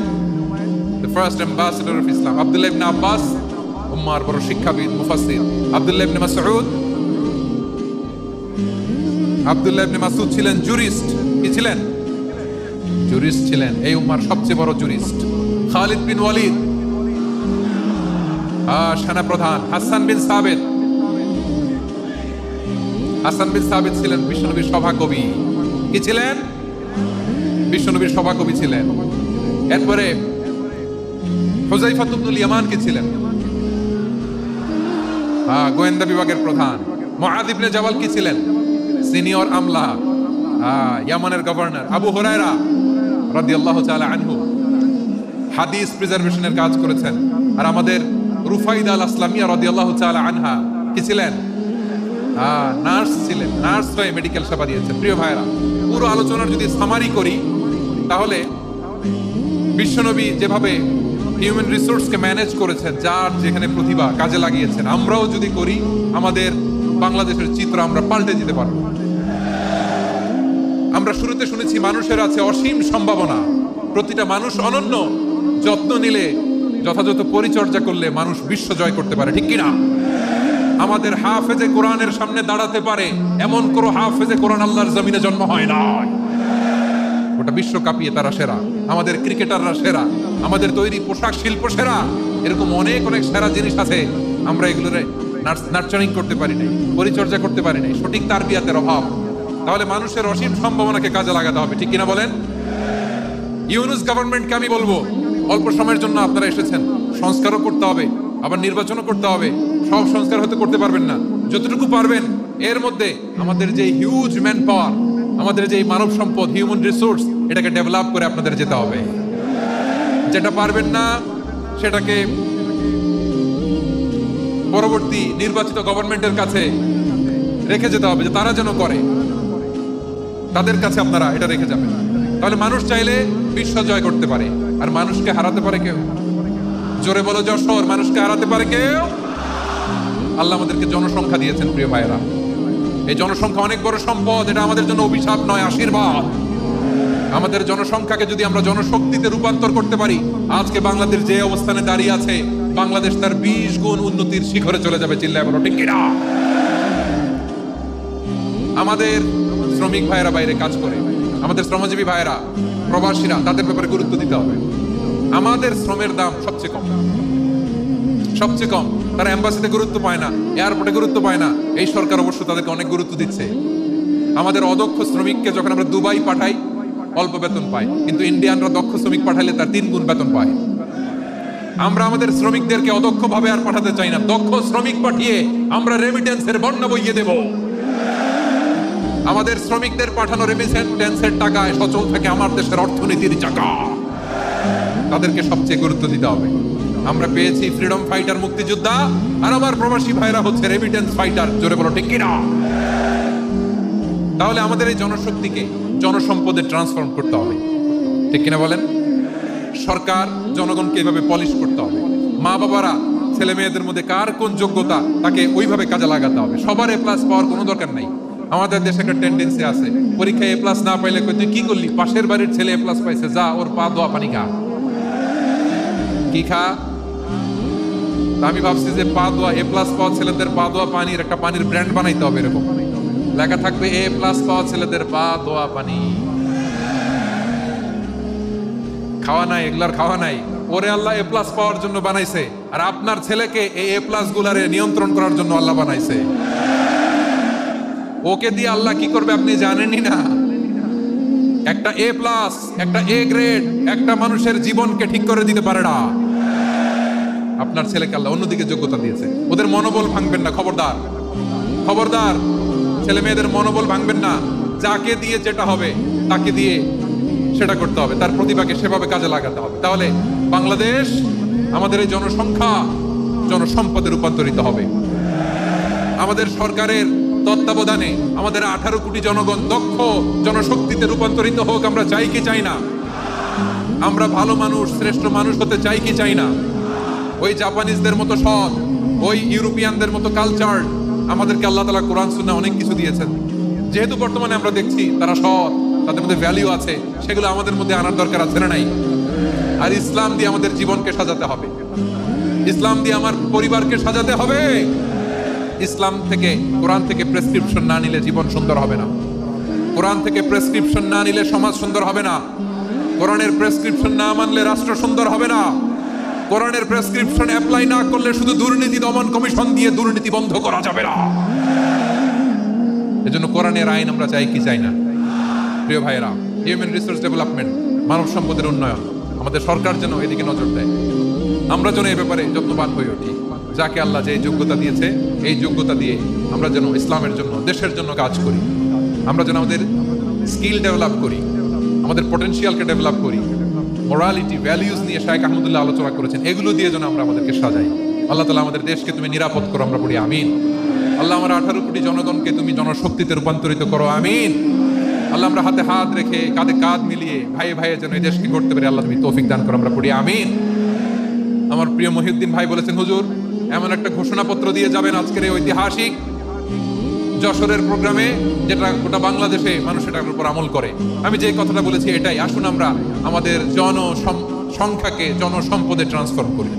the first ambassador of Islam. Abdullah ইবনে আব্বাস, উম্মার বড় শিক্ষাবিদ মুফাসসির। আব্দুল্লাহ ইবনে মাসউদ ছিলেন জুরিস্ট। কি ছিলেন? জুরিস্ট ছিলেন, এই উম্মার সবচেয়ে বড় জুরিস্ট। খালিদ বিন ওয়ালিদ, সেনাপ্রধান। হাসান বিন সাবিত ছিলেন বিশ্বনবীর সভাকবি। কি ছিলেন? বিশ্বনবীর সভাকবি ছিলেন। এরপরে হুযায়ফা ইবনুল ইয়ামান কি ছিলেন? গোয়েন্দা বিভাগের প্রধান। মুআয ইবনে জাবাল কি ছিলেন? সিনিয়র আমলা, ইয়ামানের গভর্নর। আবু হুরায়রা রাদিয়াল্লাহু তাআলা আনহু হাদিস প্রিজার্ভেশনের কাজ করেছেন। আর আমাদের রুফাইদা আল আসলামিয়া রাদিয়াল্লাহু তাআলা আনহা কি ছিলেন? নার্স ছিলেন, নার্স হয়ে মেডিকেল সেবা দিয়েছেন। প্রিয় ভাইরা, পুরো আলোচনার যদি সামারি করি, তাহলে বিশ্বনবী যেভাবে হিউম্যান রিসোর্সকে ম্যানেজ করেছেন, যার যেখানে প্রতিভা কাজে লাগিয়েছেন, আমরাও যদি করি, আমাদের বাংলাদেশের চিত্র আমরা পাল্টে যেতে পারব। আমরা শুরুতে শুনেছি মানুষের আছে অসীম সম্ভাবনা, প্রতিটা মানুষ অনন্য, যত্ন নিলে, যথাযথ পরিচর্যা করলে মানুষ বিশ্ব জয় করতে পারে। ঠিক কিনা? আমাদের হাফেজে কোরআনের সামনে দাঁড়াতে পারে এমন কোন হাফেজে কোরআন আল্লাহর জমিনে জন্ম হয় না। গোটা বিশ্ব কাঁপিয়ে তারা সেরা, আমাদের ক্রিকেটাররা সেরা, আমাদের তৈরি পোশাক শিল্প সেরা। এরকম অনেক অনেক সেরা জিনিস আছে, আমরা এগুলোর নার্চারিং করতে পারি নাই, পরিচর্যা করতে পারি নাই, সঠিক তারবিয়াতের অভাব। তাহলে মানুষের অসীম সম্ভাবনাকে কাজে লাগাতে হবে, ঠিক কিনা বলেন? ইউনুস গভর্নমেন্টকে আমি বলবো, অল্প সময়ের জন্য আপনারা এসেছেন, সংস্কারও করতে হবে, আবার নির্বাচনও করতে হবে। সব সংস্কার হয়তো করতে পারবেন না, যতটুকু পারবেন এর মধ্যে আমাদের যে হিউজ ম্যান পাওয়ার, আমাদের যে মানব সম্পদ, হিউম্যান রিসোর্স, এটাকে ডেভেলপ করে আপনাদের যেতে হবে। যেটা পারবেন না সেটাকে পরবর্তী নির্বাচিত গভর্নমেন্টের কাছে রেখে যেতে হবে, যে তারা যেন করে, তাদের কাছে আপনারা এটা রেখে যাবেন। তাহলে মানুষ চাইলে বিশ্ব জয় করতে পারে, আর মানুষকে হারাতে পারে কেউ? জোরে বলো যশোর, মানুষকে হারাতে পারে কেউ? আল্লাহ আমাদেরকে জনসংখ্যা দিয়েছেন প্রিয় ভাইরা, এই জনসংখ্যা অনেক বড় সম্পদ, এটা আমাদের জন্য অভিশাপ নয়, আশীর্বাদ। আমাদের জনসংখ্যাকে যদি আমরা জনশক্তিতে রূপান্তর করতে পারি, আজকে বাংলাদেশ যে অবস্থানে দাঁড়িয়ে আছে, বাংলাদেশ তার 20 গুণ উন্নতির শিখরে চলে যাবে। চিল্লায় বলো ঠিক কিনা? আমাদের শ্রমিক ভাইয়েরা বাইরে কাজ করে, আমাদের শ্রমজীবী ভাইয়েরা, প্রবাসীরা, তাদের ব্যাপারে গুরুত্ব দিতে হবে। আমাদের শ্রমের দাম সবচেয়ে কম, সবচেয়ে কম। তারা এম্বাসিতে গুরুত্ব পায় না, এয়ারপোর্টে গুরুত্ব পায় না। এই সরকার অবশ্য তাদেরকে অনেক গুরুত্ব দিচ্ছে। আমাদের অদক্ষ শ্রমিককে যখন আমরা দুবাই পাঠাই, অল্প বেতন পায়, কিন্তু ইন্ডিয়ানরা দক্ষ শ্রমিক পাঠালে তার 3 গুণ বেতন পায়। আমরা আমাদের শ্রমিকদেরকে অদক্ষ ভাবে আর পাঠাতে চাই না, দক্ষ শ্রমিক পাঠিয়ে আমরা রেমিটেন্সের বন্যা বইয়ে দেব। আমাদের শ্রমিকদের পাঠানো রেমিটেন্সের টাকায় সচল থাকে আমার দেশের অর্থনীতির চাকা। তাদেরকে সবচেয়ে গুরুত্ব দিতে হবে। আমরা পেয়েছি ফ্রিডম ফাইটার, মুক্তিযোদ্ধা, আর আমার প্রবাসী ভাইরা হচ্ছে রেমিটেন্স ফাইটার। জোরে বলো ঠিক কিনা? তাহলে আমাদের এই জনশক্তিকে জনসম্পদে ট্রান্সফর্ম করতে হবে, ঠিক কিনা বলেন? সরকার জনগণকে এইভাবে পলিশ করতে হবে। মা বাবারা ছেলে মেয়েদের মধ্যে কার কোন যোগ্যতা, তাকে ওইভাবে কাজে লাগাতে হবে। সবার A+ পাওয়ার কোনো দরকার নাই। আমাদের দেশে একটা টেন্ডেন্সি আছে, পরীক্ষায় A+ না পাইলে তুই কি করলি, পাশের বাড়ির ছেলে A+ পাইছে, যা ওর পা দোয়া পানি খা। কি খা? আমি ভাবছি যে পা দোয়া, A+ পাওয়া ছেলেদের পা দোয়া পানির একটা পানির ব্র্যান্ড বানাইতে হবে। এরকম লেখা থাকবে, A+ পাওয়া ছেলেদের পা দোয়া পানি। খাওয়া নাই, এগুলার খাওয়া নাই। ওরে আল্লাহ A+ পাওয়ার জন্য বানাইছে, আর আপনার ছেলেকে এই A+ গুলারে নিয়ন্ত্রণ করার জন্য আল্লাহ বানাইছে। ওকে দিয়ে আল্লাহ কি করবে আপনি জানেনই না। একটা A+, একটা A গ্রেড একটা মানুষের জীবনকে ঠিক করে দিতে পারে না। আপনার ছেলেকে আল্লাহ অন্যদিকে যোগ্যতা দিয়েছে। ওদের মনোবল ভাঙবেন না, খবরদার, খবরদার। ছেলে মেয়েদের মনোবল ভাঙবেন না। যাকে দিয়ে যেটা হবে তাকে দিয়ে সেটা করতে হবে, তার প্রতিভাকে সেভাবে কাজে লাগাতে হবে। তাহলে বাংলাদেশ, আমাদের এই জনসংখ্যা জনসম্পদে রূপান্তরিত হবে। আমাদের সরকারের তত্ত্বাবধানে আমাদের 18 কোটি জনগণ দক্ষ জনশক্তিতে রূপান্তরিত হোক। আমরা চাই কি চাই না? আমরা ভালো মানুষ, শ্রেষ্ঠ মানুষ হতে চাই কি চাই না? ওই জাপানিজদের মতো সৎ, ওই ইউরোপিয়ানদের মতো কালচার আমাদেরকে আল্লাহ তাআলা কোরআন সুন্নাহ অনেক কিছু দিয়েছেন। যেহেতু বর্তমানে আমরা দেখছি তারা সৎ, তাদের মধ্যে ভ্যালু আছে, সেগুলো আমাদের মধ্যে আনার দরকার আছে না নাই? আর ইসলাম দিয়ে আমাদের জীবনকে সাজাতে হবে, ইসলাম দিয়ে আমার পরিবারকে সাজাতে হবে। ইসলাম থেকে, কোরআন থেকে প্রেসক্রিপশন না নিলে জীবন সুন্দর হবে না। কোরআন থেকে প্রেসক্রিপশন না নিলে সমাজ সুন্দর হবে না। কোরআনের প্রেসক্রিপশন না মানলে রাষ্ট্র সুন্দর হবে না। কোরআনের প্রেসক্রিপশন অ্যাপ্লাই না করলে শুধু দুর্নীতি দমন কমিশন দিয়ে দুর্নীতি বন্ধ করা যাবে না। এজন্য কোরআনের আইন আমরা চাই কি চাই না? প্রিয় ভাইয়েরা, হিউম্যান রিসোর্স ডেভেলপমেন্ট, মানব সম্পদের উন্নয়ন, আমাদের সরকার যেন এদিকে নজর দেয়। আমরা যেন এই ব্যাপারে যত্নবান হয়ে উঠি। যাকে আল্লাহ যে যোগ্যতা দিয়েছে, এই যোগ্যতা দিয়ে আমরা যেন ইসলামের জন্য, দেশের জন্য কাজ করি। আমরা যেন আমাদের স্কিল ডেভেলপ করি, আমাদের পটেনশিয়ালকে ডেভেলপ করি। মোরালিটি, ভ্যালিউজ নিয়ে শাইখ আহমদুল্লাহ আলোচনা করেছেন, এগুলো দিয়ে যেন আমরা আমাদেরকে সাজাই। আল্লাহ তাআলা আমাদের দেশকে তুমি নিরাপদ করো, আমরা পড়ি আমিন। আল্লাহ আমার 18 কোটি জনগণকে তুমি জনশক্তিতে রূপান্তরিত করো, আমিন। আল্লাহ আমরা হাতে হাত রেখে, কাঁধে কাঁধ মিলিয়ে, ভাইয়ে ভাইয়ে যেন এই দেশকে করতে পারি, আল্লাহ তুমি তৌফিক দান করো, আমরা পড়ি আমিন। আমার প্রিয় মহিউদ্দিন ভাই বলেছেন, হুজুর এমন একটা ঘোষণাপত্র দিয়ে যাবেন আজকের এই ঐতিহাসিক যশোরের প্রোগ্রামে, যেটা গোটা বাংলাদেশে মানুষ এটার উপর আমল করে। আমি যে কথাটা বলেছি এটাই, আসুন আমরা আমাদের জনসংখ্যাকে জনসম্পদে ট্রান্সফর্ম করি।